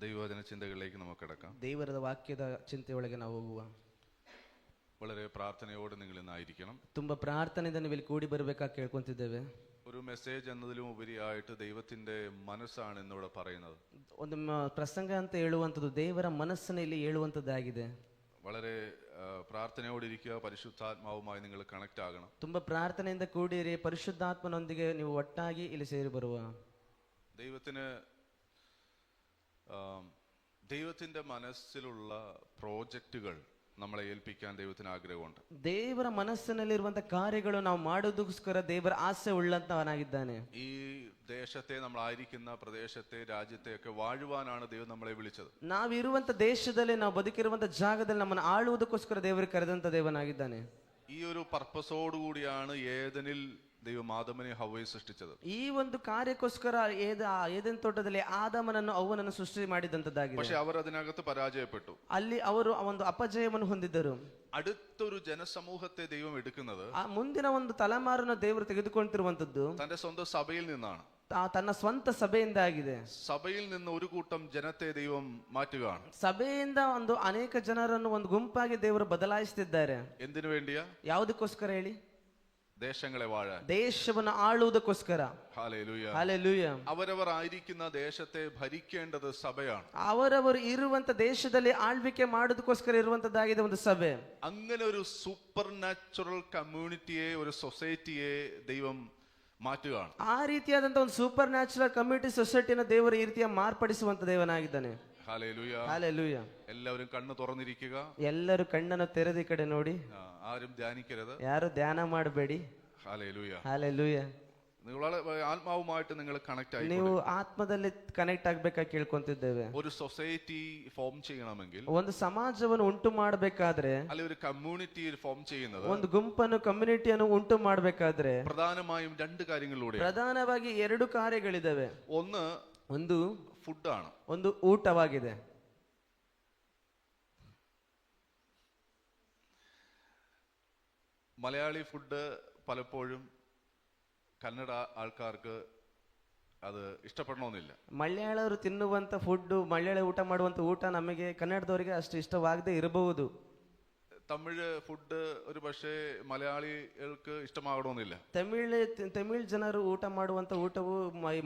ദൈവവചന ചിന്തകളിലേക്ക് നമുക്ക് കിടക്കാം. ದೇವರ ವಾಕ್ಯದ ಚಿಂತೆಯೊಳಗೆ ನಾವು ಹೋಗುವ. വളരെ പ്രാർത്ഥനയോടെ നിങ്ങൾ ഇന്നായിരിക്കണം. ತುಂಬಾ ಪ್ರಾರ್ಥನೆಯಿಂದ ನೀವು ಇಲ್ಲಿ ಕೂಡಿ ಬರಬೇಕಾಗಿ ಕೇಳ್ಕೊಂತಿದ್ದೇವೆ. ഒരു മെസ്സേജ് എന്നതിലും ഉപരിയായിട്ട് ദൈവത്തിന്റെ മനസ്സാണ് ഇന്നിവിടെ പറയുന്നത്. ಒಂದು ಪ್ರಸಂಗ ಅಂತ ಹೇಳುವಂಥದ್ದು ದೇವರ ಮನಸ್ಸನ್ನು ಇಲ್ಲಿ ಹೇಳುವಂಥದ್ದಾಗಿದೆ. വളരെ പ്രാർത്ഥനയോടെ ഇരിക്കുക. പരിശുദ്ധാത്മാവുമായി നിങ്ങൾ കണക്ട് ആകണം. ತುಂಬಾ ಪ್ರಾರ್ಥನೆಯಿಂದ ಕೂಡಿರಿ. ಪರಿಶುದ್ಧಾತ್ಮನೊಂದಿಗೆ ನೀವು ಒಟ್ಟಾಗಿ ಇಲ್ಲಿ ಸೇರಿ ಬರುವ. ദൈവത്തിന്റെ മനസ്സിലുള്ള പ്രോജക്റ്റുകൾ നമ്മളെ ഏൽപ്പിക്കാൻ ദൈവത്തിന് ആഗ്രഹമുണ്ട്. ದೇವರ ಮನಸ್ಸಿನಲ್ಲಿರುವಂತಹ ಕಾರ್ಯಗಳು ನಾವು ಮಾಡೋದಕ್ಕೋಸ್ಕರ ದೇವರ ಆಸೆ ಉಳ್ಳಂತವನಾಗಿದ್ದಾನೆ. ഈ ദേശത്തെ നമ്മളായിരിക്കുന്ന പ്രദേശത്തെ രാജ്യത്തെ ഒക്കെ വാഴുവാനാണ് ദൈവം നമ്മളെ വിളിച്ചത്. ನಾವಿರುವಂತ ದೇಶದಲ್ಲಿ ನಾವು ಬದುಕಿರುವಂತ ಜಾಗದಲ್ಲಿ ನಮ್ಮನ್ನು ಆಳುವುದಕ್ಕೋಸ್ಕರ ದೇವರು ಕರೆದಂತ ದೇವನಾಗಿದ್ದಾನೆ. ഈ ഒരു പർപ്പസോടുകൂടിയാണ് ഏദനിൽ ദൈവം ആദമനെ ഹവ്വയെ സൃഷ്ടിച്ചത്. ಈ ಒಂದು ಕಾರ್ಯಕ್ಕೋಸ್ಕರ ಏದೆನ್ ತೋಟದಲ್ಲಿ ಆದಾಮನನ್ನು ಅವ್ವನನ್ನು ಸೃಷ್ಟಿ ಮಾಡಿದಂತದ್ದಾಗಿದೆ. പക്ഷെ അവർ അതിനകത്ത് പരാജയപ്പെട്ടു. ಅಲ್ಲಿ ಅವರು ಒಂದು ಅಪಜಯವನ್ನು ಹೊಂದಿದ್ದರು. അടുത്തൊരു ജനസമൂഹത്തെ ദൈവം എടുക്കുന്നത് ಆ ಮುಂದಿನ ಒಂದು ತಲೆಮಾರನ್ನು ದೇವರು ತೆಗೆದುಕೊಳ್ತಿರುವಂತದ್ದು തന്റെ സ്വന്തം സഭയിൽ നിന്നാണ്. ತನ್ನ ಸ್ವಂತ ಸಭೆಯಿಂದ ಆಗಿದೆ. സഭയിൽ നിന്ന് ഒരു കൂട്ടം ജനത്തെ ദൈവം മാറ്റുകയാണ്. ಸಭೆಯಿಂದ ಒಂದು ಅನೇಕ ಜನರನ್ನು ಒಂದು ಗುಂಪಾಗಿ ದೇವರು ಬದಲಾಯಿಸುತ್ತಿದ್ದಾರೆ. എന്തിനു വേണ്ടിയാ? ಯಾವುದಕ್ಕೋಸ್ಕರ ಹೇಳಿ? ദേശങ്ങളെ വാഴാൻ, ದೇಶವನ್ನು ಆಳುವುದಕ್ಕೋಸ್ಕರ. Hallelujah, hallelujah. അവരവർ ആയിരിക്കുന്ന ദേശത്തെ ഭരിക്കേണ്ടത് സഭയാണ്. ಅವರವರು ಇರುವಂತ ದೇಶದಲ್ಲಿ ಆಳ್ವಿಕೆ ಮಾಡೋದಕ್ಕೋಸ್ಕರ ಇರುವಂತದ್ದಾಗಿದೆ ಒಂದು ಸಭೆ. അങ്ങനെ ഒരു സൂപ്പർ നാച്ചുറൽ കമ്മ്യൂണിറ്റിയെ, ഒരു സൊസൈറ്റിയെ ദൈവം മാറ്റുകയാണ്. ಆ ರೀತಿಯಾದಂತ ಒಂದು ಸೂಪರ್ ನ್ಯಾಚುರಲ್ ಕಮ್ಯುನಿಟಿ ಸೊಸೈಟಿಯನ್ನು ದೇವರು ಈ ರೀತಿಯ ಮಾರ್ಪಡಿಸುವಂತ ದೇವನಾಗಿದ್ದಾನೆ. Hallelujah, hallelujah. എല്ലാവരും കണ്ണ് തുറന്നിരിക്കുക. ಎಲ್ಲರೂ ಕಣ್ಣನ್ನು ತೆರೆದ ಈ ಕಡೆ ನೋಡಿ. ആരും ധ്യാനിക്കരുത്, ಯಾರು ಧ್ಯಾನ ಮಾಡಬೇಡಿ. Hallelujah, hallelujah. നിങ്ങൾ ആത്മാവുമായിട്ട് നിങ്ങൾ കണക്ട് ആയി. ನೀವು ಆತ್ಮದಲ್ಲಿ ಕನೆಕ್ಟ್ ಆಗ್ಬೇಕಾಗಿ ಕೇಳ್ಕೊಂತಿದ್ದೇವೆ. ഒരു സൊസൈറ്റി ഫോം ചെയ്യണമെങ്കിൽ, ಒಂದು ಸಮಾಜವನ್ನು ಉಂಟು ಮಾಡಬೇಕಾದ್ರೆ, അല്ലെ ഒരു കമ്മ്യൂണിറ്റി ഫോം ചെയ്യുന്നത്, ಒಂದು ಗುಂಪನ್ನು ಕಮ್ಯುನಿಟಿಯನ್ನು ಉಂಟು ಮಾಡಬೇಕಾದ್ರೆ പ്രധാനമായും രണ്ട് കാര്യങ്ങളിലൂടെ. ಪ್ರಧಾನವಾಗಿ ಎರಡು ಕಾರ್ಯಗಳಿದಾವೆ. ಒಂದು ഫുഡാണ്, ಒಂದು ಊಟವಾಗಿದೆ. മലയാളി ഫുഡ് പലപ്പോഴും കന്നഡ ആൾക്കാർക്ക് അത് ഇഷ്ടപ്പെടണമെന്നില്ല. ಮಲಯಾಳರು ತಿನ್ನುವಂತ ಫುಡ್, ಮಲಯಾಳ ಊಟ ಮಾಡುವಂತ ಊಟ ನಮಗೆ ಕನ್ನಡದವರಿಗೆ ಅಷ್ಟು ಇಷ್ಟವಾಗದೆ ಇರಬಹುದು. തമിഴ് ഫുഡ് ഒരു പക്ഷേ മലയാളികൾക്ക് ഇഷ്ടമാകണമെന്നില്ല. ತಮಿಳ್ ಜನರು ಊಟ ಮಾಡುವಂತ ಊಟವು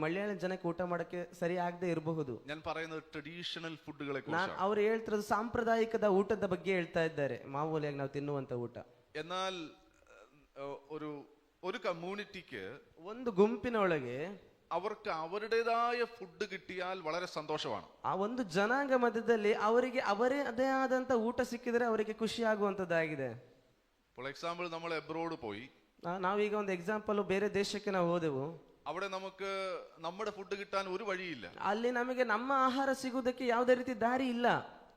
ಮಲಯಾಳ ಜನಕ್ಕೆ ಊಟ ಮಾಡಕ್ಕೆ ಸರಿ ಆಗದೆ ಇರಬಹುದು. ഞാൻ പറയുന്നത് ട്രഡീഷണൽ ഫുഡുകളെ ನಾನು കുറിച്ചാണ്. ಅವ್ರು ಹೇಳ್ತಿರೋದು ಸಾಂಪ್ರದಾಯಿಕದ ಊಟದ ಬಗ್ಗೆ ಹೇಳ್ತಾ ಇದ್ದಾರೆ, ಮಾಮೂಲಿಯಾಗಿ ನಾವು ತಿನ್ನುವಂತ ಊಟ. എന്നാൽ ഒരു കമ്മ്യൂണിറ്റിക്ക്, ಒಂದು ಗುಂಪಿನ ಒಳಗೆ അവർക്ക് അവരുടേതായ ഫുഡ് കിട്ടിയാൽ വളരെ സന്തോഷമാണ്. ಆ ಒಂದು ಜನಾಂಗ ಮಧ್ಯದಲ್ಲಿ ಅವರಿಗೆ ಅವರೇ ಅದೇ ಆದಂತ ಊಟ ಸಿಕ್ಕಿದ್ರೆ ಅವರಿಗೆ ಖುಷಿ ಆಗುವಂತದ್ದಾಗಿದೆ. ഫോർ എക്സാമ്പിൾ, നമ്മൾ എബ്രോഡ് പോയി, ನಾವೀಗ ಒಂದು ಎಕ್ಸಾಂಪಲ್ ಬೇರೆ ದೇಶಕ್ಕೆ ನಾವು ಹೋದೆವು. അവിടെ നമുക്ക് നമ്മുടെ ഫുഡ് കിട്ടാൻ ഒരു വഴിയില്ല. ಅಲ್ಲಿ ನಮಗೆ ನಮ್ಮ ಆಹಾರ ಸಿಗುವುದಕ್ಕೆ ಯಾವುದೇ ರೀತಿ ದಾರಿ ಇಲ್ಲ.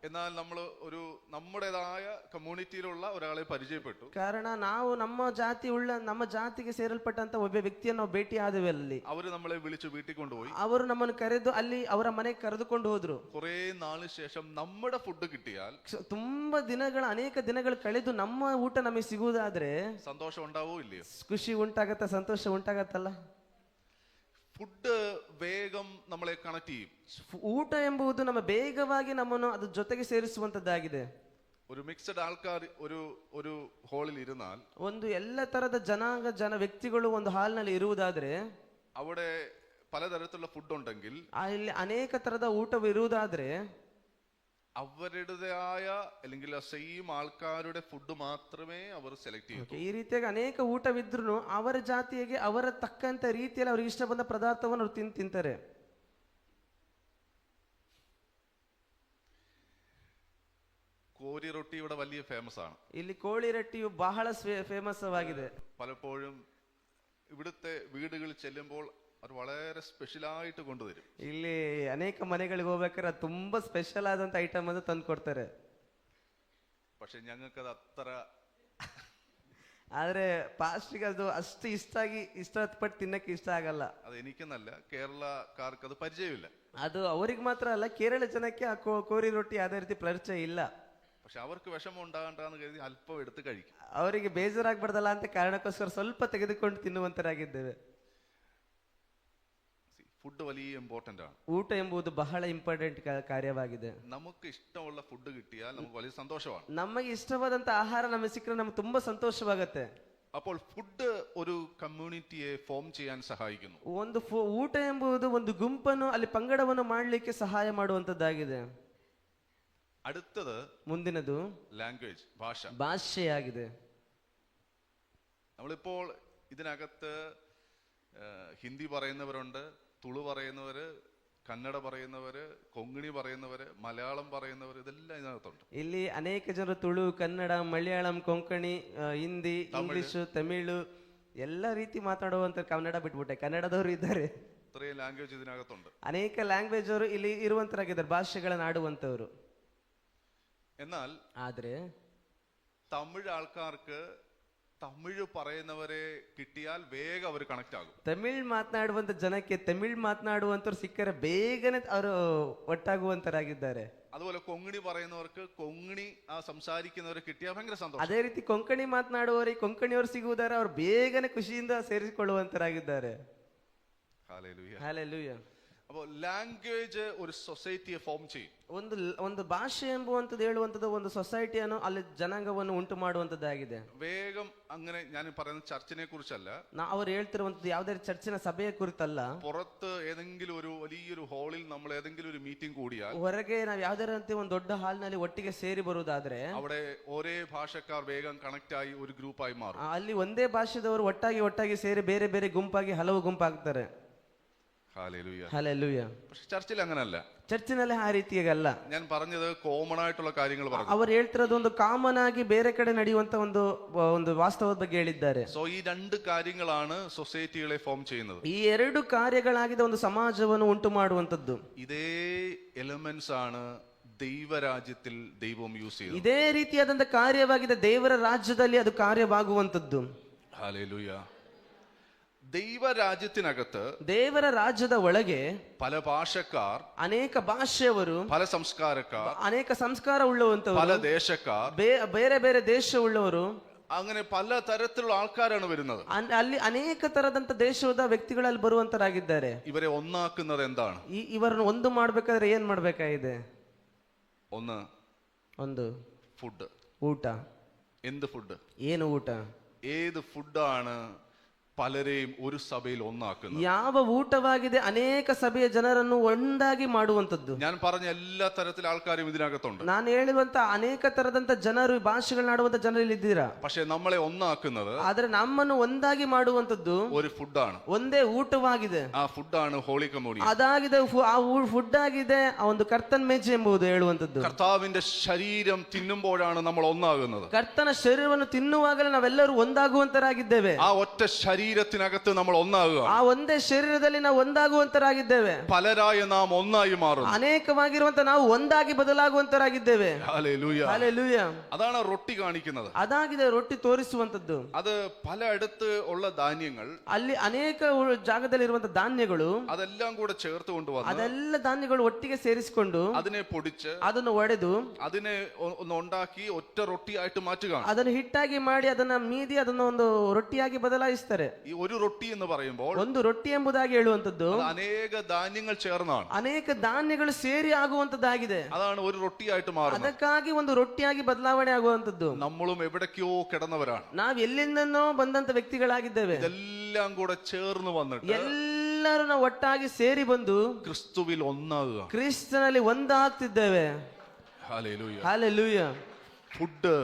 എന്നാൽ നമ്മൾ ഒരു നമ്മുടേതായ കമ്മ്യൂണിറ്റിയിലുള്ള ഒരാളെ പരിചയപ്പെട്ടു. ಕಾರಣ ನಾವು ನಮ್ಮ ಜಾತಿಗೆ ಸೇರಲ್ಪಟ್ಟಂತ ಒಬ್ಬ ವ್ಯಕ್ತಿಯನ್ನು ನಾವು ಭೇಟಿ ಆದೆವು. ಅಲ್ಲಿ ಅವರು നമ്മളെ വിളിച്ചു വീട്ടിൽ കൊണ്ടുപോയി. ಅವರು ನಮ್ಮನ್ನು ಕರೆದು ಅಲ್ಲಿ ಅವರ ಮನೆಗೆ ಕರೆದುಕೊಂಡು ಹೋದ್ರು. കുറേ നാളിന് ശേഷം നമ്മുടെ ഫുഡ് കിട്ടിയാൽ, ತುಂಬಾ ಅನೇಕ ದಿನಗಳು ಕಳೆದು ನಮ್ಮ ಊಟ ನಮಗೆ ಸಿಗುವುದಾದ್ರೆ സന്തോഷം ഉണ്ടാവോ ഇല്ലയോ? ಖುಷಿ ಉಂಟಾಗತ್ತ, ಸಂತೋಷ ಉಂಟಾಗತ್ತಲ್ಲ. ഫുഡ് വേഗം നമ്മളെ കണക്ട് ചെയ്യും. ಊಟ ಎಂಬುದು ನಮ್ಮ ಬೇಗವಾಗಿ ನಮ್ಮನ್ನು ಅದ್ರ ಜೊತೆಗೆ ಸೇರಿಸುವಂತದ್ದಾಗಿದೆ. ഒരു മിക്സഡ് ആൾക്കാർ ഒരു ഹാളിൽ ഇരുന്നാൽ, ಒಂದು ಎಲ್ಲ ತರದ ವ್ಯಕ್ತಿಗಳು ಒಂದು ಹಾಲ್ನಲ್ಲಿ ಇರುವುದಾದ್ರೆ, അവിടെ പലതരത്തിലുള്ള ഫുഡ് ഉണ്ടെങ്കിൽ, ಅಲ್ಲಿ ಅನೇಕ ತರದ ಊಟವಿರುವುದಾದ್ರೆ, അവരുടേതായ അല്ലെങ്കിൽ സെയിം ആൾക്കാരുടെ ഫുഡ് മാത്രമേ അവർ സെലക്ട് ചെയ്യൂ. ಈ ರೀತಿಯಾಗಿ ಅನೇಕ ಊಟವಿದ್ರು ಅವರ ಜಾತಿಗೆ ಅವರ ತಕ್ಕಂತ ರೀತಿಯಲ್ಲಿ ಅವ್ರಿಗೆ ಇಷ್ಟ ಬಂದ ಪದಾರ್ಥವನ್ನು ಅವ್ರು ತಿಂತಾರೆ. കോരി റൊട്ടി ഇവിടെ വലിയ ഫേമസ് ആണ്. ಇಲ್ಲಿ ಕೋಳಿ ರೊಟ್ಟಿಯು ಬಹಳ ಫೇಮಸ್ ಆಗಿದೆ. പലപ്പോഴും ഇവിടുത്തെ വീടുകളിൽ ചെല്ലുമ്പോൾ അത് വളരെ സ്പെഷ്യലായിട്ട് കൊണ്ടുവരും. ಇಲ್ಲಿ ಅನೇಕ ಮನೆಗಳಿಗೆ ಹೋಗ್ಬೇಕಾದ್ರೆ ತುಂಬಾ ಸ್ಪೆಷಲ್ ಆದಂತ ಐಟಮ್ ಅನ್ನು ತಂದು ಕೊಡ್ತಾರೆ. പക്ഷെ ഞങ്ങൾക്കത് അത്ര, ಆದ್ರೆ ಪಾಸ್ಟ್ಗೆ ಅದು ಅಷ್ಟು ಇಷ್ಟಪಟ್ಟು ತಿನ್ನಕ್ಕೆ ಇಷ್ಟ ಆಗಲ್ಲ. അത് എനിക്കെന്നല്ല, കേരളക്കാർക്ക് അത് പരിചയമില്ല. ಅದು ಅವ್ರಿಗೆ ಮಾತ್ರ ಅಲ್ಲ, ಕೇರಳ ಜನಕ್ಕೆ ಆ ಕೋರಿ ರೊಟ್ಟಿ ಅದೇ ರೀತಿ ಪರಿಚಯ ಇಲ್ಲ. പക്ഷെ അവർക്ക് വിഷമം ഉണ്ടാകണ്ടെന്ന് കരുതി അല്പം എടുത്ത് കഴിക്കും. ಅವರಿಗೆ ಬೇಜಾರಾಗ್ಬಾರ್ದಲ್ಲ ಅಂತ ಕಾರಣಕ್ಕೋಸ್ಕರ ಸ್ವಲ್ಪ ತೆಗೆದುಕೊಂಡು ತಿನ್ನುವಂತರಾಗಿದ್ದೇವೆ. ഫുഡ് വലിയ ഇമ്പോർട്ടന്റ് ആണ്. ಊಟ ಎಂಬುದು ಬಹಳ ಇಂಪಾರ್ಟೆಂಟ್ ಕಾರ್ಯವಾಗಿದೆ. നമുക്ക് ഇഷ്ടമുള്ള ഫുഡ് കിട്ടിയാൽ നമുക്ക് വലിയ സന്തോഷമാണ്. ನಮಗೆ ಇಷ್ಟವಾದಂತ ಆಹಾರ ನಮಗೆ ಸಿಕ್ಕರೆ ನಮ್ಗೆ ತುಂಬಾ ಸಂತೋಷವಾಗುತ್ತೆ. അപ്പോൾ ഫുഡ് ഒരു കമ്മ്യൂണിറ്റിയെ ഫോം ചെയ്യാൻ സഹായിക്കുന്നു. ಒಂದು ಊಟ ಎಂಬುದು ಒಂದು ಗುಂಪನ್ನು ಅಲ್ಲಿ ಪಂಗಡವನ್ನು ಮಾಡಲಿಕ್ಕೆ ಸಹಾಯ ಮಾಡುವಂತದ್ದಾಗಿದೆ. അടുത്തത് ಮುಂದಿನದು ലാംഗ്വേജ്, ഭാഷ. ಭಾಷೆಯಾಗಿದೆ. നമ്മളിപ്പോൾ ഇതിനകത്ത് ഹിന്ദി പറയുന്നവരുണ്ട്, തുളു പറയുന്നവര്, കന്നഡ പറയുന്നവര്, കൊങ്ങിണി പറയുന്നവര്, മലയാളം പറയുന്നവര്, ഇതെല്ലാം ഇതിനകത്തുണ്ട്. ಇಲ್ಲಿ ಅನೇಕ ಜನರು ತುಳು, ಕನ್ನಡ, ಮಲಯಾಳಂ, ಕೊಂಕಣಿ, ಹಿಂದಿ, ಇಂಗ್ಲಿಷ್, ತಮಿಳು ಎಲ್ಲ ರೀತಿ ಮಾತಾಡುವಂತ, ಕನ್ನಡ ಬಿಟ್ಬಿಟ್ಟೆ ಕನ್ನಡದವರು ಇದ್ದಾರೆ. ഇത്രയും ലാംഗ്വേജ് ഇതിനകത്തുണ്ട്. ಅನೇಕ ಲ್ಯಾಂಗ್ವೇಜ್ ಅವರು ಇಲ್ಲಿ ಇರುವಂತರಾಗಿದ್ದಾರೆ, ಭಾಷೆಗಳನ್ನು ಆಡುವಂತವರು. എന്നാൽ ಆದ್ರೆ തമിഴ് ആൾക്കാർക്ക് തമിഴ് പറയുന്നവരെ കിട്ടിയാൽ വേഗം അവർ കണക്ട് ആകും. ತಮಿಳ್ ಮಾತನಾಡುವಂತ ಜನಕ್ಕೆ ತಮಿಳ್ ಮಾತನಾಡುವಂತವ್ರು ಸಿಕ್ಕರೆ ಬೇಗನೆ ಅವರು ಒಟ್ಟಾಗುವಂತರಾಗಿದ್ದಾರೆ. അതുപോലെ കൊങ്ങിണി പറയുന്നവർക്ക് കൊങ്ങിണി ആ സംസാരിക്കുന്നവരെ കിട്ടിയാൽ ഭയങ്കര സന്തോഷം. ಅದೇ ರೀತಿ ಕೊಂಕಣಿ ಮಾತನಾಡುವವರಿಗೆ ಕೊಂಕಣಿಯವರು ಸಿಗುವುದಾರೆ, ಅವರು ಬೇಗನೆ ಖುಷಿಯಿಂದ ಸೇರಿಸಿಕೊಳ್ಳುವಂತರಾಗಿದ್ದಾರೆ. ഹല്ലേലൂയ. ಹಲ್ಲೆಲೂಯಾ. അപ്പോൾ ലാംഗ്വേജ് ഒരു സൊസൈറ്റിയെ ഫോം ചെയ്യും. ಒಂದು ಭಾಷೆ ಎಂಬುವಂಥದ್ದು ಹೇಳುವಂಥದ್ದು ಒಂದು ಸೊಸೈಟಿಯನ್ನು ಅಲ್ಲಿ ಜನಾಂಗವನ್ನು ಉಂಟು ಮಾಡುವಂಥದ್ದಾಗಿದೆ. വേഗം അങ്ങനെ ഞാൻ പറയുന്നത് ചർച്ചിനെ കുറിച്ചല്ല, ಅವ್ರು ಹೇಳ್ತಿರುವಂಥದ್ದು ಯಾವುದೇ ಚರ್ಚಿನ ಸಭೆಯ ಕುರಿತಲ್ಲ. പുറത്ത് ഏതെങ്കിലും ഒരു വലിയൊരു ഹാളിൽ നമ്മൾ ഏതെങ്കിലും ഒരു മീറ്റിംഗ് കൂടിയാൽ ಹೊರಗೆ ನಾವು ಯಾವುದೇ ರೀತಿ ಒಂದು ದೊಡ್ಡ ಹಾಲ್ನಲ್ಲಿ ಒಟ್ಟಿಗೆ ಸೇರಿ ಬರುವುದಾದ್ರೆ അവിടെ ഒരേ ഭാഷക്കാർ വേഗം കണക്ട് ആയി ഒരു ഗ്രൂപ്പായി മാറും. ಅಲ್ಲಿ ಒಂದೇ ಭಾಷೆದವರು ಒಟ್ಟಾಗಿ ಸೇರಿ ಬೇರೆ ಬೇರೆ ಗುಂಪಾಗಿ ಹಲವು ಗುಂಪಾಗ್ತಾರೆ. ഹല്ലേലൂയ. ಹಲ್ಲೆಲೂಯಾ. പക്ഷെ ചർച്ചിൽ അങ്ങനല്ല. ಚರ್ಚಿನಲ್ಲಿ ಆ ರೀತಿಯಾಗಲ್ಲ. ഞാൻ പറഞ്ഞത് കോമൺ ആയിട്ടുള്ള കാര്യങ്ങൾ പറഞ്ഞു. ಅವರು ಹೇಳ್ತಿರೋದು ಒಂದು ಕಾಮನ್ ಆಗಿ ಬೇರೆ ಕಡೆ ನಡೆಯುವಂತ ಒಂದು ವಾಸ್ತವದ ಬಗ್ಗೆ ಹೇಳಿದ್ದಾರೆ. സോ ഈ രണ്ട് കാര്യങ്ങളാണ് സൊസൈറ്റികളെ ഫോം ചെയ്യുന്നത്. ಈ ಎರಡು ಕಾರ್ಯಗಳಾಗಿದೆ ಒಂದು ಸಮಾಜವನ್ನು ಉಂಟು ಮಾಡುವಂತದ್ದು. ഇതേ എലിമെന്റ്സ് ആണ് ദൈവരാജ്യത്തിൽ ദൈവം യൂസ് ചെയ്യുന്നത്. ಇದೇ ರೀತಿಯಾದಂತ ಕಾರ್ಯವಾಗಿದೆ ದೇವರ ರಾಜ್ಯದಲ್ಲಿ ಅದು ಕಾರ್ಯವಾಗುವಂತದ್ದು. ഹല്ലേലൂയ. ദൈവരാജ്യത്തിനകത്ത് ದೇವರ ರಾಜ್ಯದ ಒಳಗೆ പല ഭാഷക്കാർ, ಅನೇಕ ಭಾಷೆಯವರು, പല സംസ്കാരക്കാർ, ಅನೇಕ ಸಂಸ್ಕಾರ ಉಳ್ಳವಂತವರು, പല ദേശക്കാർ, ಬೇರೆ ಬೇರೆ ದೇಶ ಉಳ್ಳವರು, അങ്ങനെ പല തരത്തിലുള്ള ആൾക്കാരാണ് വരുന്നത്. ಅಲ್ಲಿ ಅನೇಕ ತರದಂತ ದೇಶದ ವ್ಯಕ್ತಿಗಳಲ್ಲಿ ಬರುವಂತರಾಗಿದ್ದಾರೆ. ഇവരെ ഒന്നാക്കുന്നത് എന്താണ്? ಇವರನ್ನು ಒಂದು ಮಾಡ್ಬೇಕಾದ್ರೆ ಏನ್ ಮಾಡ್ಬೇಕಾಗಿದೆ? ಒಂದು ഫുഡ്. ಊಟ. എന്ത് ഫുഡ്? ಏನು ಊಟ? ഏത് ഫുഡാണ് പലരെയും ഒരു സഭയിൽ ഒന്നാക്കുന്നത്? ಯಾವ ಊಟವಾಗಿದೆ ಅನೇಕ ಸಭೆಯ ಜನರನ್ನು ಒಂದಾಗಿ ಮಾಡುವಂತದ್ದು. ഞാൻ പറഞ്ഞ എല്ലാ തരത്തിലെ ആൾക്കാരും ഇതിനകത്തുണ്ട്. ನಾನು ಹೇಳಿರುವಂತ ಅನೇಕ ತರದಂತ ಜನರು, ಭಾಷೆಗಳನ್ನಾಡುವಂತ ಜನರಲ್ಲಿ ಇದ್ದೀರಾ. പക്ഷെ നമ്മളെ ഒന്നാക്കുന്നത്, ಆದ್ರೆ ನಮ್ಮನ್ನು ಒಂದಾಗಿ ಮಾಡುವಂತದ್ದು ഒരു ഫുഡാണ്. ಒಂದೇ ಊಟವಾಗಿದೆ. ആ ഫുഡാണ് ഹോളി കമ്മ്യൂണിയൻ. ಅದಾಗಿದೆ, ಆ ಫುಡ್ ಆಗಿದೆ ಆ ಒಂದು ಕರ್ತನ ಮೇಜೆ ಎಂಬುದು ಹೇಳುವಂತದ್ದು. കർത്താവിന്റെ ശരീരം തിന്നുമ്പോഴാണ് നമ്മൾ ഒന്നാകുന്നത്. ಕರ್ತನ ಶರೀರವನ್ನು ತಿನ್ನುವಾಗಲೇ ನಾವೆಲ್ಲರೂ ಒಂದಾಗುವಂತರಾಗಿದ್ದೇವೆ. ആ ഒറ്റ ശരീരത്തിനകത്ത് നമ്മൾ ഒന്നാകുക. ಆ ಒಂದೇ ಶರೀರದಲ್ಲಿ ನಾವು ಒಂದಾಗುವಂತರಾಗಿದ್ದೇವೆ. പലരായ നാം ഒന്നായി മാറും. ಅನೇಕವಾಗಿರುವಂತ ನಾವು ಒಂದಾಗಿ ಬದಲಾಗುವಂತರಾಗಿದ್ದೇವೆ. ഹല്ലേലൂയ. ಹಲ್ಲೆಲೂಯಾ. അതാണ് റൊട്ടി കാണിക്കുന്നത്. ಅದಾಗಿದೆ ರೊಟ್ಟಿ ತೋರಿಸುವಂತದ್ದು. അത് പലയിടത്ത് ഉള്ള ധാന്യങ്ങൾ, ಅಲ್ಲಿ ಅನೇಕ ಜಾಗದಲ್ಲಿ ಇರುವಂತ ಧಾನ್ಯಗಳು, അതെല്ലാം കൂടെ ചേർത്ത് കൊണ്ടുവന്ന് ಅದೆಲ್ಲ ಧಾನ್ಯಗಳು ಒಟ್ಟಿಗೆ ಸೇರಿಸಿಕೊಂಡು അതിനെ പൊടിച്ച് ಅದನ್ನು ಒಡೆದು അതിനെ ഒന്ന് ഉണ്ടാക്കി ഒറ്റ റൊട്ടിയായിട്ട് മാറ്റുക. ಅದನ್ನು ಹಿಟ್ಟಾಗಿ ಮಾಡಿ ಅದನ್ನ ಮೀದಿ ಅದನ್ನ ಒಂದು ರೊಟ್ಟಿಯಾಗಿ ಬದಲಾಯಿಸ್ತಾರೆ. ഈ ഒരു റൊട്ടി എന്ന് പറയുമ്പോൾ ಒಂದು ರೊಟ್ಟಿ ಎಂಬುದಾಗಿ ಹೇಳುವಂತದ್ದು അനേക ധാന്യങ്ങൾ ചേർന്നാണ്. ಅನೇಕ ಧಾನ್ಯಗಳು ಸೇರಿ ಆಗುವಂತದ್ದಾಗಿದೆ. അതാണ് ഒരു റൊട്ടിയായിട്ട് മാറുന്നത്. ಅದಕ್ಕಾಗಿ ಒಂದು ರೊಟ್ಟಿಯಾಗಿ ಬದಲಾವಣೆ ಆಗುವಂತದ್ದು. നമ്മളും എവിടേക്കോ കിടന്നവരാണ്. ನಾವ್ ಎಲ್ಲಿಂದನೋ ಬಂದಂತ ವ್ಯಕ್ತಿಗಳಾಗಿದ್ದೇವೆ. ഇതെല്ലാം കൂടെ ചേർന്ന് വന്നിട്ട് ಎಲ್ಲರೂ ನಾವು ಒಟ್ಟಾಗಿ ಸೇರಿ ಬಂದು ക്രിസ്തുവിൽ ഒന്നാകുക. ಕ್ರಿಸ್ತನಲ್ಲಿ ಒಂದಾಗ್ತಿದ್ದೇವೆ. ഹല്ലേലൂയ. ಹಲ್ಲೆಲೂಯಾ. ഫുഡ്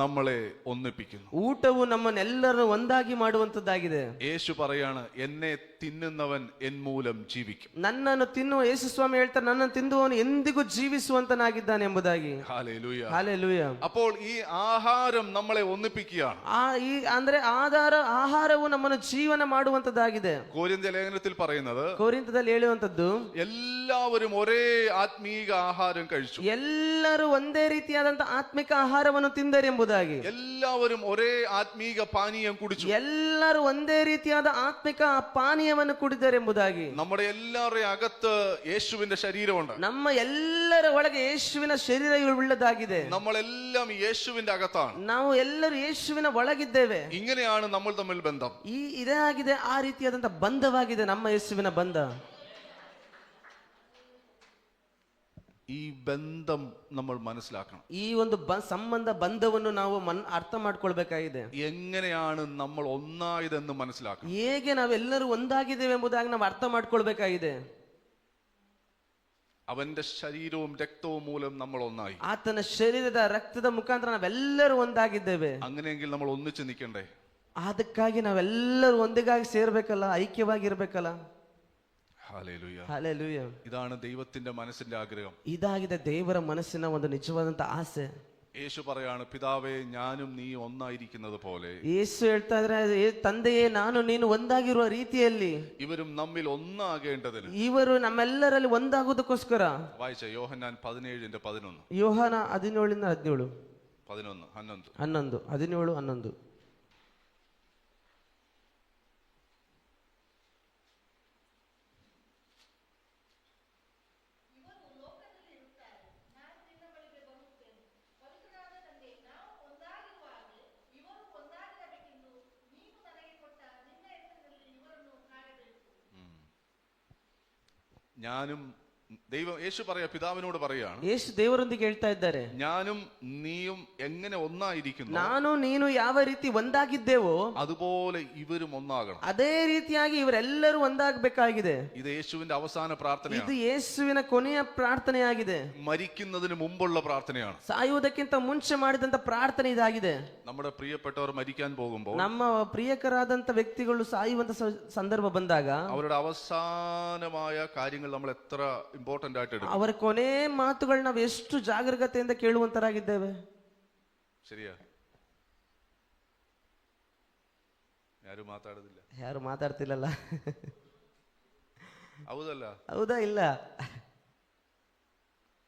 നമ്മളെ ഒന്നിപ്പിക്കുന്നു. ಊಟವು ನಮ್ಮನ್ನೆಲ್ಲರನ್ನು ಒಂದಾಗಿ ಮಾಡುವಂತದ್ದಾಗಿದೆ. യേശു പറയാണ്, എന്നെ തിന്നുന്നവൻ എൻ മൂലം ജീവിക്കും. ನನ್ನನ್ನು ತಿನ್ನುವ ಯೇಸು ಸ್ವಾಮಿ ಹೇಳ್ತಾರೆ, ನನ್ನನ್ನು ತಿಂದುವವನು ಎಂದಿಗೂ ಜೀವಿಸುವಂತನಾಗಿದ್ದಾನೆ ಎಂಬುದಾಗಿ. ഹല്ലേലൂയ. ಹಲ್ಲೆಲೂಯಾ. അപ്പോൾ ഈ ആഹാരം നമ്മളെ ഒന്നിപ്പിക്കുകയാണ്. ಅಂದ್ರೆ ಆಹಾರವು ನಮ್ಮನ್ನು ಜೀವನ ಮಾಡುವಂತದ್ದಾಗಿದೆ. കൊരിന്ത്യ ലേഖനത്തിൽ പറയുന്നത്, ಕೊರಿಂಥದಲ್ಲಿ ಹೇಳುವಂತದ್ದು, എല്ലാവരും ഒരേ ആത്മീക ആഹാരം കഴിച്ചു. ಎಲ್ಲರೂ ಒಂದೇ ರೀತಿಯಾದಂತ ಆತ್ಮಿಕ ಆಹಾರವನ್ನು ತಿಂದರು ಎಂಬುದಾಗಿ. എല്ലാവരും ഒരേ ആത്മീക പാനീയം കുടിച്ചു. ಎಲ್ಲರೂ ಒಂದೇ ರೀತಿಯಾದ ಆತ್ಮಿಕ ಪಾನೀಯವನ್ನು ಕುಡಿದರು ಎಂಬುದಾಗಿ. നമ്മുടെ എല്ലാവരുടെയും അകത്ത് യേശുവിന്റെ ശരീരമുണ്ട്. ನಮ್ಮ ಎಲ್ಲರ ಒಳಗೆ ಯೇಸುವಿನ ಶರೀರ ಉಳ್ಳದಾಗಿದೆ. നമ്മളെല്ലാം യേശുവിന്റെ അകത്താണ്. ನಾವು ಎಲ್ಲರೂ ಯೇಸುವಿನ ಒಳಗಿದ್ದೇವೆ. ഇങ്ങനെയാണ് നമ്മൾ തമ്മിൽ ബന്ധം. ಇದೇ ಆಗಿದೆ, ಆ ರೀತಿಯಾದಂತ ಬಂಧವಾಗಿದೆ ನಮ್ಮ ಯೇಸುವಿನ ಬಂಧ. ഈ ബന്ധം നമ്മൾ മനസ്സിലാക്കണം. ಈ ಒಂದು ಸಂಬಂಧ ಬಂಧವನ್ನು ನಾವು ಅರ್ಥ ಮಾಡ್ಕೊಳ್ಬೇಕಾಗಿದೆ. എങ്ങനെയാണ് നമ്മൾ ഒന്നായതെന്ന് മനസ്സിലാക്കണം. ಹೇಗೆ ನಾವೆಲ್ಲರೂ ಒಂದಾಗಿದ್ದೇವೆ ಎಂಬುದಾಗಿ ನಾವು ಅರ್ಥ ಮಾಡ್ಕೊಳ್ಬೇಕಾಗಿದೆ. അവന്റെ ശരീരവും രക്തവും മൂലം നമ്മൾ ഒന്നായി. ಆತನ ಶರೀರದ ರಕ್ತದ ಮುಖಾಂತರ ನಾವೆಲ್ಲರೂ ಒಂದಾಗಿದ್ದೇವೆ. അങ്ങനെയെങ്കിൽ നമ്മൾ ഒന്നിച്ച് നിൽക്കണ്ടേ? ಅದಕ್ಕಾಗಿ ನಾವೆಲ್ಲರೂ ಒಂದಿಗಾಗಿ ಸೇರ್ಬೇಕಲ್ಲ, ಐಕ್ಯವಾಗಿರ್ಬೇಕಲ್ಲ. Hallelujah, hallelujah. ഇതാണ് ദൈവത്തിന്റെ മനസ്സിന്റെ ആഗ്രഹം. ಇದಾಗಿದೆ ದೇವರ ಮನಸ್ಸಿನ ಒಂದು ನಿಜವಾದಂತ ಆಸೆ. യേശു പറയാണ്, പിതാവേ ഞാനും നീ ഒന്നായിരിക്കുന്നത് പോലെ. ಯೇಸು ಹೇಳ್ತಾ ಇದ್ರೆ, ತಂದೆಯೇ ನಾನು ನೀನು ಒಂದಾಗಿರುವ ರೀತಿಯಲ್ಲಿ ഇവരും നമ്മിൽ ഒന്നാകേണ്ടതിന്. ಇವರು ನಮ್ಮೆಲ್ಲರಲ್ಲಿ ಒಂದಾಗುವುದಕ್ಕೋಸ್ಕರ. വായിച്ച യോഹന്നാൻ 17:11. ಯೋಹಾನ 17:17. 11, 11. 11, 17, 11. ഞാനും ദൈവം, യേശു പറയാ, പിതാവിനോട് പറയാണ്, ಯೇಸು ದೇವರೊಂದಿಗೆ ಹೇಳ್ತಾ ಇದ್ದಾರೆ, ഞാനും നീയും എങ്ങനെ ഒന്നായിരിക്കുന്നു, ನಾನು ನೀನು ಯಾವ ರೀತಿ ಒಂದಾಗಿದ್ದೇವೋ അതുപോലെ ഇവരും ഒന്നാകണം. ಅದೇ ರೀತಿಯಾಗಿ ಇವರೆಲ್ಲರೂ ಒಂದಾಗಬೇಕಾಗಿದೆ. ഇത് യേശുവിന്റെ അവസാന പ്രാർത്ഥനയാണ്. ಇದು ಯೇಸುವಿನ ಕೊನೆಯ ಪ್ರಾರ್ಥನೆಯಾಗಿದೆ. മരിക്കുന്നതിന് മുമ്പുള്ള പ്രാർത്ഥനയാണ്. ಸಾಯುವುದಕ್ಕಿಂತ ಮುಂಚೆ ಮಾಡಿದಂತ ಪ್ರಾರ್ಥನೆ ಇದಾಗಿದೆ. നമ്മുടെ പ്രിയപ്പെട്ടവർ മരിക്കാൻ പോകുമ്പോൾ, ನಮ್ಮ ಪ್ರಿಯಕರಾದಂತ ವ್ಯಕ್ತಿಗಳು ಸಾಯುವಂತ ಸಂದರ್ಭ ಬಂದಾಗ അവരുടെ അവസാനമായ കാര്യങ്ങൾ നമ്മൾ എത്ര ಇಂಪಾರ್ಟೆಂಟ್ ಆയിട്ട് എടുക്കും. ಅವರ ಕೊನೆ ಮಾತುಗಳು ನಾವು ಎಷ್ಟು ಜಾಗರೂಕತೆಯಿಂದ ಕೇಳುವಂತರಾಗಿದ್ದೇವೆ. ശരിയാ? ಯಾರು ಮಾತಾಡೋದಿಲ್ಲ, ಯಾರು ಮಾತಾಡ್ತಿಲ್ಲಲ್ಲ? ಹೌದಲ್ಲ? ಹೌದಾ? ಇಲ್ಲ.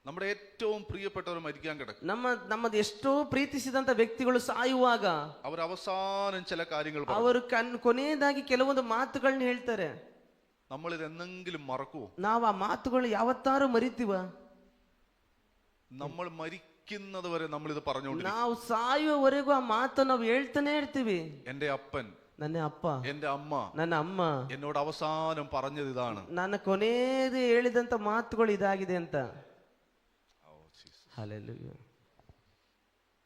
നമ്മുടെ ഏറ്റവും പ്രിയപ്പെട്ടവർ മരിക്കാൻ കിടക്കും. ನಮ್ಮದು ಎಷ್ಟೋ ಪ್ರೀತಿಸಿದಂತ ವ್ಯಕ್ತಿಗಳು ಸಾಯುವಾಗ അവർ അവസാനം ചില കാര്യങ്ങൾ പറയും. ಅವರು ಕೊನೆಯದಾಗಿ ಕೆಲವೊಂದು ಮಾತುಗಳನ್ನ ಹೇಳ್ತಾರೆ. നമ്മൾ ഇതെന്തെങ്കിലും മറക്കുവോ? ನಾವು ಆ ಮಾತುಗಳು ಯಾವತ್ತಾರು ಮರಿತೀವ? നമ്മൾ മരിക്കുന്നത് വരെ നമ്മൾ ഇത് പറഞ്ഞുകൊണ്ടിരിക്കും. ನಾವು ಸಾಯುವವರೆಗೂ ಆ ಮಾತು ನಾವು ಹೇಳ್ತಾನೆ ಇರ್ತೀವಿ. എന്റെ അപ്പൻ, ನನ್ನ ಅಪ್ಪ, എന്റെ അമ്മ, ನನ್ನ ಅಮ್ಮ എന്നോട് അവസാനം പറഞ്ഞത് ഇതാണ്. ನನ್ನ ಕೊನೆಯದು ಹೇಳಿದಂತ ಮಾತುಗಳು ಇದಾಗಿದೆ ಅಂತ. ഹല്ലേലൂയ.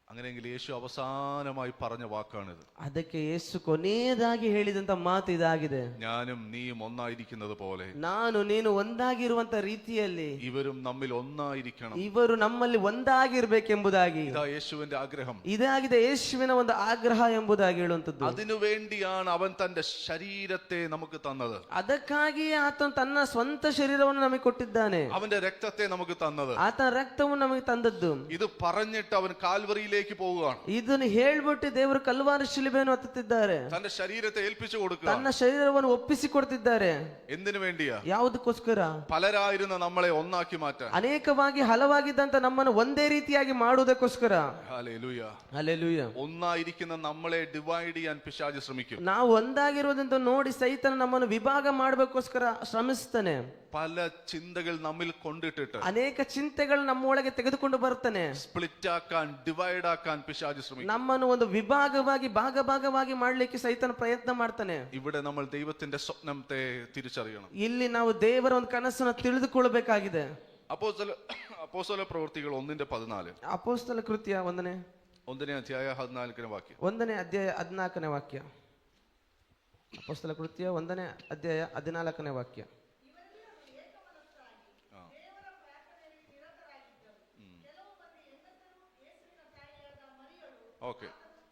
അങ്ങനെയെങ്കിൽ യേശു അവസാനമായി പറഞ്ഞ വാക്കാണിത്. ಅದಕ್ಕೆ ಯೇಸು ಕೊನೆಯದಾಗಿ ಹೇಳಿದಂತ ಮಾತು ಇದಾಗಿದೆ. ഞാനും നീയും ഒന്നായിരിക്കുന്നത് പോലെ ನಾನು ನೀನು ಒಂದಾಗಿರುವಂತ ರೀತಿಯಲ್ಲಿ ഇവരും നമ്മിൽ ഒന്നായിരിക്കണം. ಇವರು ನಮ್ಮಲ್ಲಿ ಒಂದಾಗಿರ್ಬೇಕೆಂಬುದಾಗಿ ഇതാ യേശുവിന്റെ ആഗ്രഹം. ಇದಾಗಿದೆ ಯೇಸುವಿನ ಒಂದು ಆಗ್ರಹ ಎಂಬುದಾಗಿ ಹೇಳುವಂತದ್ದು. അതിനുവേണ്ടിയാണ് അവൻ തന്റെ ശരീരത്തെ നമുക്ക് തന്നത്. ಅದಕ್ಕಾಗಿಯೇ ಆತನು ತನ್ನ ಸ್ವಂತ ಶರೀರವನ್ನು ನಮಗೆ ಕೊಟ್ಟಿದ್ದಾನೆ. അവന്റെ രക്തത്തെ നമുക്ക് തന്നത്. ಆತನ ರಕ್ತವನ್ನು ನಮಗೆ ತಂದದ್ದು. ഇത് പറഞ്ഞിട്ട് അവൻ കാൽവറിയിലേക്ക് പോവുകയാണ്. ಇದನ್ನು ಹೇಳ್ಬಿಟ್ಟು ದೇವರು ಕಲ್ವಾರಿ ಶಿಲುಬೆಯನ್ನು ಹತ್ತುತ್ತಿದ್ದಾರೆ. തന്റെ ശരീരത്തെ ഏൽപ്പിച്ചു കൊടുക്കുക. ತನ್ನ ಶರೀರವನ್ನು ಒಪ್ಪಿಸಿ ಕೊಡ್ತಿದ್ದಾರೆ. എന്തിനു വേണ്ടിയാ? ಯಾವುದಕ್ಕೋಸ್ಕರ? പലരായിരുന്ന നമ്മളെ ഒന്നാക്കി മാറ്റാൻ, ಅನೇಕವಾಗಿ ಹಲವಾಗಿದ್ದಂತ ನಮ್ಮನ್ನು ಒಂದೇ ರೀತಿಯಾಗಿ ಮಾಡುವುದಕ್ಕೋಸ್ಕರ. Hallelujah, hallelujah. ഒന്നായിരിക്കുന്ന നമ്മളെ ഡിവൈഡ് ചെയ്യാൻ പിശാച് ശ്രമിക്കും. ನಾವು ಒಂದಾಗಿರುವುದಂತ ನೋಡಿ ಸೈತನ ನಮ್ಮನ್ನು ವಿಭಾಗ ಮಾಡಬೇಕೋಸ್ಕರ ಶ್ರಮಿಸ್ತಾನೆ. പല ചിന്തകൾ നമ്മിൽ കൊണ്ടിട്ടിട്ട് ಅನೇಕ ಚಿಂತೆಗಳು ನಮ್ಮೊಳಗೆ ತೆಗೆದುಕೊಂಡು ಬರ್ತಾನೆ. സ്പ്ലിറ്റ് ആക്കാൻ, ഡിവൈഡ് ആക്കാൻ പിശാച് ശ്രമിക്കും. ನಮ್ಮನ್ನು ಒಂದು ವಿಭಾಗವಾಗಿ ಭಾಗವಾಗಿ ಮಾಡ್ಲಿಕ್ಕೆ ಸೈತನ ಪ್ರಯತ್ನ ಮಾಡ್ತಾನೆ. ഇവിടെ നമ്മൾ ദൈവത്തിന്റെ സ്വപ്നത്തെ തിരിച്ചറിയണം. ಇಲ್ಲಿ ನಾವು ದೇವರ ಒಂದು ಕನಸನ್ನು ತಿಳಿದುಕೊಳ್ಳಬೇಕಾಗಿದೆ. അപ്പോസ്തല പ്രവൃത്തികൾ 1:14. ಅಪೊಸ್ತಲ ಕೃತ್ಯ 1ನೇ അധ്യായ 14 വാക്യം. 1ನೇ ಅಧ್ಯಾಯ 14ನೇ ವಾಕ್ಯ. ಅಪೊಸ್ತಲ ಕೃತ್ಯ 1ನೇ ಅಧ್ಯಾಯ 14ನೇ ವಾಕ್ಯ. ഓക്കെ,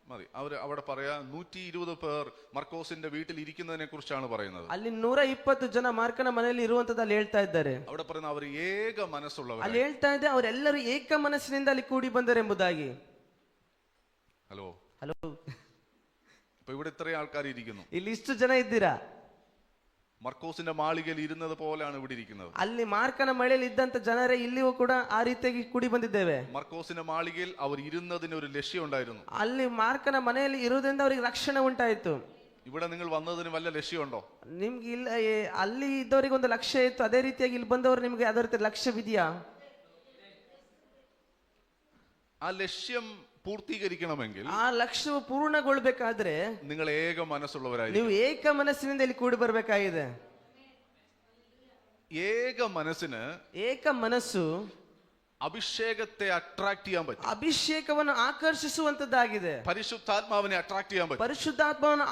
മതി. അവിടെ പറയാ 120 പേർ മർക്കോസിന്റെ വീട്ടിൽ ഇരിക്കുന്നതിനെ കുറിച്ചാണ് പറയുന്നത്. ಅಲ್ಲಿ 120 ಜನ ಮಾರ್ಕನ ಮನೆಯಲ್ಲಿ ಇರುವಂತದ್ದು ಅಲ್ಲಿ ಹೇಳ್ತಾ ಇದ್ದಾರೆ. അവിടെ പറയുന്ന അവർ ഏക മനസ്സുള്ളവർ. ಅಲ್ಲಿ ಹೇಳ್ತಾ ಇದೆ ಅವರೆಲ್ಲರೂ ಏಕ ಮನಸ್ಸಿನಿಂದ ಅಲ್ಲಿ ಕೂಡಿ ಬಂದರೆಂಬುದಾಗಿ. Hello, hello. ഇപ്പൊ ഇവിടെ ഇത്രയും ആൾക്കാർ ഇരിക്കുന്നു. ಇಲ್ಲಿ ಇಷ್ಟು ಜನ ಇದ್ದೀರಾ? മർക്കോസിന്റെ മാളികയിൽ ഇരുന്നത് പോലെയാണ് ഇവിടെ ഇരിക്കുന്നത്. ಅಲ್ಲಿ ಮಾರ್ಕನ ಮಳೆಯಲ್ಲಿ ಇದ್ದಂತ ಜನರೇ ಇಲ್ಲಿಯೂ ಕೂಡ ಆ ರೀತಿಯಾಗಿ ಕೂಡಿ ಬಂದಿದ್ದೇವೆ. മർക്കോസിന്റെ മാളികയിൽ അവർ ഇരുന്നതിന് ഒരു ലക്ഷ്യം ഉണ്ടായിരുന്നു. ಅಲ್ಲಿ ಮಾರ್ಕನ ಮನೆಯಲ್ಲಿ ಇರುವುದರಿಂದ ಅವರಿಗೆ ರಕ್ಷಣೆ ಉಂಟಾಯಿತು. ഇവിടെ നിങ്ങൾ വന്നതിന് വല്ല ലക്ഷ്യമുണ്ടോ? ನಿಮ್ಗೆ ಇಲ್ಲ, ಅಲ್ಲಿ ಇದ್ದವರಿಗೆ ಒಂದು ಲಕ್ಷ್ಯ ಇತ್ತು. ಅದೇ ರೀತಿಯಾಗಿ ಇಲ್ಲಿ ಬಂದವರು ನಿಮ್ಗೆ ಅದೇ ರೀತಿ ಲಕ್ಷ್ಯವಿದೆಯಾ? ആ ലക്ഷ്യം പൂർത്തീകരിക്കണമെങ്കിൽ, ಆ ಲಕ್ಷ್ಯವು ಪೂರ್ಣಗೊಳ್ಳಬೇಕಾದ್ರೆ നിങ്ങൾ ഏക മനസ്സുള്ളവരായിരിക്കും. ನೀವು ಏಕ ಮನಸ್ಸಿನಿಂದ ಇಲ್ಲಿ ಕೂಡಿ ಬರಬೇಕಾಗಿದೆ. ഏക മനസ്സിന് ಏಕ ಮನಸ್ಸು അഭിഷേകത്തെ അട്രാക്ട് ചെയ്യാൻ പറ്റും. ಅಭಿಷೇಕವನ್ನು ಆಕರ್ಷಿಸುವಂತದ್ದಾಗಿದೆ. പരിശുദ്ധാത്മാവിനെ അട്രാക്ട് ചെയ്യാൻ പറ്റും. ಪರಿಶುದ್ಧಾತ್ಮವನ್ನು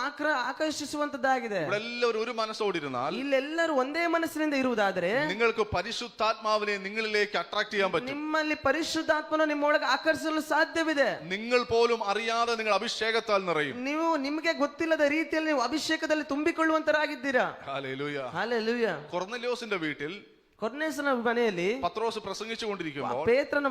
ಆಕರ್ಷಿಸುವಂತದ್ದಾಗಿದೆ. എല്ലാവരും ഒരു മനസ്സോടിരുന്നാൽ, ಇಲ್ಲೆಲ್ಲರೂ ಒಂದೇ ಮನಸ್ಸಿನಿಂದ ಇರುವುದಾದ್ರೆ, നിങ്ങൾക്ക് പരിശുദ്ധാത്മാവിനെ നിങ്ങളിലേക്ക് അട്രാക്ട് ചെയ്യാൻ പറ്റും. ನಿಮ್ಮಲ್ಲಿ ಪರಿಶುದ್ಧಾತ್ಮನ ನಿಮ್ಮೊಳಗೆ ಆಕರ್ಷಿಸಲು ಸಾಧ್ಯವಿದೆ. നിങ്ങൾ പോലും അറിയാതെ നിങ്ങൾ അഭിഷേകത്താൽ നിറയും. ನೀವು ನಿಮಗೆ ಗೊತ್ತಿಲ್ಲದ ರೀತಿಯಲ್ಲಿ ನೀವು ಅಭಿಷೇಕದಲ್ಲಿ ತುಂಬಿಕೊಳ್ಳುವಂತರಾಗಿದ್ದೀರಾ. ഹല്ലേലൂയ. ಹಲ್ಲೆಲೂಯ. കൊർനെല്യോസിന്റെ വീട്ടിൽ ಕೊರ್ನೇಸನ ಮನೆಯಲ್ಲಿ പത്രോസ് പ്രസംഗിച്ചുകൊണ്ടിരിക്കുമ്പോൾ ಪೇತ್ರನ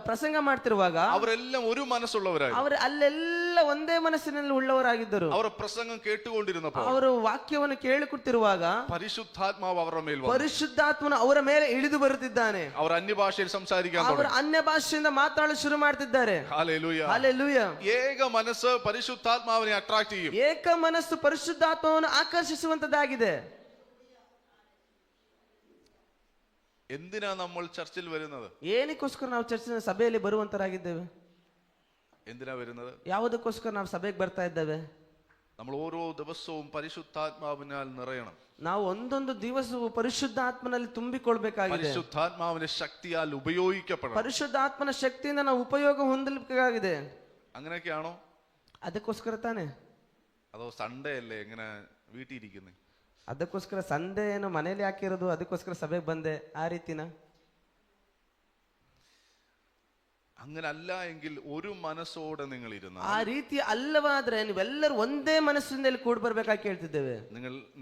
ಪ್ರಸಂಗ ಮಾಡ್ತಿರುವಾಗ അവരെല്ലാം ഒരു മനസ്സുള്ളവരായി. ಅವರು ಅಲ್ಲೆಲ್ಲ ಒಂದೇ ಮನಸ್ಸಿನಲ್ಲಿ ಉಳ್ಳವರಾಗಿದ್ದರು. അവർ പ്രസംഗം കേട്ടുകൊണ്ടിരുന്നപ്പോൾ ಅವರು ವಾಕ್ಯವನ್ನು ಕೇಳಿಕೊಡ್ತಿರುವಾಗ പരിശുദ്ധാത്മാവ് അവരുടെ മേൽ വന്നു. ಪರಿಶುದ್ಧಾತ್ಮನು ಅವರ ಮೇಲೆ ಇಳಿದು ಬರುತ್ತಿದ್ದಾನೆ. അവർ ಅನ್ಯഭാഷയിൽ സംസാരിക്കാൻ ಅವರು തുടങ്ങി. ಅನ್ಯ ಭಾಷೆಯಿಂದ ಮಾತಾಡಲು ಶುರು ಮಾಡ್ತಿದ್ದಾರೆ. ഹല്ലേലൂയ. ಹಲ್ಲೆಲೂಯ. ഏക മനസ്സ് പരിശുദ്ധാത്മാവിനെ അട്രാക്ട് ചെയ്യും. ಏಕ ಮನಸ್ಸು ಪರಿಶುದ್ಧಾತ್ಮವನ್ನು ಆಕರ್ಷಿಸುವಂತದ್ದಾಗಿದೆ. എന്തിനാ നമ്മൾ ചർച്ചിൽ വരുന്നത്? ಏನಕ್ಕೋಸ್ಕರ ನಾವು ಚರ್ಚಿನ ಸಭೆಯಲ್ಲಿ ಬರುವಂತರಾಗಿದ್ದೇವೆ? എന്തിനാ വരുന്നത്? ಯಾವುದಕ್ಕೋಸ್ಕರ ನಾವು ಸಭೆಗೆ ಬರ್ತಾ ಇದ್ದೇವೆ? നമ്മൾ ഓരോ ദിവസവും പരിശുദ്ധാത്മാവിനാൽ നിറയണം. ನಾವು ಒಂದೊಂದು ದಿವಸವೂ ಪರಿಶುದ್ಧಾತ್ಮನಲ್ಲಿ ತುಂಬಿಕೊಳ್ಬೇಕಾಗಿದೆ. പരിശുദ്ധാത്മാവിന്റെ ശക്തിയാൽ ഉപയോഗിക്കപ്പെടണം. ಪರಿಶುದ್ಧಾತ್ಮನ ಶಕ್ತಿಯಿಂದ ನಾವು ಉಪಯೋಗ ಹೊಂದಬೇಕಾಗಿದೆ. അങ്ങനെയൊക്കെയാണോ? ಅದಕ್ಕೋಸ್ಕರ ತಾನೆ? അതോ സൺഡേ അല്ലേ എങ്ങനെ വീട്ടിൽ ഇരിക്കുന്നത്? ಅದಕ್ಕೋಸ್ಕರ ಸಂಡೆ ಏನು ಮನೇಲಿ ಹಾಕಿರೋದು, ಅದಕ್ಕೋಸ್ಕರ ಸಭೆಗೆ ಬಂದೆ, ಆ ರೀತಿನ? അങ്ങനെ അല്ല എങ്കിൽ ഒരു മനസ്സോടെ നിങ്ങൾ ഇരുന്നാൽ, ಆ ರೀತಿ ಅಲ್ಲವಾದ್ರೆ ನೀವೆಲ್ಲರೂ ಒಂದೇ ಮನಸ್ಸಿಂದ ಇಲ್ಲಿ ಕೂಡಿ ಬರ್ಬೇಕಾಗಿ ಕೇಳ್ತಿದ್ದೇವೆ.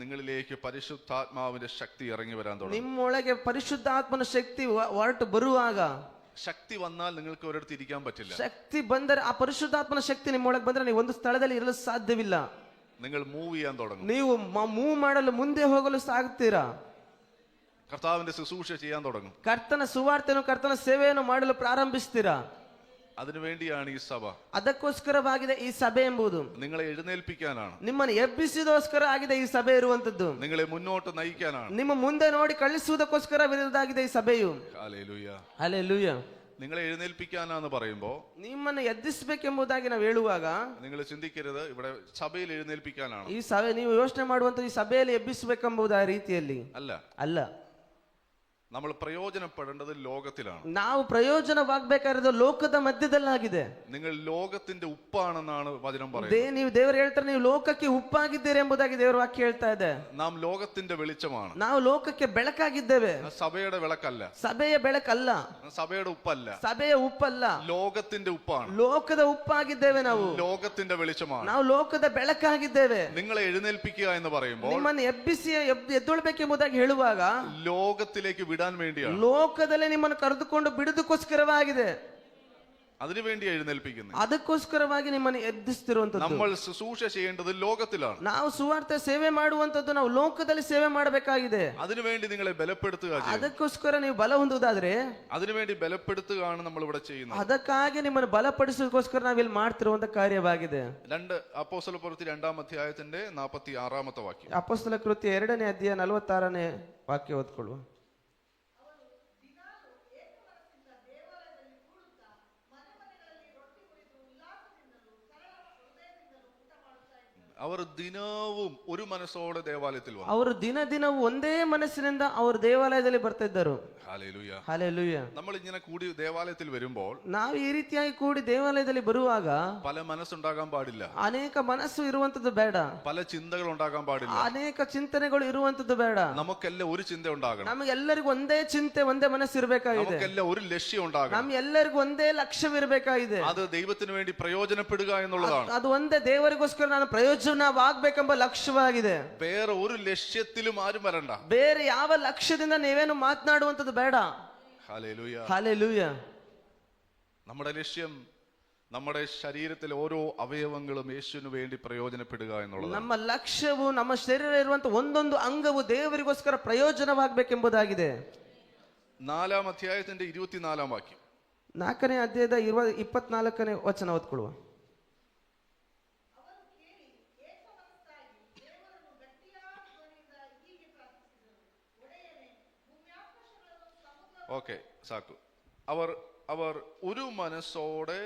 നിങ്ങളിലേക്ക് പരിശുദ്ധാത്മാവിന്റെ ശക്തി ഇറങ്ങി വരാൻ തുടങ്ങും. ನಿಮ್ಮೊಳಗೆ ಪರಿಶುದ್ಧಾತ್ಮನ ಶಕ್ತಿ ಹೊರಟು ಬರುವಾಗ, ശക്തി വന്നാൽ നിങ്ങൾക്ക് ഒരിടത്ത് ഇരിക്കാൻ പറ്റില്ല. ಶಕ್ತಿ ಬಂದರೆ, ಆ ಪರಿಶುದ್ಧಾತ್ಮನ ಶಕ್ತಿ ನಿಮ್ಮೊಳಗೆ ಬಂದ್ರೆ ನೀವು ಒಂದು ಸ್ಥಳದಲ್ಲಿ ಇರಲು ಸಾಧ್ಯವಿಲ್ಲ. നിങ്ങൾ മൂവ് ചെയ്യാൻ തുടങ്ങും. ನೀವು ಮೂವ್ ಮಾಡಲು, ಮುಂದೆ ಹೋಗಲು ಸಾಗುತ್ತೀರಾ. കർത്താവിന്റെ ശുശ്രൂഷ ചെയ്യാൻ തുടങ്ങും. ಕರ್ತನ ಸುವಾರ್ತೆಯನ್ನು, ಕರ್ತನ ಸೇವೆಯನ್ನು ಮಾಡಲು ಪ್ರಾರಂಭಿಸ್ತೀರಾ. അതിനുവേണ്ടിയാണ് ഈ സഭ. ಅದಕ್ಕೋಸ್ಕರವಾಗಿದೆ ಈ ಸಭೆ ಎಂಬುದು. നിങ്ങളെ എഴുന്നേൽപ്പിക്കാനാണ്. ನಿಮ್ಮನ್ನು ಎಬ್ಬಿಸಿದೋಸ್ಕರ ಆಗಿದೆ ಈ ಸಭೆ ಇರುವಂತದ್ದು. നിങ്ങളെ മുന്നോട്ട് നയിക്കാനാണ്. ನಿಮ್ಮ ಮುಂದೆ ನೋಡಿ ಕಳಿಸುವುದಕ್ಕೋಸ್ಕರ ಇರುವುದಾಗಿದೆ ಈ ಸಭೆಯು. ഹല്ലേലൂയ. ಹಲ್ಲೆಲೂಯ. നിങ്ങളെ എഴുന്നേൽപ്പിക്കാനാന്ന് പറയുമ്പോ, ನಿಮ್ಮನ್ನು ಎದ್ದಿಸಬೇಕೆಂಬುದಾಗಿ ನಾವು ಹೇಳುವಾಗ നിങ്ങൾ ചിന്തിക്കരുത് ഇവിടെ സഭയിൽ എഴുന്നേൽപ്പിക്കാനാണ്. ಈ ಸಭೆ, ನೀವು ಯೋಚನೆ ಮಾಡುವಂತ ಈ ಸಭೆಯಲ್ಲಿ ಎಬ್ಬಿಸಬೇಕೆಂಬುದ ರೀತಿಯಲ್ಲಿ അല്ല. ಅಲ್ಲ. നമ്മൾ പ്രയോജനപ്പെടേണ്ടത് ലോകത്തിലാണ്. ನಾವು ಪ್ರಯೋಜನವಾಗಬೇಕಾಗಿರೋದು ಲೋಕದ ಮಧ್ಯದಲ್ಲಾಗಿದೆ. നിങ്ങൾ ലോകത്തിന്റെ ഉപ്പാണെന്നാണ് വചനം പറയുന്നത്. ನೀವು ದೇವರು ಹೇಳ್ತಾರೆ, ನೀವು ಲೋಕಕ್ಕೆ ಉಪ್ಪಾಗಿದ್ದೀರಿ ಎಂಬುದಾಗಿ ದೇವರ ವಾಕ್ಯ ಹೇಳ್ತಾ ಇದೆ. നാം ലോകത്തിന്റെ വെളിച്ചമാണ്. ನಾವು ಲೋಕಕ್ಕೆ ಬೆಳಕಾಗಿದ್ದೇವೆ. സഭയുടെ വിളക്കല്ല. ಸಭೆಯ ಬೆಳಕಲ್ಲ. സഭയുടെ ഉപ്പല്ല. ಸಭೆಯ ಉಪ್ಪಲ್ಲ. ലോകത്തിന്റെ ഉപ്പാണ്. ಲೋಕದ ಉಪ್ಪಾಗಿದ್ದೇವೆ ನಾವು. ലോകത്തിന്റെ വെളിച്ചമാണ്. ನಾವು ಲೋಕದ ಬೆಳಕಾಗಿದ್ದೇವೆ. നിങ്ങളെ എഴുന്നേൽപ്പിക്കുക എന്ന് പറയുമ്പോൾ, ನಿಮ್ಮನ್ನು ಎಬ್ಬಿಸಿ ಎದ್ದೊಳ್ಬೇಕೆಂಬುದಾಗಿ ಹೇಳುವಾಗ, ലോകത്തിലേക്ക് വിടാൻ വേണ്ടിയാണ്. ಲೋಕದಲ್ಲಿ ನಿಮ್ಮನ್ನು ಕರೆದುಕೊಂಡು ಬಿಡುವುದಕ್ಕೋಸ್ಕರವಾಗಿದೆ. അതിനുവേണ്ടി എഴുന്നേൽപ്പിക്കുന്നത്. ಅದಕ್ಕೋಸ್ಕರವಾಗಿ ನಿಮ್ಮನ್ನು ಎಬ್ಬಿಸ್ತಿರುವಂತದ್ದು. നമ്മൾ ശുശ്രൂഷ ചെയ്യേണ്ടത് ലോകത്തിലാണ്. ನಾವು ಸುವಾರ್ತೆ ಸೇವೆ ಮಾಡುವಂತದ್ದು ನಾವು ಲೋಕದಲ್ಲಿ ಸೇವೆ ಮಾಡಬೇಕಾಗಿದೆ. അതിനുവേണ്ടി നിങ്ങളെ ബലപ്പെടുത്തുക. ಅದಕ್ಕೋಸ್ಕರ ನೀವು ಬಲ ಹೊಂದುವುದಾದ್ರೆ, അതിനുവേണ്ടി ബലപ്പെടുത്തുകയാണ് നമ്മൾ ഇവിടെ ചെയ്യുന്നത്. ಅದಕ್ಕಾಗಿ ನಿಮ್ಮನ್ನು ಬಲಪಡಿಸೋದಕ್ಕೋಸ್ಕರ ನಾವಿಲ್ಲಿ ಮಾಡ್ತಿರುವಂತ ಕಾರ್ಯವಾಗಿದೆ. 2 അപ്പോസ്തലപ്രവൃത്തി 2-ാം അധ്യായത്തിന്റെ 46-ാമത്തെ വാക്യം. ಅಪೊಸ್ತಲ ಕೃತ್ಯ 2ನೇ ಅಧ್ಯಾಯ 46ನೇ ವಾಕ್ಯ ಓದ್ಕೊಳ್ಳುವ. അവർ ദിനവും ഒരു മനസ്സോടെ ദേവാലയത്തിൽ വന്നു. ಅವರು ದಿನವೂ ಒಂದೇ ಮನಸ್ಸಿನಿಂದ ಅವರು ದೇವಾಲಯದಲ್ಲಿ ಬರ್ತಾ ಇದ್ದರು. ഹല്ലേലൂയ. ಹಲ್ಲೆಲೂಯ. നമ്മൾ ഇങ്ങനെ കൂടി ദേവാലയത്തിൽ വരുമ്പോൾ, ನಾವು ಈ ರೀತಿಯಾಗಿ ಕೂಡಿ ದೇವಾಲಯದಲ್ಲಿ ಬರುವಾಗ പല മനസ്സുണ്ടാകാൻ പാടില്ല. ಅನೇಕ ಮನಸ್ಸು ಇರುವಂತದ್ದು ಬೇಡ. പല ചിന്തകൾ ഉണ്ടാകാൻ പാടില്ല. ಅನೇಕ ಚಿಂತನೆಗಳು ಇರುವಂತದ್ದು ಬೇಡ. നമുക്കെല്ലാം ഒരു ചിന്ത ഉണ്ടാകണം. ನಮಗೆಲ್ಲರಿಗೂ ಒಂದೇ ಚಿಂತೆ, ಒಂದೇ ಮನಸ್ಸು ಇರಬೇಕಾಗಿದೆ. നമുക്കെല്ലാം ഒരു ലക്ഷ്യം ഉണ്ടാകണം. ನಮ್ಗೆಲ್ಲರಿಗೂ ಒಂದೇ ಲಕ್ಷ್ಯವಿರಬೇಕಾಗಿದೆ. അത് ദൈവത്തിന് വേണ്ടി പ്രയോജനപ്പെടുക എന്നുള്ളതാണ്. ಅದು ಒಂದೇ ದೇವರಿಗೋಸ್ಕರ ನಾನು ಪ್ರಯೋಜನವಾಗಬೇಕೆಂಬ ಲಕ್ಷ್ಯವಾಗಿದೆ. വേറെ ഒരു ലക്ഷ്യത്തിലും ആരും വരണ്ട. ಬೇರೆ ಯಾವ ಲಕ್ಷ್ಯದಿಂದ ನೀವೇನು ಮಾತನಾಡುವಂತದ್ದು ಬೇಡ. ഹല്ലേലൂയ. ಹಲ್ಲೆಲೂಯ. നമ്മുടെ ലക്ഷ്യം നമ്മുടെ ശരീരത്തിലെ ഓരോ അവയവങ്ങളും യേശുവിന് വേണ്ടി പ്രയോജനപ്പെടുക എന്നുള്ളതാണ്. ನಮ್ಮ ಲಕ್ಷ್ಯವು ನಮ್ಮ ಶರೀರ ಇರುವಂತ ಒಂದೊಂದು ಅಂಗವು ದೇವರಿಗೋಸ್ಕರ ಪ್ರಯೋಜನವಾಗಬೇಕೆಂಬುದಾಗಿದೆ. 4-ാം അധ്യായത്തിന്റെ 24-ാം വാക്യം. 4ನೇ ಅಧ್ಯಾಯದ 24ನೇ ವಚನ ಓದ್ಕೊಳ್ಳುವ. ഓക്കെ, സാക്കു. അവർ ഒരു മനസ്സോടെ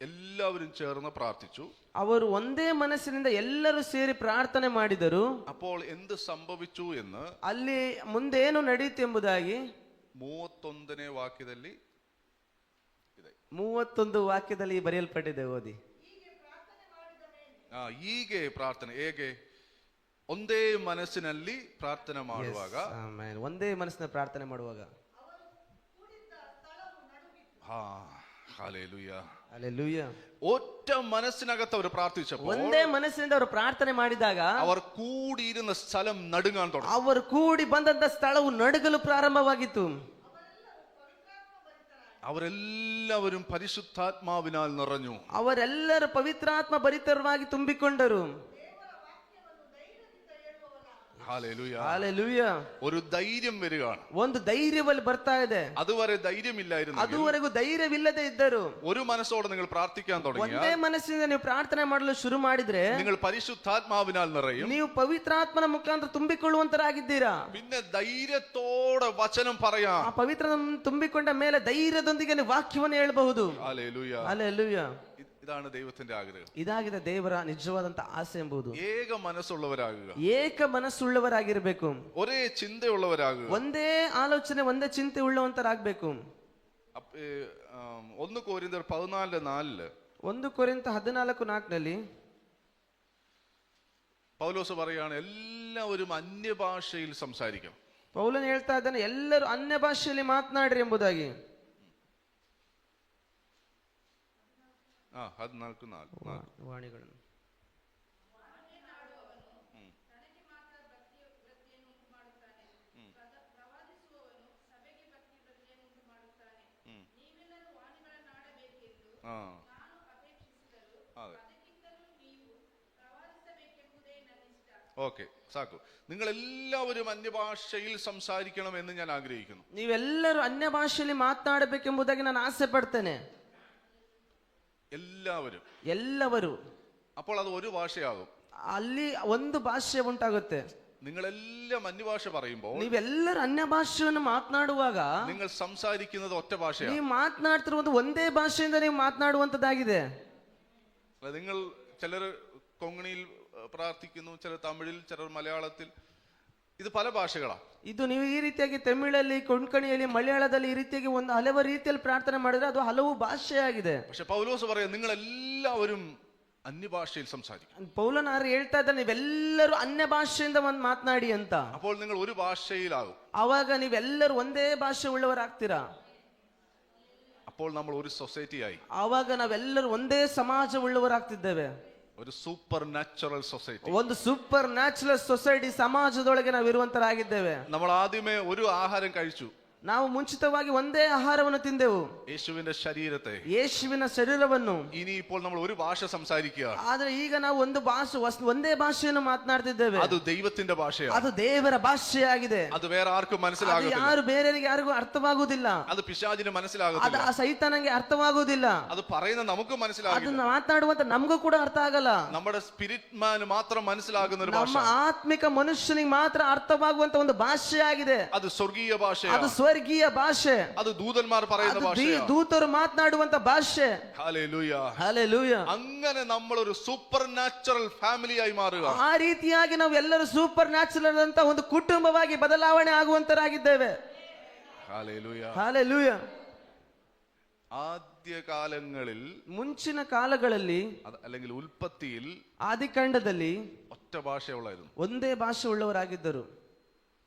എല്ലാവരും ചേർന്ന് പ്രാർത്ഥിച്ചു. ಅವರು ಒಂದೇ ಮನಸ್ಸಿನಿಂದ ಎಲ್ಲರೂ ಸೇರಿ ಪ್ರಾರ್ಥನೆ ಮಾಡಿದರು. അപ്പോൾ എന്ത് സംഭവിച്ചു എന്ന് ಅಲ್ಲಿ ಮುಂದೆ ಏನು ನಡೆಯಿತು ಎಂಬುದಾಗಿ 31ನೇ ವಾಕ್ಯದಲ್ಲಿ ಇದೆ. 31 ವಾಕ್ಯದಲ್ಲಿ ಬರೆಯಲ್ಪಟ್ಟಿದೆ, ಓದಿ. ಹೀಗೆ ಪ್ರಾರ್ಥನೆ ಹೇಗೆ? ಒಂದೇ ಮನಸ್ಸಿನಲ್ಲಿ ಪ್ರಾರ್ಥನೆ ಮಾಡುವಾಗ. ಆಮೆನ್. ಒಂದೇ ಮನಸ್ಸಿನ ಪ್ರಾರ್ಥನೆ ಮಾಡುವಾಗ. ഹല്ലേലൂയ. ಹಲ್ಲೆಲೂಯಾ. ഒറ്റ മനസ്സിനകത്ത് അവർ പ്രാർത്ഥിച്ചപ്പോൾ, ಒಂದೇ ಮನಸ್ಸಿನಿಂದ ಅವರು ಪ್ರಾರ್ಥನೆ ಮಾಡಿದಾಗ അവർ കൂടിയിരുന്ന സ്ഥലം നടുങ്ങാൻ തുടങ്ങി. ಅವರು ಕೂಡಿ ಬಂದಂತ ಸ್ಥಳವು ನಡುಗಲು ಪ್ರಾರಂಭವಾಗಿತ್ತು. അവരെല്ലാവരും പരിശുദ്ധാത്മാവിനാൽ നിറഞ്ഞു. ಅವರೆಲ್ಲರೂ ಪವಿತ್ರಾತ್ಮ ಭರಿತರಾಗಿ ತುಂಬಿಕೊಂಡರು. ഹല്ലേലൂയ. ಹಲ್ಲೆಲೂಯಾ. ഒരു ധൈര്യം വരികയാണ്. ಒಂದು ಧೈರ್ಯವಲ್ಲಿ ಬರ್ತಾ ಇದೆ. അതുവരെ ധൈര്യമില്ലായിരുന്നു. ಅದುವರೆಗೂ ಧೈರ್ಯವಿಲ್ಲದೆ ಇದ್ದರು. ഒരു മനസ്സോടെ നിങ്ങൾ പ്രാർത്ഥിക്കാൻ തുടങ്ങിയാൽ, ಒಂದೇ ಮನಸ್ಸಿನಿಂದ ನೀವು ಪ್ರಾರ್ಥನೆ ಮಾಡಲು ಶುರು ಮಾಡಿದ್ರೆ നിങ്ങൾ പരിശുദ്ധാത്മാവിനാൽ നിറയും. ನೀವು ಪವಿತ್ರಾತ್ಮನ ಮುಖಾಂತರ ತುಂಬಿಕೊಳ್ಳುವಂತರಾಗಿದ್ದೀರಾ. പിന്നെ ധൈര്യത്തോടെ വചനം പറയാം. ಆ ಪವಿತ್ರ ತುಂಬಿಕೊಂಡ ಮೇಲೆ ಧೈರ್ಯದೊಂದಿಗೆ ನೀವು ವಾಕ್ಯವನ್ನು ಹೇಳಬಹುದು. ഹല്ലേലൂയ. ಹಲ್ಲೆಲೂಯಾ. ഇതാണ് ദൈവത്തിന്റെ ആഗ്രഹം. ಇದಾಗಿದೆ ದೇವರ ನಿಜವಾದಂತ ಆಸೆ ಎಂಬುದು. ഏക മനസ്സുള്ളവരാകുക, ಏಕ ಮನಸ್ಸುಳ್ಳವರಾಗಿರ್ಬೇಕು, ഒരേ ചിന്തയുള്ളവരാകുക. ಒಂದೇ ಆಲೋಚನೆ ಒಂದೇ ಚಿಂತೆ ಉಳ್ಳವಂತರಾಗಬೇಕು. 1 കൊരിന്ത്യർ 14:4 1 ಕೊರಿಂಥ 14:4 പൗലോസ് പറയാണ്, എല്ലാവരും അന്യഭാഷയിൽ സംസാരിക്കണം. ಪೌಲನು ಹೇಳ್ತಾ ಇದ್ದಾನೆ, ಎಲ್ಲರೂ ಅನ್ಯ ಭಾಷೆಯಲ್ಲಿ ಮಾತನಾಡ್ರಿ ಎಂಬುದಾಗಿ. 14:4 ವಾಣಿಗಳನ್ನು ഓക്കെ, സാക്കു. നിങ്ങൾ എല്ലാവരും അന്യഭാഷയിൽ സംസാരിക്കണമെന്ന് ഞാൻ ആഗ്രഹിക്കുന്നു. ನೀವೆಲ್ಲರೂ ಅನ್ಯ ಭಾಷೆಯಲ್ಲಿ ಮಾತನಾಡಬೇಕೆಂಬುದಾಗಿ ನಾನು ಆಸೆ ಪಡ್ತೇನೆ. എല്ലാവരും. ಎಲ್ಲವರು. അപ്പോൾ അത് ഒരു ഭാഷയാകും. ಅಲ್ಲಿ ಒಂದು ಭಾಷೆ ಉಂಟಾಗುತ್ತೆ. നിങ്ങളെല്ലാം അന്യഭാഷ പറയുമ്പോൾ, ನೀವೆಲ್ಲರೂ ಅನ್ಯ ಭಾಷೆಯನ್ನು ಮಾತನಾಡುವಾಗ നിങ്ങൾ സംസാരിക്കുന്നത് ഒറ്റ ഭാഷയാണ്. ನೀವು ಮಾತನಾಡ್ತಿರುವುದು ಒಂದೇ ಭಾಷೆಯಿಂದ ನೀವು ಮಾತನಾಡುವಂತದ್ದಾಗಿದೆ. നിങ്ങൾ ചിലർ കൊങ്ങണിയിൽ പ്രാർത്ഥിക്കുന്നു, ചിലർ തമിഴിൽ, ചിലർ മലയാളത്തിൽ. ഇത് പല ഭാഷകളാണ്. ಇದು ನೀವು ಈ ರೀತಿಯಾಗಿ ತಮಿಳಲ್ಲಿ, ಕೊಂಕಣಿಯಲ್ಲಿ, ಮಲಯಾಳದಲ್ಲಿ ಈ ರೀತಿಯಾಗಿ ಒಂದು ಹಲವು ರೀತಿಯಲ್ಲಿ ಪ್ರಾರ್ಥನೆ ಮಾಡಿದ್ರೆ ಅದು ಹಲವು ಭಾಷೆಯಾಗಿದೆ. പക്ഷെ പൗലോസ് പറയാം, നിങ്ങൾ എല്ലാവരും അന്യഭാഷയിൽ സംസാരിക്കും. ಪೌಲನಾರು ಹೇಳ್ತಾ ಇದ್ದಾರೆ, ನೀವೆಲ್ಲರೂ ಅನ್ಯ ಭಾಷೆಯಿಂದ ಒಂದು ಮಾತನಾಡಿ ಅಂತ. അപ്പോൾ നിങ്ങൾ ഒരു ഭാഷയിലാകും. ಅವಾಗ ನೀವೆಲ್ಲರೂ ಒಂದೇ ಭಾಷೆ ಉಳ್ಳವರಾಗ್ತೀರಾ. അപ്പോൾ നമ്മൾ ഒരു സൊസൈറ്റിയായി. ಆವಾಗ ನಾವೆಲ್ಲರೂ ಒಂದೇ ಸಮಾಜ ಉಳ್ಳವರಾಗ್ತಿದ್ದೇವೆ. ഒരു സൂപ്പർ നാച്ചുറൽ സൊസൈറ്റി. ಒಂದು ಸೂಪರ್ ನ್ಯಾಚುರಲ್ ಸೊಸೈಟಿ ಸಮಾಜದೊಳಗೆ ನಾವು ಇರುವಂತರಾಗಿದ್ದೇವೆ. നമ്മൾ ആദ്യമേ ഒരു ആഹാരം കഴിച്ചു. ನಾವು ಮುಂಚಿತವಾಗಿ ಒಂದೇ ಆಹಾರವನ್ನು ತಿಂದೆವು, യേശുവിന്റെ ശരീരത്തെ, ಯೇಸುವಿನ ಶರೀರವನ್ನು. ഇനി ഇപ്പോൾ നമ്മൾ ഒരു ഭാഷ സംസാരിക്കുകയാണ്. ಆದ್ರೆ ಈಗ ನಾವು ಒಂದು ಭಾಷೆ, ಒಂದೇ ಭಾಷೆಯನ್ನು ಮಾತನಾಡ್ತಿದ್ದೇವೆ. ಅದು ದೈವത്തിന്റെ ಭಾಷೆയാണ്. ಅದು ದೇವರ ಭಾಷೆಯಾಗಿದೆ. ಅದು ಬೇರೆ ಆರ್ക്കും ಅದು മനസ്സിലാകുന്നില്ല. ಯಾರು ಬೇರೆಯವರಿಗೆ ಯಾರಿಗೂ ಅರ್ಥವಾಗುವುದಿಲ್ಲ. ಅದು ಪಿಶಾಚಿന് ಅದು മനസ്സിലാകുന്നില്ല. ಆ ಸೈತಾನಂಗೆ ಅರ್ಥವಾಗುವುದಿಲ್ಲ. അത് പറയുന്ന നമുക്ക് മനസ്സിലാകില്ല. ಅದನ್ನ ಮಾತನಾಡುವಂತ ನಮಗೂ ಕೂಡ ಅರ್ಥ ಆಗಲ್ಲ. നമ്മുടെ സ്പിരിറ്റ് മാൻ മാത്രം മനസ്സിലാകുന്ന ഒരു ഭാഷ. ನಮ್ಮ ಆತ್ಮಿಕ ಮನುಷ್ಯನಿಗೆ ಮಾತ್ರ ಅರ್ಥವಾಗುವಂತ ಒಂದು ಭಾಷೆಯಾಗಿದೆ. അത് സ്വർഗീയ ಅದು ഭാഷയാണ്. ಸ್ವರ್ಗೀಯ ಭಾಷೆ. അത് ദൂതന്മാർ പറയുന്ന ഭാഷയാണ്. ದೂತರು ಮಾತನಾಡುವಂತ ಭಾಷೆ. ഹല്ലേലൂയ. ಹಲ್ಲೆಲೂಯಾ. അങ്ങനെ നമ്മൾ ഒരു സൂപ്പർ നാച്ചുറൽ ഫാമിലിയായി മാറുക. ಆ ರೀತಿಯಾಗಿ ನಾವು ಎಲ್ಲರೂ ಸೂಪರ್ ನ್ಯಾಚುರಲ್ ಅಂತ ಒಂದು ಕುಟುಂಬವಾಗಿ ಬದಲಾವಣೆ ಆಗುವಂತರಾಗಿದ್ದೇವೆ. ഹല്ലേലൂയ. ಹಲ್ಲೆಲೂಯಾ. ആദ്യകാലങ്ങളിൽ, ಮುಂಚಿನ ಕಾಲಗಳಲ್ಲಿ അല്ലെങ്കിൽ ഉൽപ്പത്തിയിൽ, ಆದಿಕಾಂಡದಲ್ಲಿ ഒറ്റ ഭാഷയുള്ളായിരുന്നു. ಒಂದೇ ಭಾಷೆ ಉಳ್ಳವರಾಗಿದ್ದರು.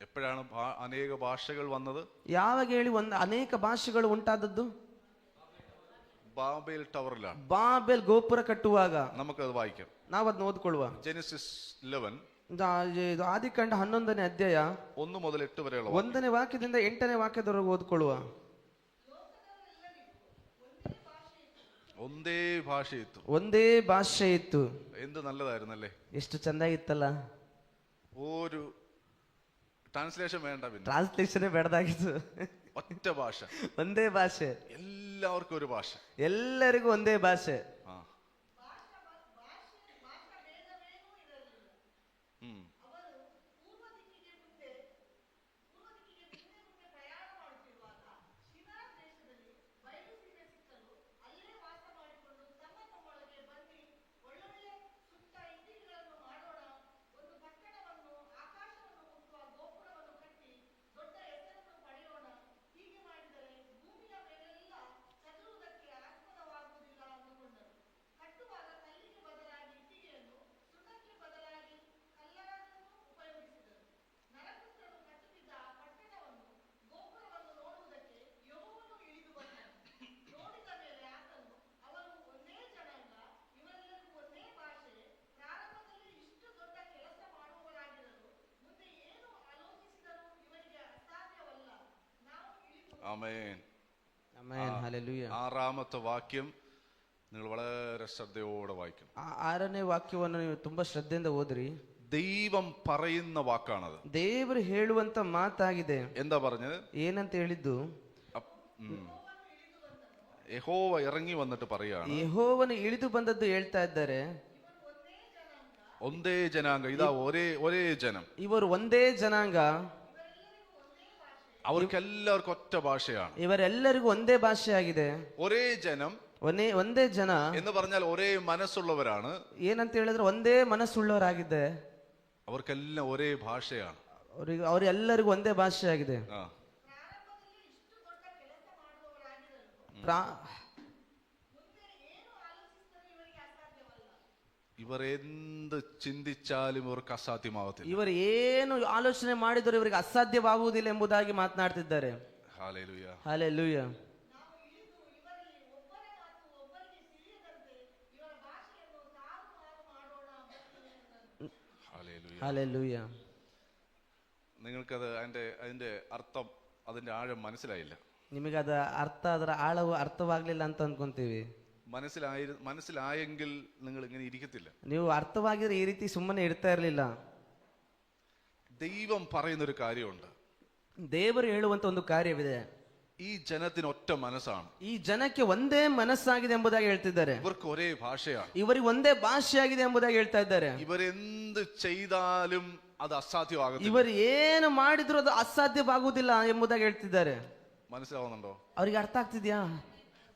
എപ്പോഴാണ് അനേക ഭാഷകൾ വന്നത്? ಯಾವಾಗ ಹೇಳಿ ಒಂದು ಅನೇಕ ಭಾಷೆಗಳು ಉಂಟಾದದ್ದು? ബാബേൽ ടവറിലാണ്. ಬಾಬೆಲ್ ಗೋಪುರ ಕಟ್ಟುವಾಗ. നമുക്കത് വായിക്കാം. ನಾವು ಅದನ್ನ ಓದ್ಕೊಳ್ಳುವ. ജെനസിസ് 11 ಇದು ಆದಿಕಾಂಡ 11ನೇ ಅಧ್ಯಾಯ 1 മുതൽ 8 വരെയുള്ള 1ನೇ ವಾಕ್ಯದಿಂದ 8ನೇ ವಾಕ್ಯದವರೆಗೂ ಓದ್ಕೊಳ್ಳುವ. ಒಂದೇ ಭಾಷೆ ಇತ್ತು. ಒಂದೇ ಭಾಷೆ ಇತ್ತು. എന്ത് നല്ലതായിരുന്നല്ലേ? ಎಷ್ಟು ಚಂದಾಗಿತ್ತಲ್ಲ. ഒരു ട്രാൻസ്ലേഷൻ വേണ്ട, പിന്നെ ಟ್ರಾನ್ಸ್ಲೇಷನ್ ಬೇಡದಾಗಿತ್ತು. ഒറ്റ ഭാഷ, ಒಂದೇ ಭಾಷೆ, എല്ലാവർക്കും ഒരു ഭാഷ, ಎಲ್ಲರಿಗೂ ಒಂದೇ ಭಾಷೆ. ആമേൻ. ಆಮೆನ್. ಹಲ್ಲೆಲೂಯಾ. 6ാമത്തെ വാക്യം നിങ്ങൾ വളരെ ശ്രദ്ധയോടെ വായിക്കണം. 6ನೇ ವಾಕ್ಯವನ್ನು ನೀವು ತುಂಬಾ ಶ್ರದ್ಧೆಯಿಂದ ಓದ್ರಿ. ദൈവം പറയുന്ന വാക്കാണത്. ದೇವರು ಹೇಳುವಂತ ಮಾತಾಗಿದೆ. എന്താ പറഞ്ഞത്? ಏನಂತ ಹೇಳಿದ್ದು? യഹോവ ഇറങ്ങി വന്നിട്ട് പറയാണ്, ಯೆಹೋವನು ಇಳಿದು ಬಂದದ್ದು ಹೇಳ್ತಾ ಇದ್ದಾರೆ. ಒಂದೇ ಜನಾಂಗ, ಇದ ഒരേ ജനം, ಇವರು ಒಂದೇ ಜನಾಂಗ, അവർക്കെല്ലാവർക്കും ഒറ്റ ഭാഷയാണ്. ಇವರೆಲ್ಲರಿಗೂ ಒಂದೇ ಭಾಷೆ ಆಗಿದೆ. ഒരേ ജനം ಒಂದೇ ಜನ എന്ന് പറഞ്ഞാൽ ഒരേ മനസ്സുള്ളവരാണ്. ಏನಂತ ಹೇಳಿದ್ರೆ ಒಂದೇ ಮನಸ್ಸುಳ್ಳವರಾಗಿದೆ. അവർക്കെല്ലാം ഒരേ ഭാഷയാണ്. ಅವರೆಲ್ಲರಿಗೂ ಒಂದೇ ಭಾಷೆ ಆಗಿದೆ. ഇവർ എന്ത് ചിന്തിച്ചാലും ഇവർക്ക് അസാധ്യമാവത്തില്ല. ಇವರು ಏನು ಆಲೋಚನೆ ಮಾಡಿದರೂ ಇವರಿಗೆ ಅಸಾಧ್ಯವಾಗುವುದಿಲ್ಲ ಎಂಬುದಾಗಿ ಮಾತನಾಡ್ತಿದ್ದಾರೆ. ഹല്ലേലൂയ. ಹಲ್ಲೆಲೂಯಾ. ഹല്ലേലൂಯಾ. നിങ്ങൾക്കത് അതിന്റെ അർത്ഥം, അതിന്റെ ആഴം മനസ്സിലായില്ല. ನಿಮಗೆ ಅದ ಅರ್ಥ, ಅದರ ಆಳವು ಅರ್ಥವಾಗ್ಲಿಲ್ಲ ಅಂತ ಅನ್ಕೊಂತೀವಿ. മനസ്സിലായെങ്കിൽ നിങ്ങൾ ഇങ്ങനെ ഇരിക്കത്തില്ല. ನೀವು ಅರ್ಥವಾಗಿದ್ರೆ ಈ ರೀತಿ ಸುಮ್ಮನೆ ಇರ್ತಾ ಇರಲಿಲ್ಲ. ദൈവം പറയുന്ന ഒരു കാര്യമുണ്ട്. ದೇವರು ಹೇಳುವಂತ ಒಂದು ಕಾರ್ಯವಿದೆ. ഈ ജനത്തിന് ഒറ്റ മനസ്സാണ്. ಈ ಜನಕ್ಕೆ ಒಂದೇ ಮನಸ್ಸಾಗಿದೆ ಎಂಬುದಾಗಿ ಹೇಳ್ತಿದ್ದಾರೆ. ഇവർക്ക് ഒരേ ഭാഷയാണ്. ಇವರಿಗೆ ಒಂದೇ ಭಾಷೆಯಾಗಿದೆ ಎಂಬುದಾಗಿ ಹೇಳ್ತಾ ಇದ್ದಾರೆ. ഇവരെന്ത് ചെയ്താലും അത് അസാധ്യമാകത്തില്ല. ಇವರು ಏನು ಮಾಡಿದ್ರು ಅದು ಅಸಾಧ್ಯವಾಗುವುದಿಲ್ಲ ಎಂಬುದಾಗಿ ಹೇಳ್ತಿದ್ದಾರೆ. മനസ്സിലാവുന്നുണ്ടോ? ಅವರಿಗೆ ಅರ್ಥ ಆಗ್ತಿದ್ಯಾ?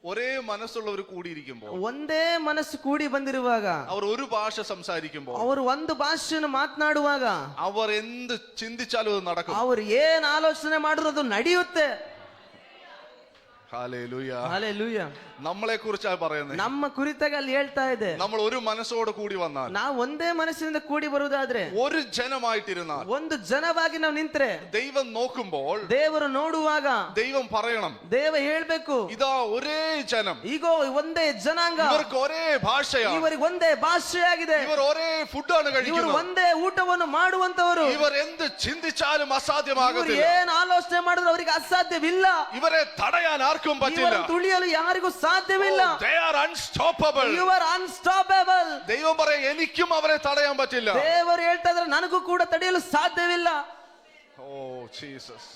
ഒരേ മനസ്സുള്ളവർ കൂടിയിരിക്കുമ്പോൾ, ಒಂದೇ ಮನಸ್ಸು ಕೂಡಿ ಬಂದಿರುವಾಗ, അവർ ഒരു ഭാഷ സംസാരിക്കുമ്പോൾ, ಅವರು ಒಂದು ಭಾಷೆಯನ್ನು ಮಾತನಾಡುವಾಗ, അവർ എന്ത് ചിന്തിച്ചാലും അത് നടക്കും. ಅವರು ಏನ್ ಆಲೋಚನೆ ಮಾಡಿದ್ರು ಅದು ನಡೆಯುತ್ತೆ. ഹല്ലേലൂയ. ಹಲ್ಲೆಲೂಯಾ. നമ്മളെ കുറിച്ചാണ് പറയുന്നത്. ನಮ್ಮ ಕುರಿತಾಗಿ ಅಲ್ಲಿ ಹೇಳ್ತಾ ಇದೆ. നമ്മൾ ഒരു മനസ്സോട് കൂടി വന്നാൽ, ನಾವು ಒಂದೇ ಮನಸ್ಸಿನಿಂದ ಕೂಡಿ ಬರುವುದಾದ್ರೆ, ഒരു ജനമായിട്ടിരുന്നാൽ, ಒಂದು ಜನವಾಗಿ ನಾವು ನಿಂತ್ರೆ, ദൈവം നോക്കുമ്പോൾ, ದೇವರು ನೋಡುವಾಗ ദൈവം പറയണം, ದೇವ ಹೇಳ್ಬೇಕು, ഇതാ ഒരേ ജനം, ಈಗೋ ಒಂದೇ ಜನಾಂಗ, ഇവർക്ക് ഒരೇ ഭാഷയാണ്, ಇವರಿಗೆ ಒಂದೇ ಭಾಷೆಯಾಗಿದೆ, ഇവർ ഒരേ ഫുഡാണ് ಇವರು കഴിക്കുന്നത്, ಒಂದೇ ಊಟವನ್ನು ಮಾಡುವಂತವರು, ഇവർ എന്ത് ചിന്തിച്ചാലും ಇವರು അസാധ്യമാകത്തില്ല, ಏನ್ ಆಲೋಚನೆ ಮಾಡಿದ್ರು ಅವರಿಗೆ ಅಸಾಧ್ಯವಿಲ್ಲ, ഇവരെ തടയാൻ ആർക്കും പറ്റില്ല, ಇವರನ್ನು ತುಳಿಯಲು ಯಾರಿಗೂ ಸಾಧ್ಯವಿಲ್ಲ. They are unstoppable. You are unstoppable. ദൈവം പറയും, എനിക്കും അവരെ തടയാൻ പറ്റില്ല. ದೇವರು ಹೇಳ್ತಾ ಇದ್ದಾರೆ, ನನಗೂ ಕೂಡ ತಡೆಯಲು ಸಾಧ್ಯವಿಲ್ಲ. Oh Jesus.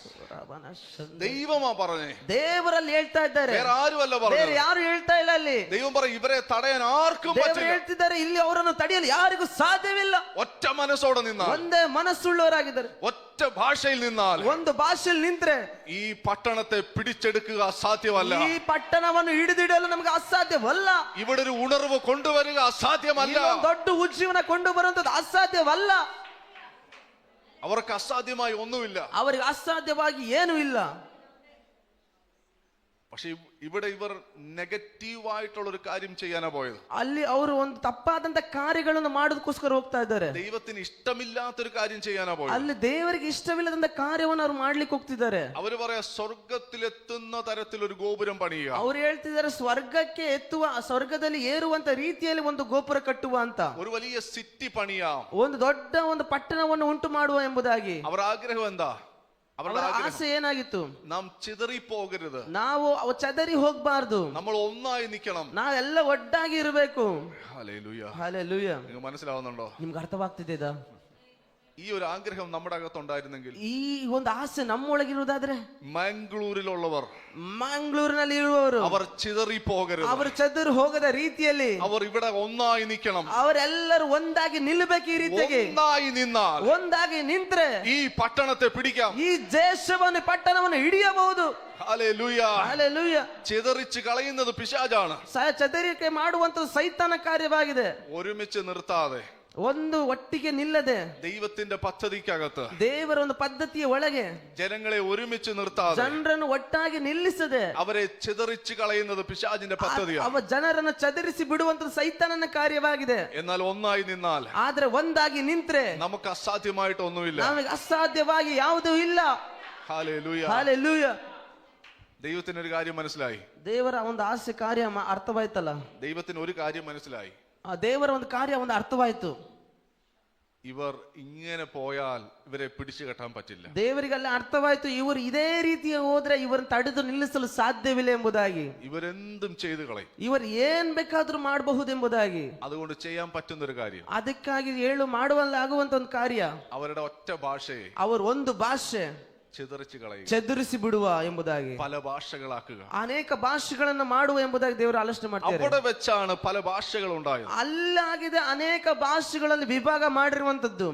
ദൈവമാ പറഞ്ഞേ, ದೇವರಲ್ಲಿ ಹೇಳ್ತಾ ಇದ್ದಾರೆ, വേറെ ആരുമല്ല ಬೇರೆ പറഞ്ഞത്. ಯಾರು ಹೇಳ್ತಾ ಇಲ್ಲ. ಅಲ್ಲಿ ദൈവം പറയും, ഇവരെ തടയാൻ ആർക്കും ದೇವರು പറ്റില്ല. ಹೇಳ್ತಿದ್ದಾರೆ, ಇಲ್ಲಿ ಅವರನ್ನು ತಡೆಯಲು ಯಾರಿಗೂ ಸಾಧ್ಯವಿಲ್ಲ. ഒറ്റ മനസ്സോടെ നിന്നാൽ, ಒಂದೇ ಮನಸ್ಸುಳ್ಳವರಾಗಿದ್ದಾರೆ, ഒറ്റ ഭാഷയിൽ നിന്നാൽ, ಒಂದು ಭಾಷೆಯಲ್ಲಿ ನಿಂತ್ರೆ ഈ പട്ടണത്തെ പിടിച്ചെടുക്കുക അസാധ്യമല്ല. ಈ ಪಟ್ಟಣವನ್ನು ಹಿಡಿದಿಡಲು ನಮಗೆ ಅಸಾಧ್ಯವಲ್ಲ. ഇവിടെ ഒരു ഉണർവ് കൊണ്ടുവരിക അസാധ്യമല്ല. ಇಲ್ಲೊಂದು ದೊಡ್ಡ ಉಜ್ಜೀವನ ಕೊಂಡು ಬರುವಂತದ್ದು ಅಸಾಧ್ಯವಲ್ಲ. അവർക്ക് അസാധ്യമായി ഒന്നുമില്ല. ಅವರಿಗೆ ಅಸಾಧ್ಯವಾಗಿ ಏನೂ ಇಲ್ಲ. പക്ഷെ ഇവിടെ ഇവർ നെഗറ്റീവായിട്ടുള്ള ഒരു കാര്യം ചെയ്യാനാ പോയത്. ಅಲ್ಲಿ ಅವರು ಒಂದು ತಪ್ಪಾದಂತ ಕಾರ್ಯಗಳನ್ನು ಮಾಡೋದಕ್ಕೋಸ್ಕರ ಹೋಗ್ತಾ ಇದ್ದಾರೆ. ദൈവത്തിന് ഇഷ്ടമില്ലാത്തൊരു കാര്യം ചെയ്യാനാ പോയത്. ಅಲ್ಲಿ ದೇವರಿಗೆ ಇಷ್ಟವಿಲ್ಲದಂತ ಕಾರ್ಯವನ್ನು ಅವರು ಮಾಡ್ಲಿಕ್ಕೆ ಹೋಗ್ತಿದ್ದಾರೆ. അവര് പറയാ, സ്വർഗത്തിലെത്തുന്ന തരത്തിൽ ഒരു ഗോപുരം പണിയുക. ಅವ್ರು ಹೇಳ್ತಿದ್ದಾರೆ, ಸ್ವರ್ಗಕ್ಕೆ ಎತ್ತುವ, ಸ್ವರ್ಗದಲ್ಲಿ ಏರುವಂತ ರೀತಿಯಲ್ಲಿ ಒಂದು ಗೋಪುರ ಕಟ್ಟುವ ಅಂತ, ഒരു വലിയ സിറ്റി പണിയാം, ಒಂದು ದೊಡ್ಡ ಒಂದು ಪಟ್ಟಣವನ್ನು ಉಂಟು ಮಾಡುವ ಎಂಬುದಾಗಿ. അവരുടെ ആഗ്രഹം എന്താ? ಅವರ ಆಸೆ ಏನಾಗಿತ್ತು? നാം ചിതറി പോകരുത്, ನಾವು ಚದರಿ ಹೋಗ್ಬಾರ್ದು, നമ്മൾ ഒന്നായി നിൽക്കണം, ನಾವೆಲ್ಲ ಒಟ್ಟಾಗಿ ಇರಬೇಕು. ഹല്ലേലൂയ. ಹಲ್ಲೆಲೂಯಾ. നിങ്ങൾക്ക് മനസ്സിലാവുന്നുണ്ടോ? ನಿಮ್ಗೆ ಅರ್ಥವಾಗ್ತಿದೆಯಾ? ഈ ഒരു ആഗ്രഹം നമ്മുടെ അകത്തുണ്ടായിരുന്നെങ്കിൽ, ಈ ಒಂದು ಆಸೆ ನಮ್ಮೊಳಗಿರುವುದಾದ್ರೆ, മംഗ്ലൂരിലുള്ളവർ, ಮಂಗಳೂರಿನಲ್ಲಿ ಇರುವವರು, അവർ ചിതറി പോകരുത്, ಅವರು ಚದುರು ಹೋಗದ ರೀತಿಯಲ್ಲಿ അവർ ഇവിടെ ഒന്നായി നിൽക്കണം. ಅವರೆಲ್ಲರೂ ಒಂದಾಗಿ ನಿಲ್ಲಬೇಕು. ಈ ರೀತಿಯಾಗಿ ഒന്നായി നിന്നാൽ ಒಂದಾಗಿ ನಿಂತ್ರೆ ഈ പട്ടണത്തെ പിടിക്കാം. ಈ ದೇಶವನ್ನು, ಪಟ್ಟಣವನ್ನು ಹಿಡಿಯಬಹುದು. ഹല്ലേലൂയ. ಹಲ್ಲೆಲೂಯಾ. ചിതറിച്ച് കളയുന്നത് പിശാചാണ്. ಚದರಿಕೆ ಮಾಡುವಂತದ್ದು ಸೈತಾನ ಕಾರ್ಯವಾಗಿದೆ. ഒരുമിച്ച് നിർത്താതെ, ಒಂದು ಒಟ್ಟಿಗೆ ನಿಲ್ಲದೆ, ദൈവത്തിന്റെ പദ്ധതിക്കകത്ത് ದೇವರ ಒಂದು ಪದ್ಧತಿಯ ಒಳಗೆ ജനങ്ങളെ ഒരുമിച്ച് നിർത്താതെ, ಜನರನ್ನು ಒಟ್ಟಾಗಿ ನಿಲ್ಲಿಸದೆ, അവരെ ചിതറിച്ച് കളയുന്നത് പിശാചിന്റെ പദ്ധതിയാണ്. ಅವ ಜನರನ್ನು ಚದರಿಸಿ ಬಿಡುವಂತದ್ದು ಸೈತಾನನ ಕಾರ್ಯವಾಗಿದೆ. എന്നാൽ ഒന്നായി നിന്നാൽ, ಆದ್ರೆ ಒಂದಾಗಿ ನಿಂತ್ರೆ നമുക്ക് ಅಸಾಧ್ಯമായിട്ട് ഒന്നുമില്ല. ನಮಗೆ ಅಸಾಧ್ಯವಾಗಿ ಯಾವುದೂ ಇಲ್ಲ. ഹല്ലേലൂയ. ಹಲ್ಲೆಲೂಯಾ. ദൈവത്തിന് ഒരു കാര്യം മനസ്സിലായി. ದೇವರ ಒಂದು ಆಸೆ ಕಾರ್ಯ ಅರ್ಥವಾಯ್ತಲ್ಲ. ദൈവത്തിന് ഒരു കാര്യം മനസ്സിലായി. ಆ ದೇವರ ಒಂದು ಕಾರ್ಯ ಒಂದು ಅರ್ಥವಾಯ್ತು. ഇവർ ഇങ്ങനെ പോയാൽ ഇവരെ പിടിച്ചു കെട്ടാൻ പറ്റില്ല. ದೇವರಿಗೆ ಅಲ್ಲಿ ಅರ್ಥವಾಯ್ತು, ಇವರು ಇದೇ ರೀತಿಯ ಹೋದ್ರೆ ಇವರನ್ನು ತಡೆದು ನಿಲ್ಲಿಸಲು ಸಾಧ್ಯವಿಲ್ಲ ಎಂಬುದಾಗಿ. ഇവരെന്തും ചെയ്തു കളയും. ಇವರು ಏನ್ ಬೇಕಾದ್ರೂ ಮಾಡಬಹುದೆಂಬುದಾಗಿ. അതുകൊണ്ട് ചെയ്യാൻ പറ്റുന്ന ഒരു കാര്യം, ಅದಕ್ಕಾಗಿ ಆಗುವಂತ ಒಂದು ಕಾರ್ಯ, അവരുടെ ഒറ്റ ഭാഷയെ ಅವರು ಒಂದು ಭಾಷೆ ചിതറിച്ചു കളയും, ಚದುರಿಸಿ ಬಿಡುವ ಎಂಬುದಾಗಿ, പല ഭാഷകളാക്കുക, ಅನೇಕ ಭಾಷೆಗಳನ್ನ ಮಾಡುವ ಎಂಬುದಾಗಿ ದೇವರು ಆಲೋಚನೆ ಮಾಡ್ತಾರೆ. അവിടെ വെച്ചാണ് പല ഭാഷകൾ ഉണ്ടായത്. ಅಲ್ಲಾಗಿದೆ ಅನೇಕ ಭಾಷೆಗಳಲ್ಲಿ ವಿಭಾಗ ಮಾಡಿರುವಂತದ್ದು.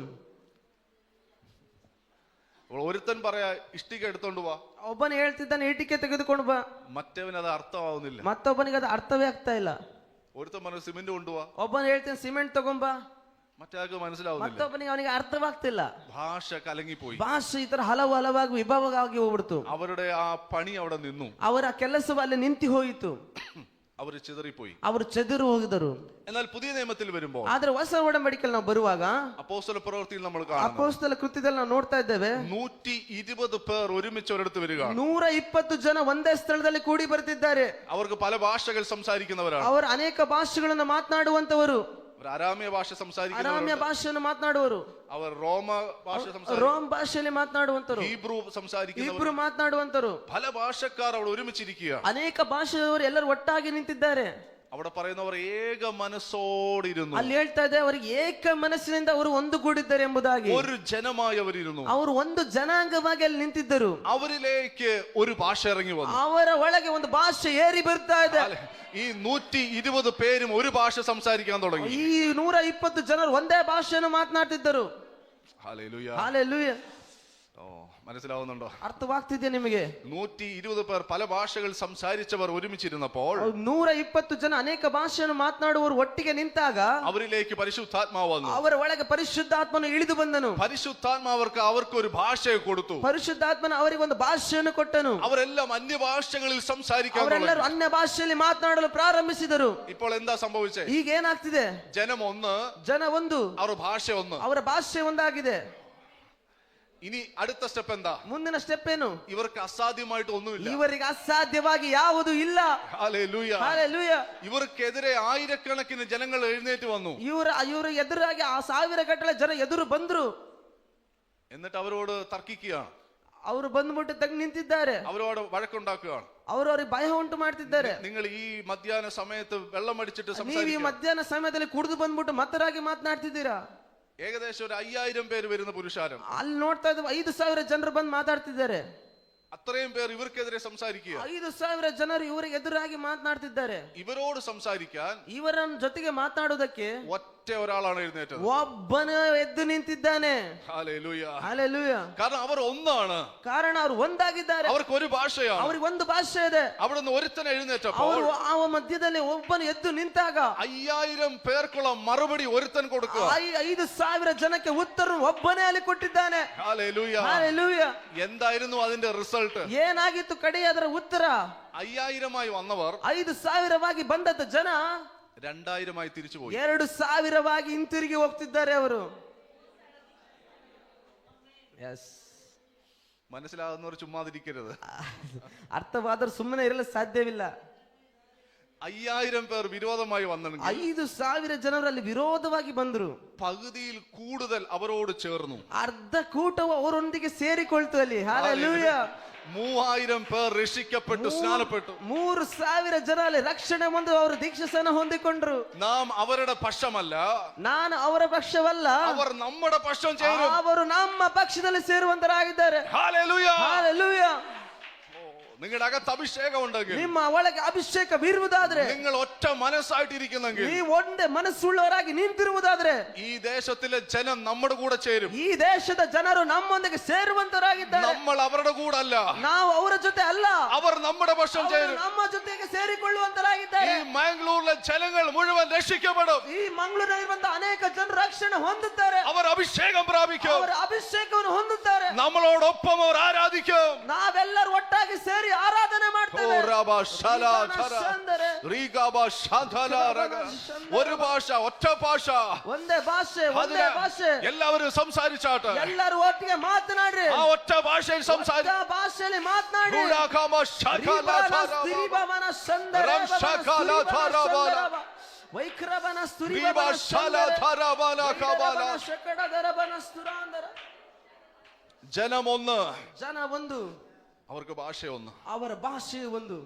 ഒരുത്തൻ പറയാ ഇഷ്ടിക എടുത്തോണ്ട് വാ, ಒಬ್ಬನು ಹೇಳ್ತಿದ್ದಾನೆ ಇಟಿಕೆ ತೆಗೆದುಕೊಂಡು ಬಾ, മറ്റവന് അത് അർത്ഥമാവുന്നില്ല. ಮತ್ತೊಬ್ಬನಿಗೆ ಅದು ಅರ್ಥವೇ ಆಗ್ತಾ ಇಲ್ಲ. ഒരുത്തൻ പറഞ്ഞു സിമെന്റ് കൊണ്ടുപോവാ, ಒಬ್ಬನು ಹೇಳ್ತಾನೆ ಸಿಮೆಂಟ್ ತಗೊಂಬಾ, മറ്റേ മനസ്സിലാവുന്നില്ല. ಮತ್ತೊಬ್ಬನಿಗೆ ಅವನಿಗೆ ಅರ್ಥವಾಗ್ತಿಲ್ಲ. ഭാഷ കലങ്ങിപ്പോയി. ಭಾಷೆ ಈ ತರ ಹಲವಾಗಿ ವಿಭಾಗವಾಗಿ ಹೋಗ್ಬಿಡ್ತು. അവരുടെ ಆ പണി അവിടെ നിന്നു, ಅವರ ಕೆಲಸವು ಅಲ್ಲಿ ನಿಂತು ಹೋಯಿತು, ಅವರು ಚಿದರಿపోയി, ಅವರು ಚೆದರು ಹೋಗಿದರು. എന്നാൽ പുതിയ നിയമത്തിൽ വരുമ്പോൾ, ಆದ್ರೆ ಹೊಸ ಒಡಂಬಡಿಕೆಯಲ್ಲಿ ನಾವು ಬರುವಾಗ അപ്പോസ്തല പ്രവൃത്തിയിൽ നമ്മൾ കാണുന്നു, ಅಪೊಸ್ತಲ ಕೃತ್ಯದಲ್ಲಿ ನಾವು ನೋಡ್ತಾ ಇದ್ದೇವೆ, 120 പേർ ഒരുമിച്ച് ഒരിടത്ത് വരിക. 120 ಜನ ಒಂದೇ ಸ್ಥಳದಲ್ಲಿ ಕೂಡಿ ಬರ್ತಿದ್ದಾರೆ. അവർക്ക് പല ഭാഷകൾ സംസാരിക്കുന്നവരാണ്. ಅವರು ಅನೇಕ ಭಾಷೆಗಳನ್ನು ಮಾತನಾಡುವಂತವರು, അരാമ്യ ഭാഷ സംസാരിക്കുന്നവർ, ಅರಾಮ್ಯ ಭಾಷೆಯನ್ನು ಮಾತನಾಡುವರು, അവർ റോമ ഭാഷ ರೋಮ್ ಭಾಷೆಯಲ್ಲಿ ಮಾತನಾಡುವಂತರು, ഹീബ്രു സംസാരിക്കുന്നവർ, ಇಬ್ರು ಮಾತನಾಡುವಂತರು, പല ഭാഷക്കാർ അവിടെ ഒരുമിച്ചിരിക്കുക. ಅನೇಕ ಭಾಷೆಯವರು ಎಲ್ಲರೂ ಒಟ್ಟಾಗಿ ನಿಂತಿದ್ದಾರೆ. അവിടെ പറയുന്നവർ ഏക മനസ്സോടിരുന്നു, ಅಲ್ಲಿ ಹೇಳ್ತಾ ಇದೆ ಅವರಿಗೆ ಏಕ ಮನಸ್ಸಿನಿಂದ ಅವರು ಒಂದುಗೂಡಿದ್ದಾರೆ ಎಂಬುದಾಗಿ. ഒരു ജനമായി അവരിരുന്നു, ಅವರು ಒಂದು ಜನಾಂಗವಾಗಿ ಅಲ್ಲಿ ನಿಂತಿದ್ದರು. അവരിലേക്ക് ഒരു ഭാഷ ഇറങ്ങി വന്നു, ಅವರ ಒಳಗೆ ಒಂದು ಭಾಷೆ ಏರಿ ಬರ್ತಾ ಇದೆ. ഈ 120 പേരും ഒരു ഭാഷ സംസാരിക്കാൻ തുടങ്ങി. ಈ 120 ಜನರು ಒಂದೇ ಭಾಷೆಯನ್ನು ಮಾತನಾಡ್ತಿದ್ದರು. Hallelujah, hallelujah. മനസ്സിലാവുന്നുണ്ടോ? ಅರ್ಥವಾಗ್ತಿದೆ ನಿಮಗೆ? 120 പേർ പല ഭാഷകൾ സംസാരിച്ചവർ ഒരുമിച്ചിരുന്നപ്പോൾ 120 ಜನ ಅನೇಕ ಭಾಷೆಯನ್ನು ಮಾತನಾಡುವವರು ಒಟ್ಟಿಗೆ ನಿಂತಾಗ അവരിലേക്ക് പരിശുദ്ധാത്മാവ് വന്നു. ಅವರ ಒಳಗೆ ಪರಿಶುದ್ಧಾತ್ಮನು ಇಳಿದು ಬಂದನು. പരിശുദ്ധാത്മാവർക്ക് അവർക്ക് ഒരു ഭാഷയെ കൊടുത്തു. ಪರಿಶುದ್ಧಾತ್ಮನ ಅವರಿಗೆ ಒಂದು ಭಾಷೆಯನ್ನು ಕೊಟ್ಟನು. അവരെല്ലാം അന്യഭാഷകളിൽ സംസാരിക്കാൻ തുടങ്ങി. ಅವರೆಲ್ಲರೂ ಅನ್ಯ ಭಾಷೆಯಲ್ಲಿ ಮಾತನಾಡಲು ಪ್ರಾರಂಭಿಸಿದರು. ഇപ്പോൾ എന്താ സംഭവിച്ചത്? ಈಗ ಏನಾಗ್ತಿದೆ? ജനം ഒന്ന്, ಜನ ಒಂದು, ಅವರ ಭಾಷೆ ಒಂದು, ಅವರ ಭಾಷೆ ಒಂದಾಗಿದೆ. ഇനി അടുത്ത സ്റ്റെപ്പ് എന്താ? ಮುಂದಿನ ಸ್ಟೆಪ್ ಏನು? ഇവർക്ക് അസാധ്യമായിട്ട് ഒന്നുമില്ല. ಇವರಿಗೆ ಅಸಾಧ್ಯವಾಗಿ ಯಾವುದು ಇಲ್ಲ. Hallelujah, hallelujah. ഇവർക്കെതിരെ ആയിരക്കണക്കിന് ജനങ്ങൾ എഴുന്നേറ്റ് വന്നു. ಇವರ ಎದುರಾಗಿ 1000 ಗಟ್ಟಲೆ ಜನ ಎದುರು ಬಂದ್ರು. എന്നിട്ട് അവരോട് തർക്കിക്കുകയാണ്, ಅವರು ಬಂದ್ಬಿಟ್ಟು ತೆಗೆದು ನಿಂತಿದ್ದಾರೆ, അവരോട് വഴക്കുണ്ടാക്കുകയാണ്. ಅವ್ರಿಗೆ ಭಯ ಉಂಟು ಮಾಡ್ತಿದ್ದಾರೆ. നിങ്ങൾ ഈ മധ്യാഹ്ന സമയത്ത് വെള്ളം അടിച്ചിട്ട് ನೀವು ಈ സംസാരിക്കുക. ಮಧ್ಯಾಹ್ನ ಸಮಯದಲ್ಲಿ ಕುಡಿದು ಬಂದ್ಬಿಟ್ಟು ಮತ್ತರಾಗಿ ಮಾತನಾಡ್ತಿದ್ದೀರಾ. ഏകദേശം ഒരു 5000 പേര് വരുന്ന പുരുഷാരം, ಅಲ್ಲಿ ನೋಡ್ತಾ ಇದ್ದೀವಿ 5000 ಜನರು ಬಂದು ಮಾತಾಡ್ತಿದ್ದಾರೆ. അത്രയും പേർ ഇവർക്കെതിരെ സംസാരിക്കുക. 5000 ಜನರು ಇವರಿಗೆ ಎದುರಾಗಿ ಮಾತನಾಡ್ತಿದ್ದಾರೆ. ഇവരോട് സംസാരിക്കാൻ ಇವರ ಜೊತೆಗೆ ಮಾತನಾಡುವುದಕ್ಕೆ ഒറ്റ ഒരാളാണ് എഴുന്നേറ്റത്. ಒಬ್ಬನ ಎದ್ದು ನಿಂತಿದ್ದಾನೆ. Hallelujah, hallelujah. കാരണം അവർ ഒന്നാണ്, ಕಾರಣ ಅವರು ಒಂದಾಗಿದ್ದಾರೆ. അവർക്ക് ഒരു ഭാഷയാണ്. ಅವ್ರಿಗೆ ಒಂದು ಭಾಷೆ ಇದೆ. അവിടുന്ന് ഒരുത്തൻ എഴുന്നേറ്റപ്പോൾ ಅವರು ಆ ಮಧ್ಯದಲ್ಲಿ ಒಬ್ಬನು ಎದ್ದು ನಿಂತಾಗ 5000 പേർക്കുള്ള മറുപടി ഒരുത്തൻ കൊടുക്കുക. 5000 ಜನಕ್ಕೆ ಉತ್ತರ ಒಬ್ಬನೇ ಅಲ್ಲಿ ಕೊಟ್ಟಿದ್ದಾನೆ. Hallelujah, hallelujah. എന്തായിരുന്നു അതിന്റെ റിസൾട്ട്? ಏನಾಗಿತ್ತು ಕಡೆ ಅದರ ಉತ್ತರ? 5000 ವന്നവർ 5000 ಬಂದದ್ದು ಜನ 2000 തിരിച്ചു പോയി. 2000 ಹಿಂತಿರುಗಿ ಹೋಗ್ತಿದ್ದಾರೆ ಅವರು. മനസ്സിലാകുന്നവർ ചുമ്മാതിരിക്കരുത്. ಅರ್ಥವಾದರೂ ಸುಮ್ಮನೆ ಇರಲು ಸಾಧ್ಯವಿಲ್ಲ. 5000 പേർ വിരോധമായി വന്നെങ്കിൽ 5000 ಜನರಲ್ಲಿ ವಿರೋಧವಾಗಿ ಬಂದರು. പകുതിയിൽ കൂടുതൽ അവരോട് ചേർന്നു. ಅರ್ಧ ಕೂಟವು ಅವರೊಂದಿಗೆ ಸೇರಿಕೊಳ್ತು ಅಲ್ಲಿ. ಹಲ್ಲೆಲೂಯ. 3000 പേർ രക്ഷിക്കപ്പെട്ടു, സ്നാനപ്പെട്ടു. 3000 ಜನ ಅಲ್ಲಿ ರಕ್ಷಣೆ ಹೊಂದಿ ಅವರು ದೀಕ್ಷಾಸ್ನಾನ ಹೊಂದಿಕೊಂಡ್ರು. നാം അവരുടെ പക്ഷമല്ല, ನಾನು ಅವರ ಪಕ್ಷವಲ್ಲ, അവർ നമ്മുടെ പക്ഷം ചേരും. ಅವರು ನಮ್ಮ ಪಕ್ಷದಲ್ಲಿ ಸೇರುವಂತರಾಗಿದ್ದಾರೆ. Hallelujah, hallelujah. നിങ്ങളുടെ അകത്ത് അഭിഷേകം ഉണ്ടെങ്കിൽ, ನಿಮ್ಮ ಒಳಗೆ ಅಭಿಷೇಕವಿರುವುದಾದ್ರೆ, നിങ്ങൾ ഒറ്റ മനസ്സായിട്ടിരിക്കുന്നെങ്കിൽ, ನೀವು ಒಂದೇ ಮನಸ್ಸುಳ್ಳವರಾಗಿ ನಿಂತಿರುವುದಾದ್ರೆ, ഈ ദേശത്തിലെ ജനം നമ്മുടെ കൂടെ ചേരും. ಈ ದೇಶದ ಜನರು ನಮ್ಮೊಂದಿಗೆ ಸೇರುವಂತರಾಗಿದ್ದಾರೆ. നമ്മൾ അവരുടെ കൂടെ അല്ല, ನಾವು ಅವರ ಜೊತೆ ಅಲ್ಲ, അവർ നമ്മുടെ പക്ഷം ಅವರು ചേരും. ನಮ್ಮ ಜೊತೆಗೆ ಸೇರಿಕೊಳ್ಳುವಂತರಾಗಿದ್ದಾರೆ. ഈ മാംഗ്ലൂരിലെ ജനങ്ങൾ മുഴുവൻ രക്ഷിക്കപ്പെടും. ಈ ಮಂಗಳೂರಿನಲ್ಲಿರುವಂತಹ ಅನೇಕ ಜನರು ರಕ್ಷಣೆ ಹೊಂದುತ್ತಾರೆ. അവർ അഭിഷേകം പ്രാപിക്കും. ಅವರ ಅಭಿಷೇಕವನ್ನು ಹೊಂದುತ್ತಾರೆ. നമ്മളോടൊപ്പം അവർ ആരാധിക്കും. ನಾವೆಲ್ಲರೂ ಒಟ್ಟಾಗಿ ಸೇರಿ ಆರಾಧನೆ ಮಾಡ್ತೇವೆ. ഒരു ഭാഷ, ഒറ്റ ഭാഷ, ಒಂದೇ ಭಾಷೆ, ಒಂದೇ ಭಾಷೆ. എല്ലാവരും സംസാരിച്ചാട്ട്, ಎಲ್ಲರೂ ಒಟ್ಟಿಗೆ ಮಾತನಾಡ್ರಿ. ആ ഒറ്റ ഭാഷയിൽ ಆ ಭಾಷೆಯಲ್ಲಿ ಮಾತನಾಡಿ. ವೈಕ್ರಬನ Riba shala tharabala kabala. ಶಕಡದರಬನ ಸ್ತುರಾಂದರ. ജനം ഒന്ന്, ಜನ ಒಂದು, അവർക്ക് ഭാഷ ഒന്ന്. ಅವರ ಭಾಷೆ ಒಂದು.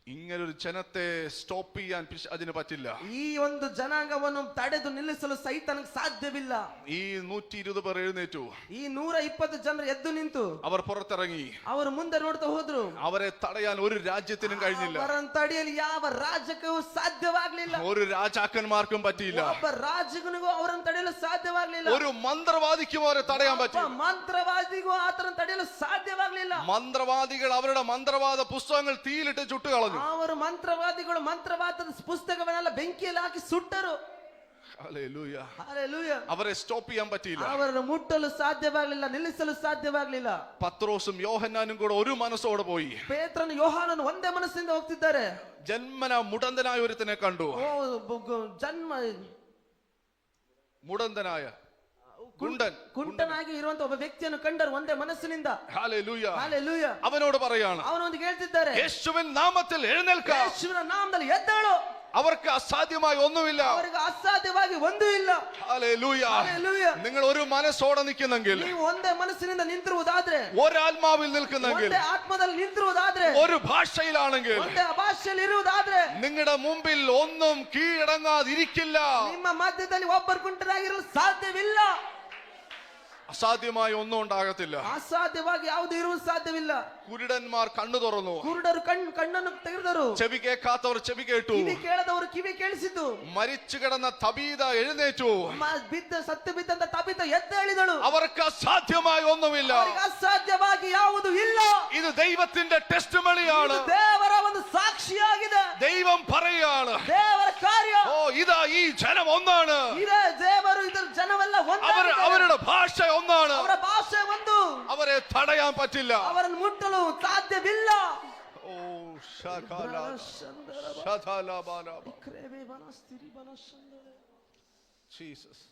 ഇങ്ങനൊരു ജനത്തെ സ്റ്റോപ്പ് ചെയ്യാൻ അതിന് പറ്റില്ല. ಈ ಒಂದು ಜನಾಂಗವನ್ನು ತಡೆದು ನಿಲ್ಲಿಸಲು ಸೈತಾನಕ್ಕೆ ಸಾಧ್ಯವಿಲ್ಲ. ഈ 120 പേർ എഴുന്നേറ്റു. ಈ 120 ಜನರು ಎದ್ದು ನಿಂತು അവർ പുറത്തിറങ്ങി. ಅವರು ಮುಂದೆ ನೋಡ್ತಾ ಹೋದ್ರು. അവരെ തടയാൻ ഒരു രാജ്യത്തിനും കഴിഞ്ഞില്ല. ಅವರನ್ನು ತಡೆಯಲು ಯಾವ ರಾಜ್ಯಕ್ಕೂ ಸಾಧ್ಯವಾಗಲಿಲ್ಲ. ഒരു രാജാക്കന്മാർക്കും പറ്റിയില്ല. ಒಬ್ಬ ರಾಜನಿಗೂ ಅವರನ್ನು ತಡೆಯಲು ಸಾಧ್ಯವಾಗಲಿಲ್ಲ. ഒരു മന്ത്രവാദിക്കും അവരെ തടയാൻ പറ്റില്ല. ಮಂತ್ರವಾದಿಗೂ ಆತರನ್ನು ತಡೆಯಲು ಸಾಧ್ಯವಾಗಲಿಲ್ಲ. മന്ത്രവാദികൾ അവരുടെ മന്ത്രവാദ പുസ്തകങ്ങൾ തീയിലിട്ട് ചുട്ടുകളഞ്ഞു. ಅವರು ಮಂತ್ರವಾದಿಗಳು ಮಂತ್ರವಾದದ ಪುಸ್ತಕವನ್ನೆಲ್ಲ ಬೆಂಕಿಯಲ್ಲಿ ಹಾಕಿ ಸುಟ್ಟರು. ഹല്ലേലൂയ. ಹಲ್ಲೆಲೂಯಾ. അവരെ സ്റ്റോപ്പ് ചെയ്യാൻ പറ്റിയില്ല. ಅವರನ್ನು ಮುಟ್ಟಲು ಸಾಧ್ಯವಾಗಲಿಲ್ಲ, ನಿಲ್ಲಿಸಲು ಸಾಧ್ಯವಾಗಲಿಲ್ಲ. പത്രോസും യോഹന്നാനും കൂടെ ഒരു മനസ്സോടെ പോയി. ಪೇತ್ರನು ಯೋಹಾನನು ಒಂದೇ ಮನಸ್ಸಿನಿಂದ ಹೋಗ್ತಿದ್ದಾರೆ. ജന്മന മുടന്തനായ ഒരുത്തനെ കണ്ടു. ಜನ್ಮ മുടന്തനായ ಕುಂಟನಾಗಿ ಇರುವಂತ ಒಬ್ಬ ವ್ಯಕ್ತಿಯನ್ನು ಕಂಡರು ಒಂದೇ ಮನಸ್ಸಿನಿಂದ. ഹല്ലേലൂയ. ಹಲ್ಲೆಲೂಯಾ. അവനോട് പറയാണ്, ಅವನೊಂದು ಹೇಳ್ತಿದ್ದಾರೆ, യേശുവിൻ നാമത്തിൽ എഴുന്നേൽക്ക. ಯೇಸುವಿನ ನಾಮದಲ್ಲಿ ಎದ್ದೇಳು. അവർക്ക് അസാധ്യമായി ഒന്നുമില്ല. ಅವರಿಗೆ ಅಸಾಧ್ಯವಾಗಿ ಒಂದೂ ಇಲ್ಲ. ഹല്ലേലൂയ. ಹಲ್ಲೆಲೂಯಾ. നിങ്ങൾ ഒരു മനസ്സോടെ നിൽക്കുന്നെങ്കിൽ, ನೀವು ಒಂದೇ ಮನಸ್ಸಿನಿಂದ ನಿಂತಿರುವುದಾದ್ರೆ, ഒരാത്മാവിൽ നിൽക്കുന്നെങ്കിൽ, ಒಂದೇ ಆತ್ಮದಲ್ಲಿ ನಿಂತಿರುವುದಾದ್ರೆ, ഒരു ഭാഷയിലാണെങ്കിൽ, ಒಂದೇ ಭಾಷೆಯಲ್ಲಿ ಇರುವುದಾದ್ರೆ, നിങ്ങളുടെ മുമ്പിൽ ഒന്നും കീഴടങ്ങാതിരിക്കില്ല. ನಿಮ್ಮ ಮಧ್ಯದಲ್ಲಿ ಒಬ್ಬರು ಕುಂಟರಾಗಿರಲು ಸಾಧ್ಯವಿಲ್ಲ. അസാധ്യമായി ഒന്നും ഉണ്ടാകത്തില്ല. ಅಸಾಧ್ಯವಾಗಿ ಯಾವುದು ಇರುವುದು ಸಾಧ್ಯವಿಲ್ಲ. കുരുടന്മാർ കണ്ണു തുറന്നു. ಕುರುಡರು ಕಣ್ಣನ್ನು ತೆಗೆದರು. ചെവി കേൾക്കാത്തവർ ചെവി കേട്ടു. ಕಿವಿ ಕೇಳದವರು ಕಿವಿ ಕೇಳಿಸಿತು. മരിച്ചു കിടന്ന തബീത എഴുന്നേറ്റു. ಸತ್ತು ಬಿದ್ದಂತ ತಬಿತ ಎದ್ದೇಳಿದಳು. അവർക്ക് അസാധ്യമായി ഒന്നുമില്ല. ಅವರಿಗೆ ಅಸಾಧ್ಯವಾಗಿ ಯಾವುದು ಇಲ್ಲ. ഇത് ദൈവത്തിന്റെ ടെസ്റ്റിമണിയാണ്. ದೇವರ ಒಂದು ಸಾಕ್ಷಿಯಾಗಿದೆ. ദൈവം പറയാണ്, ದೇವರ ಕಾರ್ಯ. ഓ ഇതാ ഈ ജനം ഒന്നാണ്. ಇದೇ ದೇವರು ಇದರ ಜನವೆಲ್ಲ ಒಂದಾಗಿದ್ದಾರೆ. അവരുടെ ഭാഷ ഒന്നാണ്. ಅವರ ಭಾಷೆ ಒಂದು. അവരെ തടയാൻ പറ്റില്ല. ಅವರನ್ನು ಮುಟ್ಟಲು ಸಾಧ್ಯವಿಲ್ಲ. ഓ ശകല ശതലബല. ജീസസ്.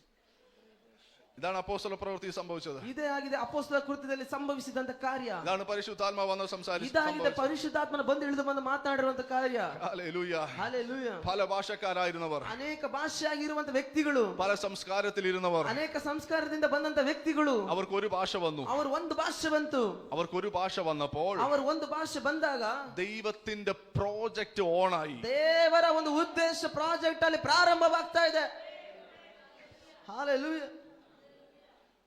ഇതാണ് അപ്പോസ്തല പ്രവൃത്തി സംഭവിച്ചത്. ಇದೇ ಆಗಿದೆ ಅಪೊಸ್ತಲ ಕೃತ್ಯದಲ್ಲಿ ಸಂಭವಿಸಿದಂತ ಕಾರ್ಯ. ഇതാണ് പരിശുദ്ധാത്മാവ് വന്ന് സംസാരിച്ചത്. ಇದಾಗಿದೆ ಪರಿಶುದ್ಧಾತ್ಮನ ಬಂದು ಇಳಿದು ಬಂದು ಮಾತನಾಡಿರುವಂತ ಕಾರ್ಯ. ഹല്ലേലൂയ. ಹಲ್ಲೆಲೂಯಾ. പല ഭാഷക്കാരായിരുന്നവർ, ಅನೇಕ ಭಾಷೆಯಾಗಿರುವಂತ ವ್ಯಕ್ತಿಗಳು, പല സംസ്കാരത്തിൽ ഇരുന്നവർ, ಅನೇಕ ಸಂಸ್ಕಾರದಿಂದ ಬಂದಂತ ವ್ಯಕ್ತಿಗಳು, അവർക്ക് ഒരു ഭാഷ വന്നു. ಅವರು ಒಂದು ಭಾಷೆ ಬಂತು. അവർക്ക് ഒരു ഭാഷ വന്നപ്പോൾ ಅವರು ಒಂದು ಭಾಷೆ ಬಂದಾಗ ദൈവത്തിന്റെ പ്രോജക്റ്റ് ഓണായി. ದೇವರ ಒಂದು ಉದ್ದೇಶ ಪ್ರಾಜೆಕ್ಟ್ ಅಲ್ಲಿ ಪ್ರಾರಂಭವಾಗ್ತಾ ಇದೆ. ಹಲ್ಲೆಲೂಯಾ.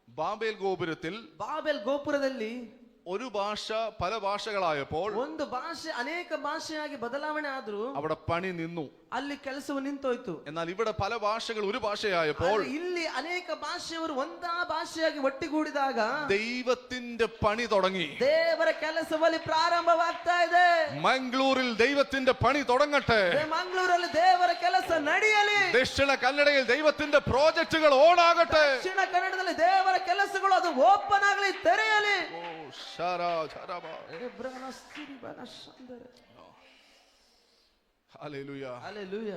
ബാബേൽ ഗോപുരത്തിൽ ಬಾಬೆಲ್ ಗೋಪುರದಲ್ಲಿ ഒരു ഭാഷ പല ഭാഷകളായപ്പോൾ ಒಂದು ಭಾಷೆ ಅನೇಕ ಭಾಷೆಯಾಗಿ ಬದಲಾವಣೆ ಆದ್ರೂ അവിടെ പണി നിന്നു. ಅಲ್ಲಿ ಕೆಲಸವು ನಿಂತೋಯ್ತು. എന്നാൽ ഇവിടെ പല ഭാഷകൾ ഒരു ഭാഷയായപ്പോൾ ಇಲ್ಲಿ ಅನೇಕ ಭಾಷೆಯವರು ಒಂದಾ ಭಾಷೆಯಾಗಿ ಒಟ್ಟಿಗೂಡಿದಾಗ ദൈവത്തിന്റെ പണി തുടങ്ങി. ದೇವರ ಕೆಲಸವಲ್ಲಿ ಪ್ರಾರಂಭವಾಗ್ತಾ ಇದೆ. മംഗ്ലൂരിൽ ദൈവത്തിന്റെ പണി തുടങ്ങട്ടെ. ಮಂಗಳೂರಲ್ಲಿ ದೇವರ ಕೆಲಸ ನಡೆಯಲಿ. ദക്ഷിണ കന്നഡയിൽ ദൈവത്തിന്റെ പ്രോജക്റ്റുകൾ ഓണാകട്ടെ. ದಕ್ಷಿಣ ಕನ್ನಡದಲ್ಲಿ ದೇವರ ಕೆಲಸಗಳು ಅದು ಓಪನ್ ಆಗಲಿ, ತೆರೆಯಲಿ. ഹല്ലേലൂയ.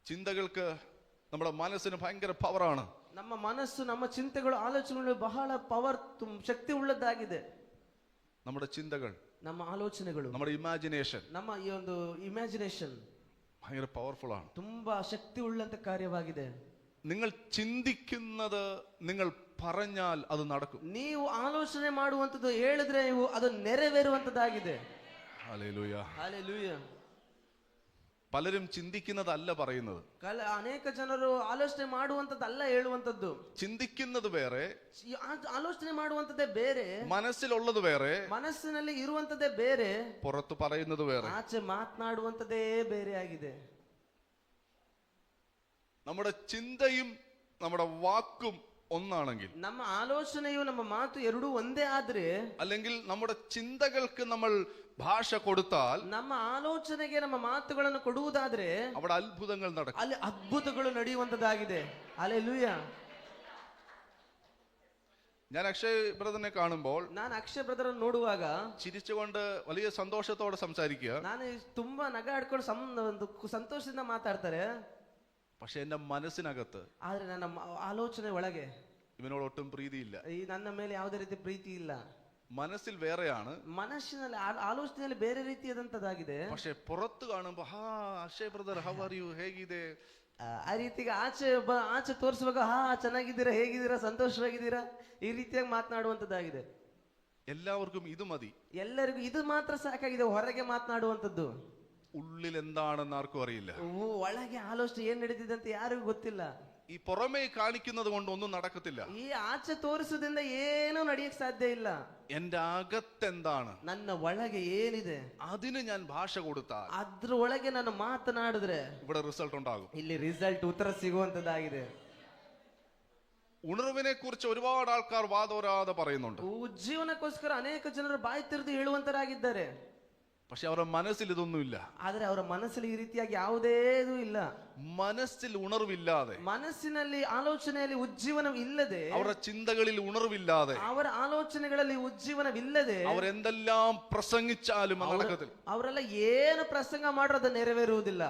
ചിന്തകൾക്ക് നമ്മുടെ മനസ്സിന് ഭയങ്കര പവറാണ്. ನಮ್ಮ ಮನಸ್ಸು, ನಮ್ಮ ಚಿಂತೆಗಳು, ಆಲೋಚನೆಗಳು ಬಹಳ ಪವರ್, ಶಕ್ತಿ ಉಳ್ಳದ್ದಾಗಿದೆ. നമ്മുടെ ചിന്തകൾ, ನಮ್ಮ ಆಲೋಚನೆಗಳು, നമ്മുടെ ഇമാജിനേഷൻ, ನಮ್ಮ ಈ ಒಂದು ಇಮ್ಯಾಜಿನೇಷನ್ ഭയങ്കര പവർഫുൾ ആണ്. ತುಂಬಾ ಶಕ್ತಿ ಉಳ್ಳಂತ ಕಾರ್ಯವಾಗಿದೆ. നിങ്ങൾ ചിന്തിക്കുന്നത് നിങ്ങൾ പറഞ്ഞാൽ അത് നടക്കും. ನೀವು ಆಲೋಚನೆ ಮಾಡುವಂತದ್ದು ಹೇಳಿದ್ರೆ ನೀವು ಅದು ನೆರವೇರುವಂತದ್ದಾಗಿದೆ. ഹല്ലേലൂയ. ಹಲ್ಲೆಲೂಯಾ. പലരും ചിന്തിക്കുന്നതല്ല പറയുന്നത്. ಅನೇಕ ಜನರು ಆಲೋಚನೆ ಮಾಡುವಂತದ್ದಲ್ಲ ಹೇಳುವಂತದ್ದು. ചിന്തിക്കുന്നത് വേറെ, ಆಲೋಚನೆ ಮಾಡುವಂತದ್ದೇ ಬೇರೆ, മനസ്സിലുള്ളത് വേറെ, ಮನಸ್ಸಿನಲ್ಲಿ ಇರುವಂತದ್ದೇ ಬೇರೆ, പുറത്ത് പറയുന്നത് വേറെ. ಆಚೆ ಮಾತನಾಡುವಂತದ್ದೇ ಬೇರೆ ಆಗಿದೆ. നമ്മുടെ ചിന്തയും നമ്മുടെ വാക്കും ഒന്നാണെങ്കിൽ, ನಮ್ಮ ಆಲೋಚನೆಯು ನಮ್ಮ ಮಾತು ಎರಡೂ ಒಂದೇ ಆದ್ರೆ, അല്ലെങ്കിൽ നമ്മുടെ ചിന്തകൾക്ക് നമ്മൾ ഭാഷ കൊടുത്താൽ, ನಮ್ಮ ಆಲೋಚನೆಗೆ ನಮ್ಮ ಮಾತುಗಳನ್ನು ಕೊಡುವುದಾದ್ರೆ അവിടെ അത്ഭുതങ്ങൾ നടക്കും. ಅಲ್ಲಿ ಅದ್ಭುತಗಳು ನಡೆಯುವಂತದ್ದಾಗಿದೆ. ಹಲ್ಲೆಲೂಯಾ. ഞാൻ അക്ഷയ് ബ്രദറിനെ കാണുമ്പോൾ, ನಾನು ಅಕ್ಷಯ್ ಬ್ರದರ್ ನೋಡುವಾಗ ചിരിച്ചുകൊണ്ട് വലിയ സന്തോഷത്തോടെ സംസാരിക്കുക. ನಾನು ತುಂಬಾ ನಗಾಡ್ಕೊಂಡು ಸಂತೋಷದಿಂದ ಮಾತಾಡ್ತಾರೆ. പക്ഷെ എന്റെ മനസ്സിനകത്ത്, ಆದ್ರೆ ನನ್ನ ಆಲೋಚನೆ ಒಳಗೆ ഇവനോട് ഒട്ടും പ്രീതിയില്ല. ಈ ನನ್ನ ಮೇಲೆ ಯಾವುದೇ ರೀತಿ ಪ್ರೀತಿ ಇಲ್ಲ. മനസ്സിൽ വേറെയാണ്, ಮನಸ್ಸಿನಲ್ಲಿ ಆಲೋಚನೆಯಲ್ಲಿ ಬೇರೆ ರೀತಿಯಾದಂತದ್ದಾಗಿದೆ. പക്ഷെ പുറത്ത് കാണുമ്പോ Akshay brother how are you, ಹೇಗಿದೆ, ಆ ರೀತಿಗೆ ಆಚೆ ತೋರಿಸುವಾಗ ಚೆನ್ನಾಗಿದ್ದೀರಾ, ಹೇಗಿದ್ದೀರಾ, ಸಂತೋಷವಾಗಿದ್ದೀರಾ, ಈ ರೀತಿಯಾಗಿ ಮಾತನಾಡುವಂತದ್ದಾಗಿದೆ. എല്ലാവർക്കും ഇത് മതി, ಎಲ್ಲರಿಗೂ ಇದು ಮಾತ್ರ ಸಾಕಾಗಿದೆ, ಹೊರಗೆ ಮಾತನಾಡುವಂತದ್ದು. ഉള്ളിൽ എന്താണെന്ന് ആർക്കും അറിയില്ല. ಒಳಗೆ ಆಲೋಚನೆ ಏನ್ ನಡೀತಿದೆ ಅಂತ ಯಾರಿಗೂ ಗೊತ್ತಿಲ್ಲ. ഈ പുറമേ കാണിക്കുന്നത് കൊണ്ട് ഒന്നും നടക്കത്തില്ല. ಈ ಆಚೆ ತೋರಿಸುವುದರಿಂದ ಏನೂ ನಡೆಯಕ್ ಸಾಧ್ಯ ಇಲ್ಲ. എന്റെ അകത്തെന്താണ്, ನನ್ನ ಒಳಗೆ ಏನಿದೆ അതിന് ഞാൻ ഭാഷ കൊടുത്താൽ ಅದ್ರ ಒಳಗೆ ನಾನು ಮಾತನಾಡಿದ್ರೆ ഇവിടെ റിസൾട്ട് ഉണ്ടാകും. ಇಲ್ಲಿ ರಿಸಲ್ಟ್ ಉತ್ತರ ಸಿಗುವಂತದ್ದಾಗಿದೆ. ഉണർവിനെ കുറിച്ച് ഒരുപാട് ആൾക്കാർ വാദോരാതെ പറയുന്നുണ്ട്. ಉಜ್ಜೀವನಕ್ಕೋಸ್ಕರ ಅನೇಕ ಜನರು ಬಾಯಿ ತೆರೆದು ಹೇಳುವಂತರಾಗಿದ್ದಾರೆ. പക്ഷെ അവരുടെ മനസ്സിൽ ഇതൊന്നുമില്ല. ಆದ್ರೆ ಅವರ ಮನಸ್ಸಲ್ಲಿ ಈ ರೀತಿಯಾಗಿ ಯಾವುದೇ ಇದು ಇಲ್ಲ. മനസ്സിൽ ഉണർവില്ലാതെ, ಮನಸ್ಸಿನಲ್ಲಿ ಆಲೋಚನೆಯಲ್ಲಿ ಉಜ್ಜೀವನ ಇಲ್ಲದೆ, അവരുടെ ചിന്തകളിൽ ഉണർവില്ലാതെ, ಅವರ ಆಲೋಚನೆಗಳಲ್ಲಿ ಉಜ್ಜೀವನವಿಲ್ಲದೆ അവർ എന്തെല്ലാം പ്രസംഗിച്ചാലും അത് നടക്കത്തില്ല. ಅವರೆಲ್ಲ ಏನು ಪ್ರಸಂಗ ಮಾಡ್ರೂ ಅದು ನೆರವೇರುವುದಿಲ್ಲ.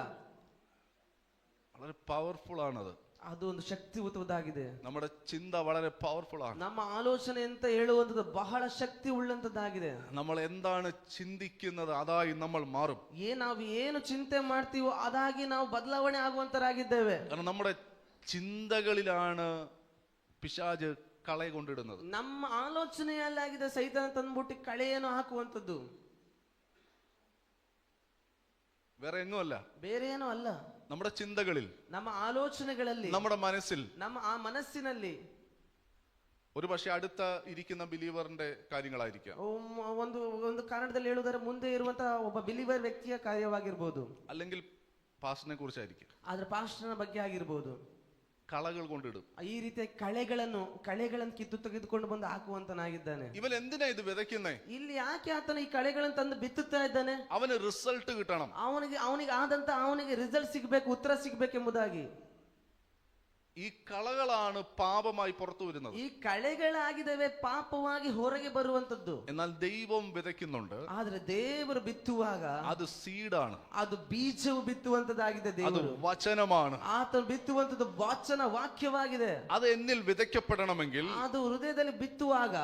വളരെ പവർഫുൾ ആണത്. ಅದು ಒಂದು ಶಕ್ತಿಯುತವಾಗಿದೆ. നമ്മുടെ ചിന്ത വളരെ പവർഫുൾ ആണ്. ನಮ್ಮ ಆಲೋಚನೆ ಅಂತ ಹೇಳುವಂತದ್ದು ಬಹಳ ಶಕ್ತಿ ಉಳ್ಳಂತದ್ದಾಗಿದೆ. നമ്മൾ എന്താണ് ചിന്തിക്കുന്നത് അതായി നമ്മൾ മാറും. ನಾವು ಏನು ಚಿಂತೆ ಮಾಡ್ತೀವೋ ಅದಾಗಿ ನಾವು ಬದಲಾವಣೆ ಆಗುವಂತರಾಗಿದ್ದೇವೆ. കാരണം നമ്മുടെ ചിന്തകളിലാണ് പിശാച് കളയെ കൊണ്ടിടുന്നത്. ನಮ್ಮ ಆಲೋಚನೆಯಲ್ಲಾಗಿದೆ ಸೈತಾನ ತಂದ್ಬಿಟ್ಟು ಕಳೆಯನ್ನು ಹಾಕುವಂತದ್ದು. വേറെ എങ്ങുമല്ല, ಬೇರೆ ಏನೂ ಅಲ್ಲ. നമ്മുടെ ചിന്തകളിൽ, ನಮ್ಮ ಆಲೋಚನೆಗಳಲ್ಲಿ, നമ്മുടെ മനസ്സിൽ, ನಮ್ಮ ಆ ಮನಸ್ಸಿನಲ್ಲಿ ഒരു പക്ഷെ അടുത്ത ഇരിക്കുന്ന ബിലീവറിന്റെ കാര്യങ്ങളായിരിക്കാം, ಒಂದು ಒಂದು ಕಾರಣದಲ್ಲಿ ಹೇಳುವುದರ ಮುಂದೆ ಇರುವಂತಹ ಒಬ್ಬ ಬಿಲೀವರ್ ವ್ಯಕ್ತಿಯ ಕಾರ್ಯವಾಗಿರ್ಬೋದು, അല്ലെങ്കിൽ പാസ്റ്ററിനെ കുറിച്ചായിരിക്കും, ಆದ್ರೆ ಪಾಸ್ಟರ್ನ ಬಗ್ಗೆ ಆಗಿರ್ಬೋದು. കളകൾ കൊണ്ടിടും. ಈ ರೀತಿಯ ಕಳೆಗಳನ್ನು ಕಿತ್ತು ತೆಗೆದುಕೊಂಡು ಬಂದು ಹಾಕುವಂತನಾಗಿದ್ದಾನೆ. ഇവൻ എന്തിനാ ഇത് വിതയ്ക്കുന്നേ? ಇಲ್ಲಿ ಯಾಕೆ ಆತನ ಈ ಕಳೆಗಳನ್ನು ತಂದು ಬಿತ್ತುತ್ತಾ ಇದ್ದಾನೆ? അവന് റിസൾട്ട് കിട്ടണം, ಅವನಿಗೆ ರಿಸಲ್ಟ್ ಸಿಗ್ಬೇಕು, ಉತ್ತರ ಸಿಗ್ಬೇಕೆಂಬುದಾಗಿ. ഈ കളകളാണ് പാപമായി പുറത്തു വരുന്നത്. ಈ ಕಳೆಗಳಾಗಿದ್ದಾವೆ ಪಾಪವಾಗಿ ಹೊರಗೆ ಬರುವಂತದ್ದು. എന്നാൽ ദൈവം വിതയ്ക്കുന്നുണ്ട്. ಆದ್ರೆ ದೇವರು ಬಿತ್ತುವಾಗ അത് സീഡാണ്, ಅದು ಬೀಜವು ಬಿತ್ತುವಂತದ್ದಾಗಿದೆ. അത് ದೇವರು വചനമാണ്. ಆತನು ಬಿತ್ತುವಂತದ್ದು ವಾಕ್ಯವಾಗಿದೆ. അത് എന്നിൽ വിതയ്ക്കപ്പെടണമെങ്കിൽ ಅದು ಹೃದಯದಲ್ಲಿ ಬಿತ್ತುವಾಗ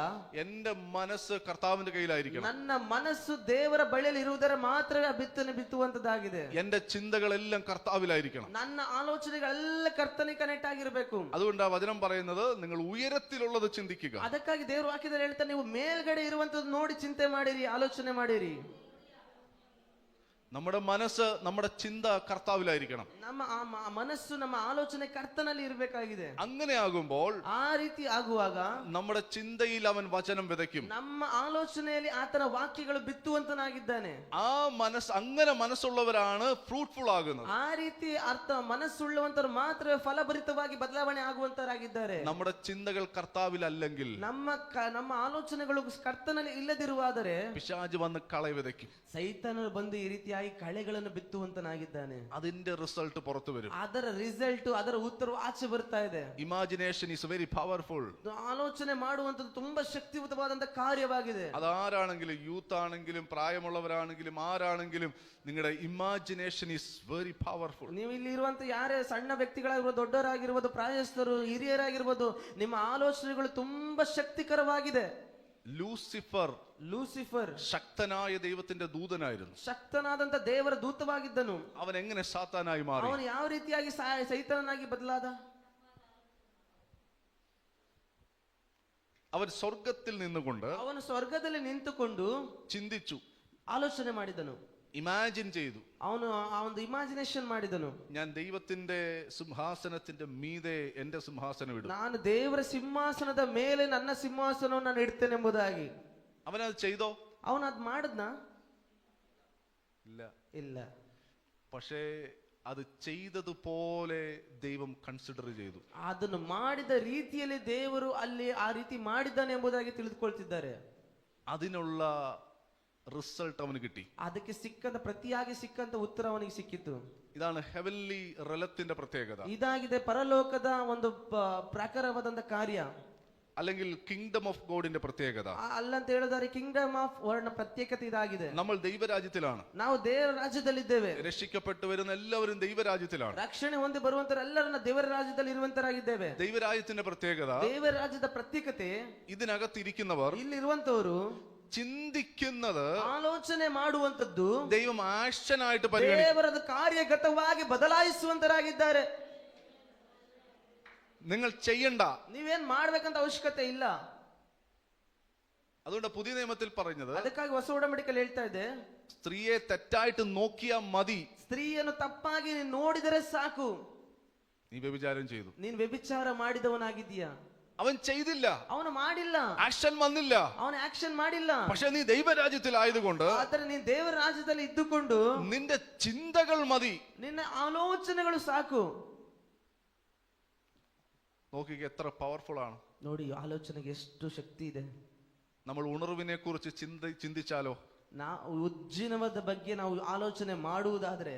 എന്റെ മനസ്സ് കർത്താവിന്റെ കയ്യിലായിരിക്കണം. ನನ್ನ ಮನಸ್ಸು ದೇವರ ಬಳಿಯಲ್ಲಿ ಇರುವುದರ ಮಾತ್ರವೇ ಬಿತ್ತುವಂತದ್ದಾಗಿದೆ. എന്റെ ചിന്തകളെല്ലാം കർത്താവിലായിരിക്കണം. ನನ್ನ ಆಲೋಚನೆಗಳೆಲ್ಲ ಕರ್ತನಿಗೆ ಕನೆಕ್ಟ್ ಆಗಿರಬೇಕು. അതുകൊണ്ട് ആ വചനം പറയുന്നത് നിങ്ങൾ ഉയരത്തിലുള്ളത് ചിന്തിക്കുക. ಅದಕ್ಕಾಗಿ ದೇವರು ವಾಕ್ಯದಲ್ಲಿ ಹೇಳ್ತಾರೆ, ನೀವು ಮೇಲ್ಗಡೆ ಇರುವಂತದ್ದು ನೋಡಿ ಚಿಂತೆ ಮಾಡಿರಿ, ಆಲೋಚನೆ ಮಾಡಿರಿ. നമ്മുടെ മനസ്സ്, നമ്മുടെ ചിന്ത കർത്താവിലായിരിക്കണം. ನಮ್ಮ ಮನಸ್ಸು, ನಮ್ಮ ಆಲೋಚನೆ ಕರ್ತನಲ್ಲಿ ಇರಬೇಕಾಗಿದೆ. അങ്ങനെ ആകുമ്പോൾ, ಆ ರೀತಿ ಆಗುವಾಗ നമ്മുടെ ചിന്തയിൽ അവൻ വചനം വിതയ്ക്കും. ನಮ್ಮ ಆಲೋಚನೆಯಲ್ಲಿ ಆತನ ವಾಕ್ಯಗಳು ಬಿತ್ತುವಂತನಾಗಿದ್ದಾನೆ. ആ മനസ്സ്, അങ്ങനെ മനസ്സുള്ളവരാണ് ഫ്രൂട്ട്ഫുൾ ആകുന്നത്. ಆ ರೀತಿ ಮನಸ್ಸುಳ್ಳವಂತರು ಮಾತ್ರ ಫಲಭರಿತವಾಗಿ ಬದಲಾವಣೆ ಆಗುವಂತರಾಗಿದ್ದಾರೆ. നമ്മുടെ ചിന്തകൾ കർത്താവിലല്ലെങ്കിൽ, ನಮ್ಮ ಆಲೋಚನೆಗಳು ಕರ್ತನಲ್ಲಿ ಇಲ್ಲದಿರುವಾದರೆ പിശാച് വന്ന് കള വിതയ്ക്കും. ಸೈತಾನನು ಬಂದು ಈ ರೀತಿಯಾಗಿ ಕಳೆಗಳನ್ನು ಬಿತ್ತುವಂತನಾಗಿದ್ದಾನೆ. അതിന്റെ റിസൾട്ട് പുറത്തു വരും. ಅದರ ರಿಸಲ್ಟ್, ಅದರ ಉತ್ತರವು ಆಚೆ ಬರ್ತಾ ಇದೆ. Imagination is very powerful. ಆಲೋಚನೆ ಮಾಡುವಂತದ್ದು ತುಂಬಾ ಶಕ್ತಿಯುತವಾದಂತ ಕಾರ್ಯವಾಗಿದೆ. അതാരാണെങ്കിലും, യൂത്ത് ആണെങ്കിലും പ്രായമുള്ളവരാണെങ്കിലും ആരാണെങ്കിലും, നിങ്ങളുടെ ഇമാജിനേഷൻ ഈസ് വെരി പവർഫുൾ. ನೀವು ಇಲ್ಲಿ ಇರುವಂತ ಯಾರೇ ಸಣ್ಣ ವ್ಯಕ್ತಿಗಳಾಗಿರ್ಬೋದು, ದೊಡ್ಡವರಾಗಿರ್ಬೋದು, ಪ್ರಾಯಸ್ಥರು, ಹಿರಿಯರಾಗಿರ್ಬೋದು, ನಿಮ್ಮ ಆಲೋಚನೆಗಳು ತುಂಬಾ ಶಕ್ತಿಕರವಾಗಿದೆ. ಲೂಸಿಫರ್ ശക്തനായ ദൈവത്തിന്റെ ദൂതനായിരുന്നു. ಶಕ್ತನಾದಂತ ದೇವರ ದೂತವಾಗಿದ್ದನು. അവൻ എങ്ങനെ സാത്താനായി മാറി? ಅವನು ಯಾವ ರೀತಿಯಾಗಿ ಸೈತಾನನಾಗಿ ಬದಲಾದ? അവൻ സ്വർഗത്തിൽ നിന്നുകൊണ്ട്, ಅವನು ಸ್ವರ್ಗದಲ್ಲಿ ನಿಂತುಕೊಂಡು ചിന്തിച്ചു, ಆಲೋಚನೆ ಮಾಡಿದನು, ഇമാജിൻ ചെയ്തു. ಅವನು ಒಂದು ಇಮ್ಯಾಜಿನೇಷನ್ ಮಾಡಿದನು. ഞാൻ ദൈവത്തിന്റെ സിംഹാസനത്തിന്റെ മീതെ എന്റെ സിംഹാസനം ഇടും. ನಾನು ದೇವರ ಸಿಂಹಾಸನದ ಮೇಲೆ ನನ್ನ ಸಿಂಹಾಸನವನ್ನು ನಾನು ಇಡ್ತೇನೆಂಬುದಾಗಿ. അവനത് ചെയ്തോ? ಅವನದ್ ಮಾಡಿದ್ನ? ಇಲ್ಲ. പക്ഷേ അത് ചെയ്തതുപോലെ ദൈവം കൺസിഡർ ചെയ്തു. ಅದನ್ನು ಮಾಡಿದ ರೀತಿಯಲ್ಲಿ ದೇವರು ಅಲ್ಲಿ ಆ ರೀತಿ ಮಾಡಿದ್ದಾನೆ ಎಂಬುದಾಗಿ ತಿಳಿದುಕೊಳ್ತಿದ್ದಾರೆ. അതിനുള്ള റിസൾട്ട് അവന് കിട്ടി. ಅದಕ್ಕೆ ಪ್ರತಿಯಾಗಿ ಸಿಕ್ಕಂತ ಉತ್ತರ ಅವನಿಗೆ ಸಿಕ್ಕಿತು. ഇതാണ് ഹെവൻലി റലത്തിന്റെ പ്രത്യേകത. ಇದಾಗಿದೆ ಪರಲೋಕದ ಒಂದು ಪ್ರಕಾರವಾದಂತ ಕಾರ್ಯ. അല്ലെങ്കിൽ കിങ്ഡം ഓഫ് ഗോഡിന്റെ പ്രത്യേകത, ಅಲ್ಲಂತ ಹೇಳಿದರೆ ಕಿಂಗ್ಡಮ್ ಆಫ್ ವರ್ಡ್ ಪ್ರತ್ಯೇಕತೆ ಇದಾಗಿದೆ. നമ്മൾ ദൈവരാജ്യത്തിലാണ്. ನಾವು ದೇವರ ರಾಜ್ಯದಲ್ಲಿದ್ದೇವೆ. രക്ഷിക്കപ്പെട്ടു വരുന്ന എല്ലാവരും ദൈവരാജ്യത്തിലാണ്. ರಕ್ಷಣೆ ಹೊಂದಿ ಬರುವಂತರ ಎಲ್ಲರನ್ನ ದೇವರ ರಾಜ್ಯದಲ್ಲಿ ಇರುವಂತರಾಗಿದ್ದೇವೆ. ദൈവരാജ്യത്തിന്റെ പ്രത്യേകത, ದೇವರ ರಾಜ್ಯದ ಪ್ರತ್ಯೇಕತೆ, ഇതിനകത്തിരിക്കുന്നവർ ಇಲ್ಲಿರುವಂತವರು ചിന്തിക്കുന്നത് ಆಲೋಚನೆ ಮಾಡುವಂತದ್ದು ദൈവം ആക്ഷനായിട്ട് പരിഗണിക്കും. ದೇವರದ ಕಾರ್ಯಗತವಾಗಿ ಬದಲಾಯಿಸುವಂತರಾಗಿದ್ದಾರೆ. നിങ്ങൾ ചെയ്യണ്ട, ನೀವೇನ್ ಮಾಡ್ಬೇಕಂತ ಅವಶ್ಯಕತೆ ಇಲ್ಲ. അതുകൊണ്ട് പുതിയ നിയമത്തിൽ പറഞ്ഞത്, ಅದಕ್ಕಾಗಿ ಹೊಸ ಒಡಂಬಡಿಕೆಯಲ್ಲಿ ಹೇಳ್ತಾ ಇದೆ, സ്ത്രീയെ തെറ്റായിട്ട് നോക്കിയാ മതി. ಸ್ತ್ರೀಯನ್ನು ತಪ್ಪಾಗಿ ನೀನು ನೋಡಿದರೆ ಸಾಕು. നീ വ്യഭിചാരം ചെയ്തു, ನೀನ್ ವ್ಯಭಿಚಾರ ಮಾಡಿದವನಾಗಿದ್ದೀಯಾ. അവൻ ചെയ്തില്ല, ಅವನು ಮಾಡಿಲ್ಲ, ആക്ഷൻ വന്നില്ല. ಅವನು ಆಕ್ಷನ್ ಮಾಡಿಲ್ಲ. പക്ഷെ നീ ദൈവരാജ്യത്തിലായതുകൊണ്ട് ಆದ್ರೆ ನೀನ್ ದೇವರ ರಾಜ್ಯದಲ್ಲಿ ಇದ್ದುಕೊಂಡು നിന്റെ ചിന്തകൾ മതി. ನಿನ್ನ ಆಲೋಚನೆಗಳು ಸಾಕು. നോക്കിക്ക് എത്ര പവർഫുൾ ആണ്. ನೋಡಿ ಆಲೋಚನೆಗೆ ಎಷ್ಟು ಶಕ್ತಿ ಇದೆ. നമ്മൾ ഉണർവിനെ കുറിച്ച് ചിന്തിച്ചാലോ, ಉಜ್ಜೀವನದ ಬಗ್ಗೆ ನಾವು ಆಲೋಚನೆ ಮಾಡುವುದಾದ್ರೆ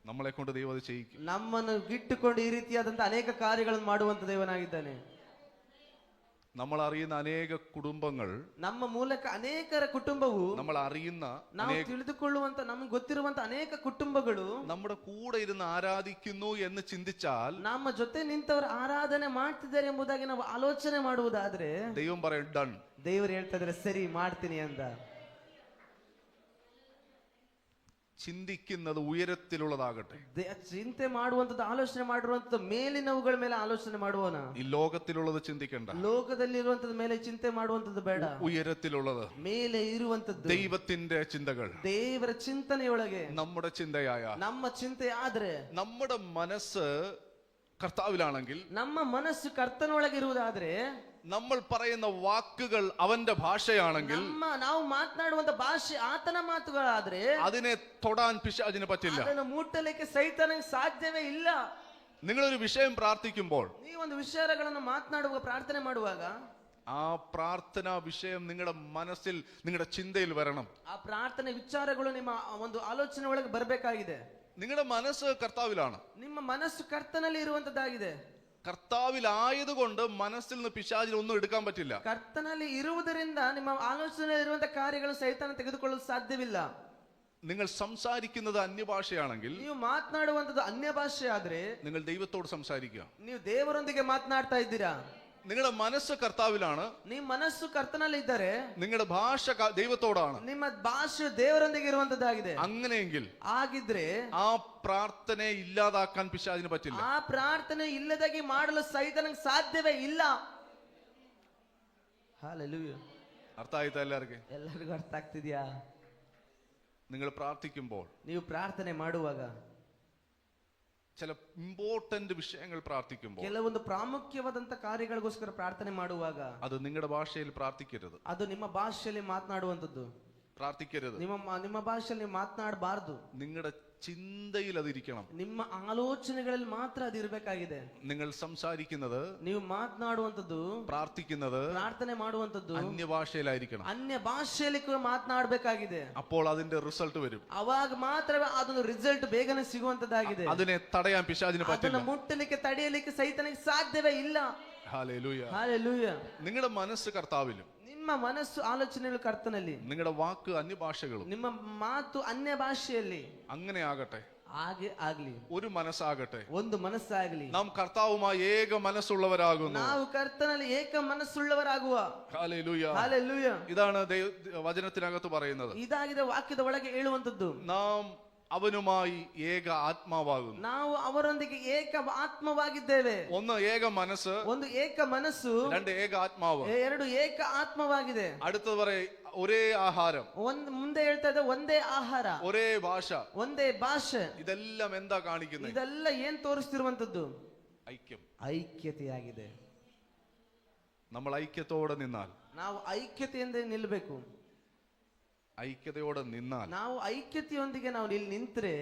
നമ്മളെ കൊണ്ട് ദൈവം അത് ചെയ്യിക്കും. ನಮ್ಮನ್ನು ಇಟ್ಟುಕೊಂಡು ಈ ರೀತಿಯಾದಂತ ಅನೇಕ ಕಾರ್ಯಗಳನ್ನು ಮಾಡುವಂತ ದೇವನಾಗಿದ್ದಾನೆ. നമ്മൾ അറിയുന്ന അനേക കുടുംബങ്ങൾ, ನಮ್ಮ ಮೂಲಕ ಅನೇಕರ ಕುಟುಂಬವು, നമ്മൾ അറിയുന്ന ನಾವು ತಿಳಿದುಕೊಳ್ಳುವಂತ ನಮಗೆ ಗೊತ್ತಿರುವಂತ ಅನೇಕ ಕುಟುಂಬಗಳು നമ്മുടെ കൂടെ ഇരുന്ന് ആരാധിക്കുന്നു എന്ന് ചിന്തിച്ചാൽ, ನಮ್ಮ ಜೊತೆ ನಿಂತವರು ಆರಾಧನೆ ಮಾಡ್ತಿದ್ದಾರೆ ಎಂಬುದಾಗಿ ನಾವು ಆಲೋಚನೆ ಮಾಡುವುದಾದ್ರೆ ദൈവം പറയും ഡൺ. ದೇವರು ಹೇಳ್ತಾ ಇದ್ದಾರೆ ಸರಿ ಮಾಡ್ತೀನಿ ಅಂತ. ചിന്തിക്കുന്നത് ഉയരത്തിലുള്ളതാകട്ടെ. ಚಿಂತೆ ಮಾಡುವಂತದ್ದು, ಆಲೋಚನೆ ಮಾಡಿರುವಂತದ್ದು ಮೇಲಿನವುಗಳ ಮೇಲೆ ಆಲೋಚನೆ ಮಾಡುವನ. ഈ ലോകത്തിലുള്ളത് ചിന്തിക്കണ്ട, ಲೋಕದಲ್ಲಿ ಇರುವಂತದ ಮೇಲೆ ಚಿಂತೆ ಮಾಡುವಂತದ್ದು ಬೇಡ. ഉയരത്തിലുള്ളത്, ಮೇಲೆ ಇರುವಂತದ್ದು, ദൈവത്തിന്റെ ചിന്തകൾ, ದೇವರ ಚಿಂತನೆಯೊಳಗೆ നമ്മുടെ ചിന്തയായ, ನಮ್ಮ ಚಿಂತೆ ಆದ್ರೆ, നമ്മുടെ മനസ്സ് കർത്താവിലാണെങ്കിൽ, ನಮ್ಮ ಮನಸ್ಸು ಕರ್ತನೊಳಗಿರುವುದಾದ್ರೆ, നമ്മൾ പറയുന്ന വാക്കുകൾ അവന്റെ ഭാഷയാണെങ്കിൽ, ನಾವು ಮಾತನಾಡುವಂತ ಭಾಷೆ ಆತನ ಮಾತುಗಳಾದ್ರೆ അതിനെ തൊടാൻ പിശാചിന് പറ്റില്ല. ಅದನ್ನು ಮುಟ್ಟಲಿಕ್ಕೆ ಸೈತಾನಕ್ಕೆ ಸಾಧ್ಯವೇ ಇಲ್ಲ. നിങ്ങളൊരു വിഷയം പ്രാർത്ഥിക്കുമ്പോൾ, ನೀವೊಂದು ವಿಚಾರಗಳನ್ನು ಮಾತನಾಡುವಾಗ, ಪ್ರಾರ್ಥನೆ ಮಾಡುವಾಗ, ആ പ്രാർത്ഥനാ വിഷയം നിങ്ങളുടെ മനസ്സിൽ, നിങ്ങളുടെ ചിന്തയിൽ വരണം. ಆ ಪ್ರಾರ್ಥನೆ ವಿಚಾರಗಳು ನಿಮ್ಮ ಒಂದು ಆಲೋಚನೆ ಒಳಗೆ ಬರಬೇಕಾಗಿದೆ. നിങ്ങളുടെ മനസ്സ് കർത്താവിലാണ്. ನಿಮ್ಮ ಮನಸ್ಸು ಕರ್ತನಲ್ಲಿ ಇರುವಂತದ್ದಾಗಿದೆ. കർത്താവിലായതുകൊണ്ട് മനസ്സിൽ നിന്ന് പിശാചിന് ഒന്നും എടുക്കാൻ പറ്റില്ല. ಕರ್ತನಲ್ಲಿ ಇರುವುದರಿಂದ ನಿಮ್ಮ ಆಲೋಚನೆ ಇರುವಂತ ಕಾರ್ಯಗಳು ಸೈತಾನ ತೆಗೆದುಕೊಳ್ಳಲು ಸಾಧ್ಯವಿಲ್ಲ. നിങ്ങൾ സംസാരിക്കുന്നത് അന്യഭാഷയാണെങ്കിൽ, ನೀವು ಮಾತನಾಡುವಂತದ್ದು ಅನ್ಯ ಭಾಷೆ ಆದ್ರೆ, നിങ്ങൾ ദൈവത്തോട് സംസാരിക്കുക. ನೀವು ದೇವರೊಂದಿಗೆ ಮಾತನಾಡ್ತಾ ಇದ್ದೀರಾ. നിങ്ങളുടെ മനസ്സ് കർത്താവിലാണ്, ನಿಮ್ಮ ಮನಸ್ಸು ಕರ್ತನಲ್ಲಿ ಇದ್ದರೆ നിങ്ങളുടെ ഭാഷ ദൈവത്തോടാണ്. ನಿಮ್ಮ ಭಾಷೆ ದೇವರೊಂದಿಗೆ ಇರುವಂತದ್ದಾಗಿದೆ. അങ്ങനെയെങ്കിൽ ಆಗಿದ್ರೆ ആ പ്രാർത്ഥനയെ ഇല്ലാതാക്കാൻ പിശാചിന് പറ്റില്ല. ಆ ಪ್ರಾರ್ಥನೆ ಇಲ್ಲದಾಗಿ ಮಾಡಲು ಸೈತಾನಕ್ಕೆ ಸಾಧ್ಯವೇ ಇಲ್ಲ. ಹಲ್ಲೆಲೂಯಾ. അർത്ഥ ആയിട്ടാ എല്ലാവർക്കും? ಎಲ್ಲರಿಗೂ ಅರ್ಥ ಆಗ್ತಿದ್ಯಾ? നിങ്ങൾ പ്രാർത്ഥിക്കുമ്പോൾ, ನೀವು ಪ್ರಾರ್ಥನೆ ಮಾಡುವಾಗ, ചില ഇമ്പോർട്ടന്റ് വിഷയങ്ങൾ പ്രാർത്ഥിക്കുമ്പോൾ, ಕೆಲವೊಂದು ಪ್ರಾಮುಖ್ಯವಾದಂತ ಕಾರ್ಯಗಳಿಗೋಸ್ಕರ ಪ್ರಾರ್ಥನೆ ಮಾಡುವಾಗ, അത് നിങ്ങളുടെ ഭാഷയിൽ പ്രാർത്ഥിക്കരുത്. ಅದು ನಿಮ್ಮ ಭಾಷೆಯಲ್ಲಿ ಮಾತನಾಡುವಂತದ್ದು. പ്രാർത്ഥിക്കരുത്. ನಿಮ್ಮ ಭಾಷೆಯಲ್ಲಿ ಮಾತನಾಡಬಾರದು. നിങ്ങളുടെ ചിന്തയിൽ അതിരിക്കണം. ನಿಮ್ಮ ಆಲೋಚನೆಗಳಲ್ಲಿ ಮಾತ್ರ ಅದು ಇರಬೇಕಾಗಿದೆ. നിങ്ങൾ സംസാരിക്കുന്നത്, ನೀವು ಮಾತನಾಡುವಂತದ್ದು, പ്രാർത്ഥിക്കുന്നത് ಪ್ರಾರ್ಥನೆ ಮಾಡುವಂತದ್ದು അന്യഭാഷയിലായിരിക്കണം. ಅನ್ಯ ಭಾಷೆಯಲ್ಲಿ ಕೂಡ ಮಾತನಾಡಬೇಕಾಗಿದೆ. അപ്പോൾ അതിന്റെ റിസൾട്ട് വരും. ಅವಾಗ ಮಾತ್ರವೇ ಅದೊಂದು ರಿಸಲ್ಟ್ ಬೇಗನೆ ಸಿಗುವಂತದ್ದಾಗಿದೆ. അതിനെ തടയാൻ പിശാചിന് പറ്റില്ല. ಅದನ್ನು ಮುಟ್ಟಲಿಕ್ಕೆ, ತಡೆಯಲಿಕ್ಕೆ ಸೈತಾನಿಗೆ ಸಾಧ್ಯವೇ ಇಲ್ಲ. ഹല്ലേലൂയ. ಹಲ್ಲೆಲೂಯಾ. നിങ്ങളുടെ മനസ്സ് കർത്താവിലും, ನಿಮ್ಮ ಮನಸ್ಸು ಆಲೋಚನೆಗಳು ಕರ್ತನಲ್ಲಿ, നിങ്ങളുടെ വാക്ക് അന്യഭാഷകളും, ನಿಮ್ಮ ಮಾತು ಅನ್ಯ ಭಾಷೆಯಲ್ಲಿ അങ്ങനെ ആകട്ടെ. ಹಾಗೆ ಆಗ್ಲಿ. ഒരു മനസ്സാകട്ടെ. ಒಂದು ಮನಸ್ಸಾಗಲಿ. നാം കർത്താവുമായി ഏക മനസ്സുള്ളവരാകുന്നു. ನಾವು ಕರ್ತನಲ್ಲಿ ಏಕ ಮನಸ್ಸುಳ್ಳವರಾಗುವ. ഹല്ലേലൂയ. ಹಲ್ಲೆಲೂಯಾ. ഇതാണ് വചനത്തിനകത്ത് പറയുന്നത്. ಇದಾಗಿದೆ ವಾಕ್ಯದ ಒಳಗೆ ಹೇಳುವಂತದ್ದು. നാം അവനുമായി ഏക ആത്മാവാകുന്നു. ನಾವು ಅವರೊಂದಿಗೆ ಏಕ ಆತ್ಮವಾಗಿದ್ದೇವೆ. ഒന്ന് ഏക മനസ്സ്, ಒಂದು ಏಕ ಮನಸ್ಸು, രണ്ട് ഏക ആത്മാവ്, ಎರಡು ಏಕ ಆತ್ಮವಾಗಿದೆ. അടുത്തത് പറയും ഒരേ ആഹാരം, ಮುಂದೆ ಹೇಳ್ತಾ ಇದೆ ಒಂದೇ ಆಹಾರ, ഒരേ ഭാഷ, ಒಂದೇ ಭಾಷೆ. ഇതെല്ലാം എന്താ കാണിക്കുന്നത്? ಇದೆಲ್ಲ ಏನ್ ತೋರಿಸ್ತಿರುವಂತದ್ದು? ഐക്യം. ಐಕ್ಯತೆಯಾಗಿದೆ. നമ്മൾ ഐക്യത്തോടെ നിന്നാൽ, ನಾವು ಐಕ್ಯತೆಯಿಂದ ನಿಲ್ಬೇಕು. ഐക്യതയോടെ നിന്നാൽ, ನಾವು ಐಕ್ಯತೆಯೊಂದಿಗೆ ನಾವು ಇಲ್ಲಿ ನಿಂತ್ರೆ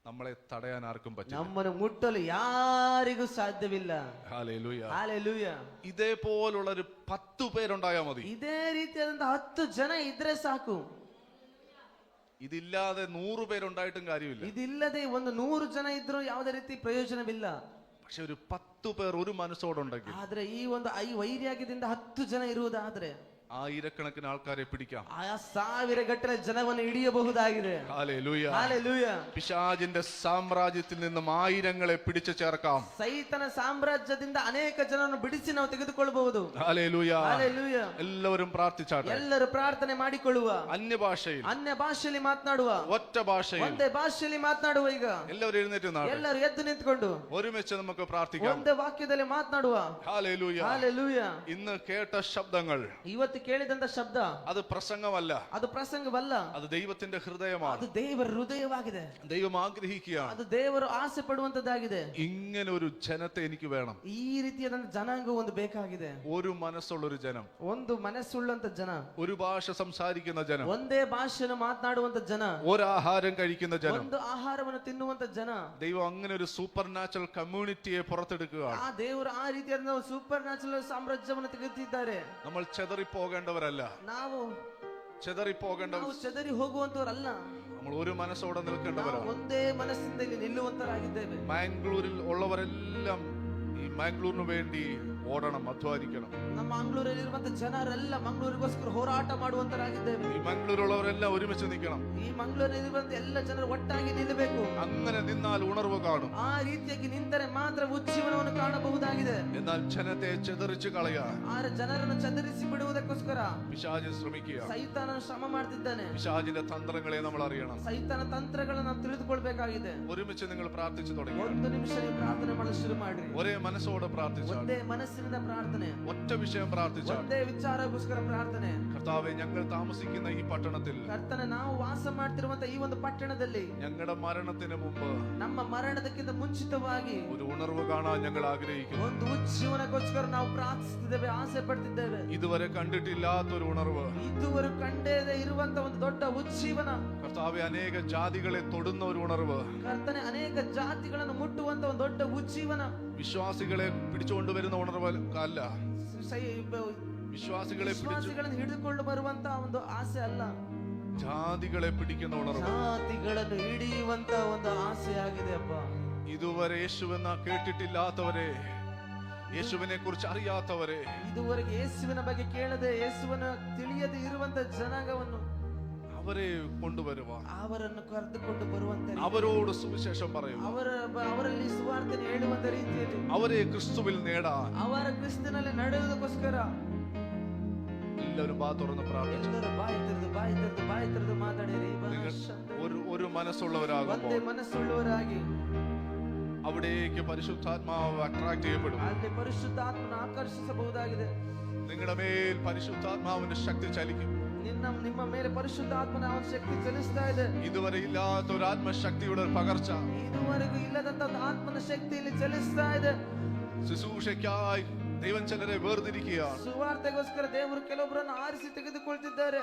നമ്മളെ തടയാൻ ആർക്കും പറ്റില്ല. ನಮ್ಮನ್ನು ಮುಟ್ಟಲು ಯಾರಿಗೂ ಸಾಧ್ಯವಿಲ್ಲ. ഹല്ലേലൂയ. ಹಲ್ಲೆಲೂಯಾ. ഇതേപോലുള്ള ഒരു 10 പേരുണ്ടായാൽ മതി. ಇದೇ ರೀತಿಯಾದಂತಹ 10 ಜನ ಇದ್ರೆ ಸಾಕು. ഇതില്ലാതെ 100 പേരുണ്ടായിട്ടും കാര്യമില്ല. ಇದಿಲ್ಲದೆ ಒಂದು 100 ಜನ ಇದ್ರೂ ಯಾವುದೇ ರೀತಿ ಪ್ರಯೋಜನವಿಲ್ಲ. പക്ഷെ ഒരു 10 പേർ ഒരു മനസ്സോടുണ്ടെങ്കിൽ, ಆದ್ರೆ ಈ ಒಂದು ವೈರಾಗ್ಯದಿಂದ 10 ಜನ ಇರುವುದಾದ್ರೆ ആയിരക്കണക്കിന് ആൾക്കാരെ പിടിക്കാം. ಆ 1000 ಗಟ್ಟಲೆ ಜನವನ್ನು ಹಿಡಿಯಬಹುದಾಗಿದೆ. ഹല്ലേലൂയ. ಹಲ್ಲೆಲೂಯ. പിശാചിന്റെ സാമ്രാജ്യത്തിൽ നിന്നും ആയിരങ്ങളെ പിടിച്ചു ചേർക്കാം. ಸೈತನ ಸಾಮ್ರಾಜ್ಯದಿಂದ ಅನೇಕ ಜನರನ್ನು ಬಿಡಿಸಿ ನಾವು ತೆಗೆದುಕೊಳ್ಳಬಹುದು. ഹല്ലേലൂയ. ಹಲ್ಲೆಲೂಯ. എല്ലാവരും പ്രാർത്ഥിച്ചാട്ടെ. ಎಲ್ಲರೂ ಪ್ರಾರ್ಥನೆ ಮಾಡಿಕೊಳ್ಳುವ. അന്യഭാഷയിൽ, ಅನ್ಯ ಭಾಷೆಯಲ್ಲಿ ಮಾತನಾಡುವ. ഒറ്റ ഭാഷയിൽ, ಒಂದೇ ಭಾಷೆಯಲ್ಲಿ ಮಾತನಾಡುವ. ಈಗ എല്ലാവരും എഴുന്നേറ്റ് നിന്നാട്ടെ. ಎಲ್ಲರೂ ಎದ್ದು ನಿಂತುಕೊಂಡು ഒരുമിച്ച് നമുക്ക് പ്രാർത്ഥിക്കാം. ಒಂದೇ ವಾಕ್ಯದಲ್ಲಿ ಮಾತನಾಡುವ. ഹല്ലേലൂയ. ಹಲ್ಲೆಲೂಯ. ഇന്ന് കേട്ട ശബ്ദങ്ങൾ, ಇವತ್ತು ಕೇಳಿದಂತ ಶಬ್ದ അത് പ്രസംഗമല്ല, ಅದು ಪ್ರಸಂಗವಲ್ಲ, അത് ദൈവത്തിന്റെ ഹൃദയമാണ്. ಅದು ದೇವರ ಹೃದಯವಾಗಿದೆ. ദൈവം ആഗ്രഹിക്കുകയാണ്, ಅದು ದೇವರು ಆಸೆ ಪಡುವಂತದ್ದಾಗಿದೆ. ഇങ്ങനെ ഒരു ജനത്തെ എനിക്ക് വേണം. ಈ ರೀತಿಯಾದ ಜನಾಂಗ ಒಂದು ಬೇಕಾಗಿದೆ. ഒരു മനസ്സുള്ള ഒരു ജനം, ಒಂದು ಮನಸ್ಸುಳ್ಳಂತ ಜನ, ഒരു ഭാഷ സംസാരിക്കുന്ന ജനം, ಒಂದೇ ಭಾಷೆಯನ್ನು ಮಾತನಾಡುವಂತ ಜನ, ഒരു ആഹാരം കഴിക്കുന്ന ജനം. ಒಂದು ಆಹಾರವನ್ನು ತಿನ್ನುವಂತ ಜನ. ദൈവം അങ്ങനെ ഒരു സൂപ്പർ നാച്ചുറൽ കമ്മ്യൂണിറ്റിയെ പുറത്തെടുക്കുകയാണ്. ಆ ದೇವರು ಆ ರೀತಿಯಾದ ಸೂಪರ್ ನ್ಯಾಚುರಲ್ ಸಾಮ್ರಾಜ್ಯವನ್ನು ತೆಗೆದಿದ್ದಾರೆ. നമ്മൾ ചെതറിപ്പോകേണ്ടവരല്ല, ನಾವು ചെതറിപ്പോകേണ്ടവർ, ಚೆದರಿ ಹೋಗುವಂತವರಲ್ಲ. നമ്മൾ ഒരു മനസ്സോടെ ನಾವು നിൽക്കേണ്ടവരാണ്. ಒಂದೇ ಮನಸ್ಸಿಂದ ಇಲ್ಲಿ ನಿಲ್ಲುವಂತರಾಗಿದ್ದೇವೆ. മാംഗ്ലൂരിൽ ഉള്ളവരെല്ലാം ഈ മാംഗ്ലൂരിന് വേണ്ടി ഓടണം, അധ്വാനിക്കണം. ನಮ್ಮ ಮಂಗಳೂರಲ್ಲಿರುವಂತ ಜನರೆಲ್ಲ ಮಂಗಳೂರಿಗೋಸ್ಕರ ಹೋರಾಟ ಮಾಡುವಂತರಾಗಿದ್ದೇವೆ. ഈ മാംഗ്ലൂരുള്ളവരെല്ലാം ഒരുമിച്ച് നിൽക്കണം. ಈ ಮಂಗಳೂರಿನಲ್ಲಿರುವಂತ ಎಲ್ಲ ಜನರು ಒಟ್ಟಾಗಿ ನಿಲ್ಲಬೇಕು. അങ്ങനെ നിന്നാൽ ഉണർവ് കാണും. ಆ ರೀತಿಯಾಗಿ ನಿಂತರೆ ಮಾತ್ರ ಉಜ್ಜೀವನವನ್ನು ಕಾಣಬಹುದಾಗಿದೆ. എന്നാൽ ജനത്തെ ചെതറിച്ചു കളയാൻ ಆದ್ರೆ ಜನರನ್ನು ಚದರಿಸಿ ಬಿಡುವುದಕ್ಕೋಸ್ಕರ പിശാച് ശ്രമിക്കുക. ಸೈತಾನ ಶ್ರಮ ಮಾಡ್ತಿದ್ದಾನೆ. പിശാചിന്റെ തന്ത്രങ്ങളെ നമ്മൾ അറിയണം. ಸೈತಾನ ತಂತ್ರಗಳನ್ನು ನಾವು ತಿಳಿದುಕೊಳ್ಬೇಕಾಗಿದೆ. ഒരുമിച്ച് നിങ്ങൾ പ്രാർത്ഥിച്ചു തുടങ്ങി. 1 ನಿಮಿಷ ನೀವು ಪ್ರಾರ್ಥನೆ ಮಾಡಲು ಶುರು ಮಾಡ್ರಿ. ഒരേ മനസ്സോടെ പ്രാർത്ഥിച്ചാൽ, ಒಂದೇ ಮನಸ್ಸಿನಿಂದ ಪ್ರಾರ್ಥನೆ, ഒറ്റ വിഷയം പ്രാർത്ഥിച്ചാൽ, ಒಂದೇ ವಿಚಾರಗೋಸ್ಕರ ಪ್ರಾರ್ಥನೆ. കർത്താവേ, ഞങ്ങൾ താമസിക്കുന്ന ഈ പട്ടണത്തിൽ ಕರ್ತನೆ, ನಾವು ವಾಸ ಮಾಡ್ತಿರುವಂತ ಈ ಒಂದು ಪಟ್ಟಣದಲ್ಲಿ ഞങ്ങളുടെ മരണത്തിന് മുമ്പ് ನಮ್ಮ ಮರಣದಕ್ಕಿಂತ ಮುಂಚಿತವಾಗಿ ഒരു ഉണർവ് കാണാൻ ഞങ്ങൾ ആഗ്രഹിക്കുന്നു. ಒಂದು ಉಜ್ಜೀವನಕ್ಕೋಸ್ಕರ ನಾವು ಪ್ರಾರ್ಥಿಸುತ್ತಿದ್ದೇವೆ, ಆಸೆ ಪಡ್ತಿದ್ದೇವೆ. ഇതുവരെ കണ്ടിട്ടില്ലാത്തൊരു ഉണർവ്. ಇದುವರೆಗೂ ಕಂಡೇ ಇರುವಂತ ಒಂದು ದೊಡ್ಡ ಉಜ್ಜೀವನ. കർത്താവെ, അനേക ജാതികളെ തൊടുന്ന ഒരു ഉണർവ്. ಕರ್ತನೆ, ಅನೇಕ ಜಾತಿಗಳನ್ನು ಮುಟ್ಟುವಂತ ಒಂದು ದೊಡ್ಡ ಉಜ್ಜೀವನ. വിശ്വാസികളെ പിടിച്ചുകൊണ്ടുവരുന്ന ഉണർവ് അല്ല. വിശ്വാസികളെ ವಿಶ್ವಾಸಿಗಳನ್ನು ಹಿಡಿದುಕೊಂಡು ಬರುವಂತ ಒಂದು ಆಸೆ ಅಲ್ಲ. ജാതികളെ പിടിക്കുന്ന ഉണർവ്. ಜಾತಿಗಳನ್ನು ಹಿಡಿಯುವಂತ ಒಂದು ಆಸೆ ಆಗಿದೆ ಅಪ್ಪ. ഇതുവരെ യേശുവെന്ന കേട്ടിട്ടില്ലാത്തവരെ, യേശുവിനെ കുറിച്ച് അറിയാത്തവരെ, ಇದುವರೆಗೆ ಯೇಸುವಿನ ಬಗ್ಗೆ ಕೇಳದೆ, ಯೇಸುವನ್ನು ತಿಳಿಯದೆ ಇರುವಂತ ಜನಾಂಗವನ್ನು അവരെ കൊണ്ടുവരുവാൻ, ಅವರನ್ನು ಕರೆದುಕೊಂಡು ಬರುವಂತ, അവരോട് സുവിശേഷം പറയുക, ಅವರಲ್ಲಿ ಸುವಾರ್ತೆಯನ್ನು ಹೇಳುವಂತ ರೀತಿಯಲ್ಲಿ അവരെ ക്രിസ്തുവിൽ നേടാൻ, ಅವರ ಕ್ರಿಸ್ತನಲ್ಲಿ ನಡೆಯುವುದಕ್ಕೋಸ್ಕರ എല്ലാവരും തുറന്ന് പ്രാർത്ഥിച്ചു. ಎಲ್ಲರೂ ಬಾಯಿ ತೆರೆದು ಮಾತಾಡಿರಿ. ഒരു മനസ്സുള്ളവരാകുമ്പോൾ ಒಂದೇ ಮನಸ್ಸುಳ್ಳವರಾಗಿ അവിടേക്ക് പരിശുദ്ധാത്മാവ് അട്രാക്ട് ചെയ്യപ്പെടും. ಅಲ್ಲಿ ಪರಿಶುದ್ಧಾತ್ಮನ ಆಕರ್ಷಿಸಬಹುದಾಗಿದೆ. നിങ്ങളുടെ മേൽ പരിശുദ്ധാത്മാവിന്റെ ശക്തി ചലിക്കും. ನಿಮ್ಮ ಮೇಲೆ ಪರಿಶುದ್ಧಾತ್ಮನ ಶಕ್ತಿ ಚಲಿಸ್ತಾ ಇದೆ. ഇതുവരെ ഇല്ലാത്ത ഒരു ആത്മശക്തിയുടെ പകർച്ച, ಇದುವರೆಗೂ ಇಲ್ಲದಂತ ಆತ್ಮನ ಶಕ್ತಿ ಇಲ್ಲಿ ಚಲಿಸ್ತಾ ಇದೆ. ശുശ്രൂഷയ്ക്കായി ദൈവം ചിലരെ വേർതിരിക്കുകയാണ്. ಸುವಾರ್ತೆಗೋಸ್ಕರ ದೇವರು ಕೆಲವೊಬ್ಬರನ್ನು ಆರಿಸಿ ತೆಗೆದುಕೊಳ್ತಿದ್ದಾರೆ.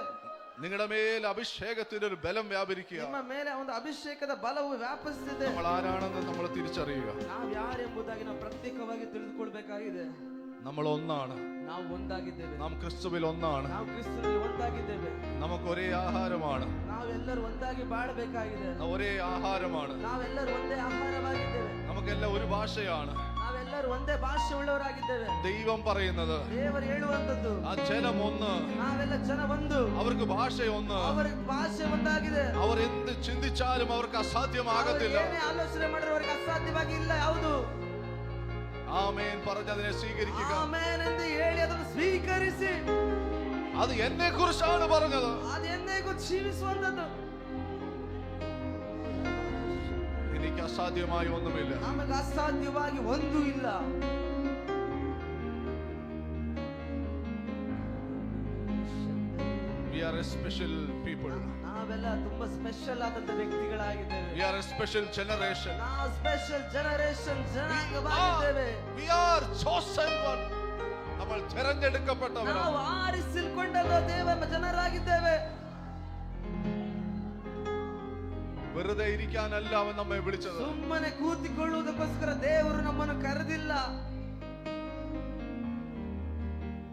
നിങ്ങളുടെ മേൽ അഭിഷേകത്തിന്റെ ഒരു ബലം വ്യാപരിക്കുക. ನಿಮ್ಮ ಮೇಲೆ ಒಂದು ಅಭಿಷೇಕದ ಬಲವು ವ್ಯಾಪಿಸುತ್ತಿದೆ. നമ്മൾ ആരാണെന്ന് നമ്മൾ തിരിച്ചറിയുക. ನಾವು ಯಾರೆಂಬುದಾಗಿ ನಾವು ಪ್ರತ್ಯೇಕವಾಗಿ ತಿಳಿದುಕೊಳ್ಬೇಕಾಗಿದೆ. നമ്മൾ ഒന്നാണ്. ನಾವು ಒಂದಾಗಿದ್ದೇವೆ. നാം ക്രിസ്തുവിൽ ഒന്നാണ്. ನಾವು ಕ್ರಿಸ್ತನಲ್ಲಿ ಒಂದಾಗಿದ್ದೇವೆ. നമുക്ക് ഒരേ ആഹാരമാണ്. ನಾವೆಲ್ಲರೂ ಒಂದಾಗಿ ಬಾಳಬೇಕಾಗಿದೆ. ഒരേ ആഹാരമാണ്. ನಾವೆಲ್ಲರೂ ಒಂದೇ ಆಹಾರವಾಗಿದ್ದೇವೆ. നമുക്കെല്ലാം ഒരു ഭാഷയാണ്. ನಾವೆಲ್ಲರೂ ಒಂದೇ ಭಾಷೆ ಉಳ್ಳವರಾಗಿದ್ದೇವೆ. ദൈവം പറയുന്നത്, ದೇವರು ಹೇಳುವಂತದ್ದು, ആ ജനം ഒന്ന്, ನಾವೆಲ್ಲ ಜನ ಒಂದು, അവർക്ക് ഭാഷ ഒന്ന്, ಅವರ ಭಾಷೆ ಒಂದಾಗಿದೆ. അവർ എന്ത് ചിന്തിച്ചാലും അവർക്ക് അസാധ്യമാകത്തില്ല. ಏನೇ ಆಲೋಚನೆ ಮಾಡಿದ್ರೆ ಅವರಿಗೆ ಅಸಾಧ್ಯವಾಗಿ ಇಲ್ಲ ಯಾವುದು. ആമേൻ പറഞ്ഞതിനെ സ്വീകരിക്കുക. ಆಮೆನ್ ಎಂದು ಹೇಳಿ ಅದನ್ನು ಸ್ವೀಕರಿಸಿ. അത് എന്നെ കുറിച്ചാണ് പറഞ്ഞത്. ಅದು ಎಂದಿಗೂ ಜೀವಿಸುವಂತದ್ದು. എനിക്ക് അസാധ്യമായി ഒന്നുമില്ല. ನಮಗೆ ಅಸಾಧ್ಯವಾಗಿ ಒಂದೂ ಇಲ್ಲ. We are a special people. ನಾವೆಲ್ಲ ತುಂಬಾ ಸ್ಪೆಷಲ್ ಆದಂತ ವ್ಯಕ್ತಿಗಳಾಗಿದ್ದೇವೆ. We are a special generation. ನಾವು ಸ್ಪೆಷಲ್ ಜನರೇಷನ್ ಜನಾಂಗವಾಗಿದ್ದೇವೆ. We are chosen one. നമ്മൾ തിരഞ്ഞെടുക്കപ്പെട്ടവരാണ്. ನಾವು ಆರಿಸಿಕೊಂಡಲ್ಲ ದೇವರ ಜನರಾಗಿದ್ದೇವೆ. വെറുതെ ഇരിക്കാനല്ല അവൻ നമ്മെ വിളിച്ചത്. ಸುಮ್ಮನೆ ಕೂತಿಕೊಳ್ಳುವುದಕ್ಕೋಸ್ಕರ ದೇವರು ನಮ್ಮನ್ನು ಕರೆದಿಲ್ಲ.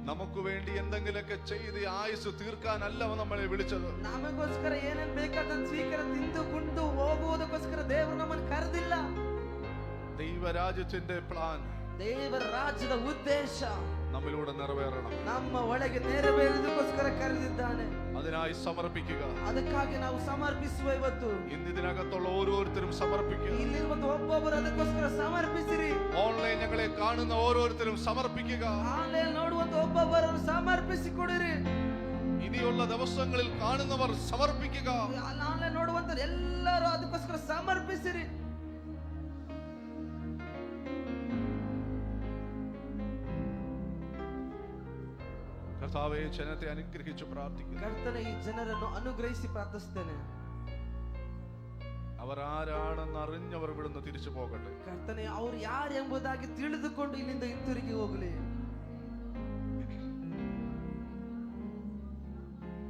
നമുക്ക് വേണ്ടി എന്തെങ്കിലുമൊക്കെ ചെയ്ത് ആയുസ് തീർക്കാനല്ല അവൻ നമ്മളെ വിളിച്ചത്. ನಮಗೋಸ್ಕರ ಏನೇನ್ ಬೇಕಾದ ಸ್ವೀಕಾರ ತಿಂದುಕೊಂಡು ಹೋಗುವುದಕ್ಕೋಸ್ಕರ ದೇವರು ನಮ್ಮನ್ನು ಕರೆದಿಲ್ಲ. ദൈവം ദൈവരാജ്യത്തിന്റെ പ്ലാൻ ದೇವರ ರಾಜ್ಯದ ಉದ್ದೇಶ നമ്മിലൂടെ നിറവേറണം. ನಮ್ಮ ಒಳಗೆ ನೆರವೇರುವುದಕ್ಕೋಸ್ಕರ ಕರೆದಿದ್ದಾನೆ. അതിനായി സമർപ്പിക്കുക. ಅದಕ್ಕಾಗಿ ನಾವು ಸಮರ್ಪಿಸುವ ಇವತ್ತು. ഇന്ന് ഇതിനകത്തുള്ള ഓരോരുത്തരും സമർപ്പിക്കുക. ಇಲ್ಲಿರುವ ಒಬ್ಬೊಬ್ಬರು ಅದಕ್ಕೋಸ್ಕರ ಸಮರ್ಪಿಸಿರಿ. ഓൺലൈൻ ഞങ്ങളെ കാണുന്ന ഓരോരുത്തരും സമർപ്പിക്കുക. ಆನ್ಲೈನ್ ನೋಡುವಂತ ಒಬ್ಬೊಬ್ಬರನ್ನು ಸಮರ್ಪಿಸಿಕೊಡಿರಿ. ഇനിയുള്ള ദിവസങ്ങളിൽ കാണുന്നവർ സമർപ്പിക്കുക. ಆನ್ಲೈನ್ ನೋಡುವಂತ ಎಲ್ಲರೂ ಅದಕ್ಕೋಸ್ಕರ ಸಮರ್ಪಿಸಿರಿ. കർത്താവേ, ജനത്തെ അനുഗ്രഹിച്ചു പ്രാർത്ഥിക്കുന്നു. ಕರ್ತನೆ, ಈ ಜನರನ್ನು ಅನುಗ್ರಹಿಸಿ ಪ್ರಾರ್ಥಿಸುತ್ತೇನೆ. അവർ ആരാണെന്ന് അറിഞ്ഞവർ ഇവിടുന്ന് തിരിച്ചു പോകട്ടെ. ಕರ್ತನೆ, ಅವರು ಯಾರು ಎಂಬುದಾಗಿ ತಿಳಿದುಕೊಂಡು ಇಲ್ಲಿಂದ ಹಿಂತಿರುಗಿ ಹೋಗಲಿ.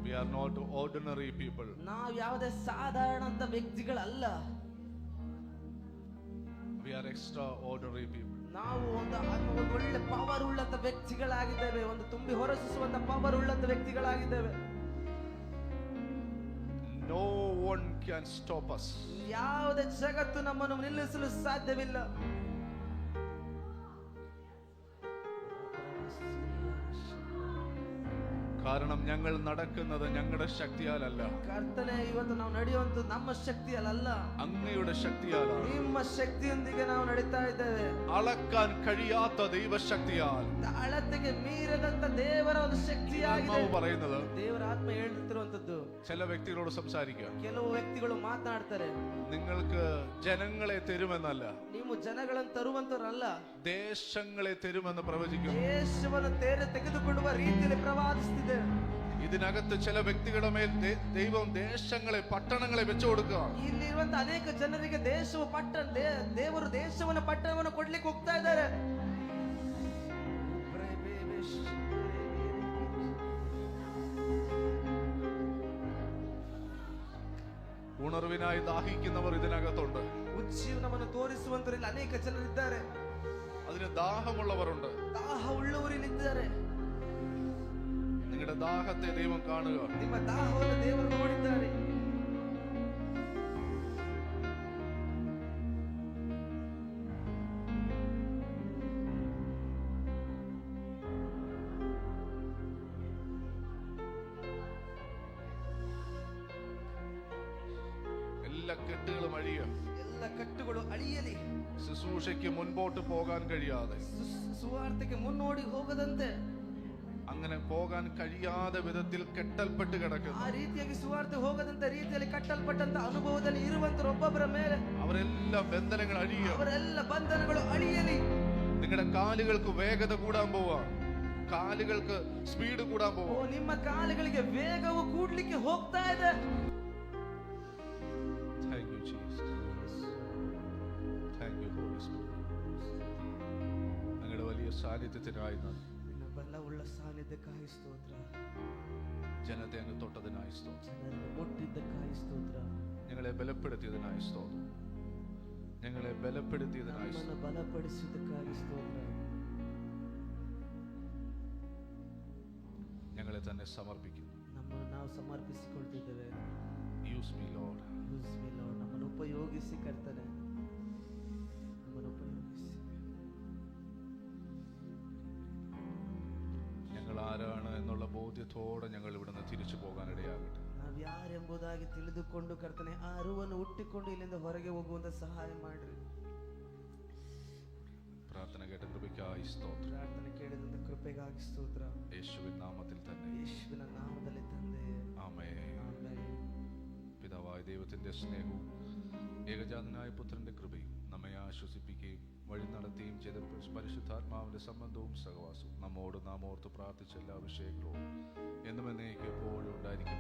We are not ordinary people. ನಾವು ಯಾವುದೇ ಸಾಧಾರಣ ವ್ಯಕ್ತಿಗಳಲ್ಲ. We are extraordinary people. ನಾವು ಒಂದು ಒಳ್ಳೆ ಪವರ್ ಉಳ್ಳಂತ ವ್ಯಕ್ತಿಗಳಾಗಿದ್ದೇವೆ. ಒಂದು ತುಂಬಿ ಹೊರಸೂಸುವಂತ power ಉಳ್ಳಂತ ವ್ಯಕ್ತಿಗಳಾಗಿದ್ದೇವೆ. No one can stop us. ಯಾವುದೇ ಜಗತ್ತು ನಮ್ಮನ್ನು ನಿಲ್ಲಿಸಲು ಸಾಧ್ಯವಿಲ್ಲ. കാരണം ഞങ്ങൾ നടക്കുന്നത് ഞങ്ങളുടെ ശക്തിയാലല്ല. ಕರ್ತನೆ, ಇವತ್ತು ನಾವು ನಡೆಯುವಂತ ನಮ್ಮ ಶಕ್ತಿಯಲ್ಲ, അങ്ങയുടെ ശക്തിയാലാണ്. ನಿಮ್ಮ ಶಕ್ತಿಯೊಂದಿಗೆ ನಾವು ನಡೀತಾ ಇದ್ದೇವೆ. അളക്കാൻ കഴിയാത്ത ദൈവശക്തിയാൽ. ಅಳತೆಗೆ ಮೀರದಂತ ದೇವರ ಒಂದು ಶಕ್ತಿಯಾಗಿದೆ. ആത്മാവ് പറയുന്നത്, ದೇವರ ಆತ್ಮ ಹೇಳ್ತಿರುವಂತದ್ದು. ചില വ്യക്തികളോട് സംസാരിക്കുക. ಕೆಲವು ವ್ಯಕ್ತಿಗಳು ಮಾತನಾಡ್ತಾರೆ, നിങ്ങൾക്ക് ജനങ്ങളെ തരുമെന്നല്ല, ನೀವು ಜನಗಳನ್ನು ತರುವಂತವರಲ್ಲ, ദേശങ്ങളെ തരുമെന്ന് പ്രവചിക്കുന്നു. ದೇಶವನ್ನು ತೆಗೆದುಕೊಳ್ಳುವ ರೀತಿಯಲ್ಲಿ ಪ್ರವಾದಿಸುತ್ತಿದೆ. ഇതിനകത്ത് ചില വ്യക്തികളുടെ മേൽ ദൈവം ദേശങ്ങളെ, പട്ടണങ്ങളെ വെച്ചു കൊടുക്കുക. ಇಲ್ಲಿರುವಂತ ಅನೇಕ ಜನರಿಗೆ ದೇಶವು ದೇವರು ದೇಶವನ್ನು ಪಟ್ಟಣವನ್ನು ಕೊಡ್ಲಿಕ್ಕೆ ಹೋಗ್ತಾ ಇದ್ದಾರೆ. ഉണർവിനായി ദാഹിക്കുന്നവർ ഇതിനകത്തുണ്ട്. ಉಜ್ಜೀವನವನ್ನು ತೋರಿಸುವಂತರಲ್ಲಿ ಅನೇಕ ಜನರಿದ್ದಾರೆ. അതിന് ദാഹമുള്ളവരുണ്ട്. ದಾಹ ಉಳ್ಳವರಿದ್ದಾರೆ. നിങ്ങളുടെ ദാഹത്തെ ദൈവം കാണുക. ನಿಮ್ಮ ದಾಹವನ್ನು ದೇವರು ನೋಡಿದ್ದಾರೆ. എല്ലാ കെട്ടുകളും അഴിയുക. ಎಲ್ಲ ಕಟ್ಟುಗಳು ಅಳಿಯಲಿ. ശുശ്രൂഷയ്ക്ക് മുൻപോട്ട് പോകാൻ കഴിയാതെ, ಸುವಾರ್ತೆಗೆ ಮುನ್ನೋಡಿ ಹೋಗದಂತೆ, അങ്ങനെ പോകാൻ കഴിയാതെ വിധത്തിൽ കെട്ടൽപ്പെട്ട് കിടക്കുന്നു. ಆ ರೀತಿಯಾಗಿ ಸುವಾರ್ತೆ ಹೋಗದಂತ ರೀತಿಯಲ್ಲಿ ಕಟ್ಟಲ್ಪಟ್ಟಂತ ಅನುಭವದಲ್ಲಿ ಇರುವಂತ ಒಬ್ಬೊಬ್ಬರ ಮೇಲೆ അവരെല്ലാം ബന്ധനങ്ങൾ അഴിയുക. ಅವರೆಲ್ಲ ಬಂಧನಗಳು ಅಳಿಯಲಿ. നിങ്ങളുടെ കാലുകൾക്ക് വേഗത കൂടാൻ പോവാ. കാലുകൾക്ക് സ്പീഡ് കൂടാൻ പോവാ. ನಿಮ್ಮ ಕಾಲುಗಳಿಗೆ ವೇಗವು ಕೂಡ್ಲಿಕ್ಕೆ ಹೋಗ್ತಾ ಇದೆ. Thank you, Jesus. Thank you, Holy Spirit. നിങ്ങളുടെ വലിയ സാന്നിധ്യത്തിനായി നന്ദി. ನಿನ್ನ ಬಲವುಳ್ಳ ಸಾನ್ನಿಧ್ಯಕ್ಕಾಗಿ ಸ್ತೋತ್ರ. ജനത്തെ അങ്ങ് തൊട്ടതിനായി സ്തോത്രം. ಜನರನ್ನು ಮುಟ್ಟಿದ್ದಕ್ಕಾಗಿ ಸ್ತೋತ್ರ. ഞങ്ങളെ ബലപ്പെടുത്തിയതിനായി സ്തോത്രം. ഞങ്ങളെ ബലപ്പെടുത്തിയതിനായി ನಮ್ಮನ್ನು ಬಲಪಡಿಸುವುದಕ್ಕಾಗಿ ಸ್ತೋತ್ರ. ഞങ്ങളെ തന്നെ സമർപ്പിക്കുന്നു. ನಮ್ಮನ್ನು ನಾವು ಸಮರ್ಪಿಸಿಕೊಳ್ತಿದ್ದೇವೆ. Use me Lord. Use me Lord. ನಮ್ಮನ್ನು ಉಪಯೋಗಿಸಿ ಕರ್ತನೆ, ನಮ್ಮನ್ನು ಉಪಯೋಗಿಸಿ. ഞങ്ങൾ ആരാണ് എന്നുള്ള ബോധ്യത്തോടെ ഞങ്ങൾ ഇവിടുന്ന് തിരിച്ചു പോകാനിടയാകട്ടെ. ನಾವು ಯಾರೆಂಬುದಾಗಿ ತಿಳಿದುಕೊಂಡು ಕರ್ತನೆ ಆ ಅರಿವನ್ನು ಹುಟ್ಟಿಕೊಂಡು ಇಲ್ಲಿಂದ ಹೊರಗೆ ಹೋಗುವಂತ ಸಹಾಯ ಮಾಡ್ರಿ. പ്രാർത്ഥന കേട്ട കൃപയ്ക്കായി സ്തോത്രം. ಪ್ರಾರ್ಥನೆ ಕೇಳಿದಂತ ಕೃಪೆಗಾಗಿ ಸ್ತೋತ್ರ. യേശുവിൻ നാമത്തിൽ തന്നെ. ಯೇಸುವಿನ ನಾಮದಲ್ಲಿ ತಂದೆ. ആമേൻ. പിതാവായ ദൈവത്തിന്റെ സ്നേഹവും ഏകജാതനായ പുത്രന്റെ കൃപയും നമ്മെ ആശ്വസിപ്പിക്കുകയും വഴി നടത്തുകയും ചെയ്ത പരിശുദ്ധാത്മാവിന്റെ സംബന്ധവും സഹവാസവും നമ്മോട് നാം ഓർത്ത് പ്രാർത്ഥിച്ച എല്ലാ വിഷയങ്ങളോടും എന്നും എന്നേക്കും എപ്പോഴും ഉണ്ടായിരിക്കും.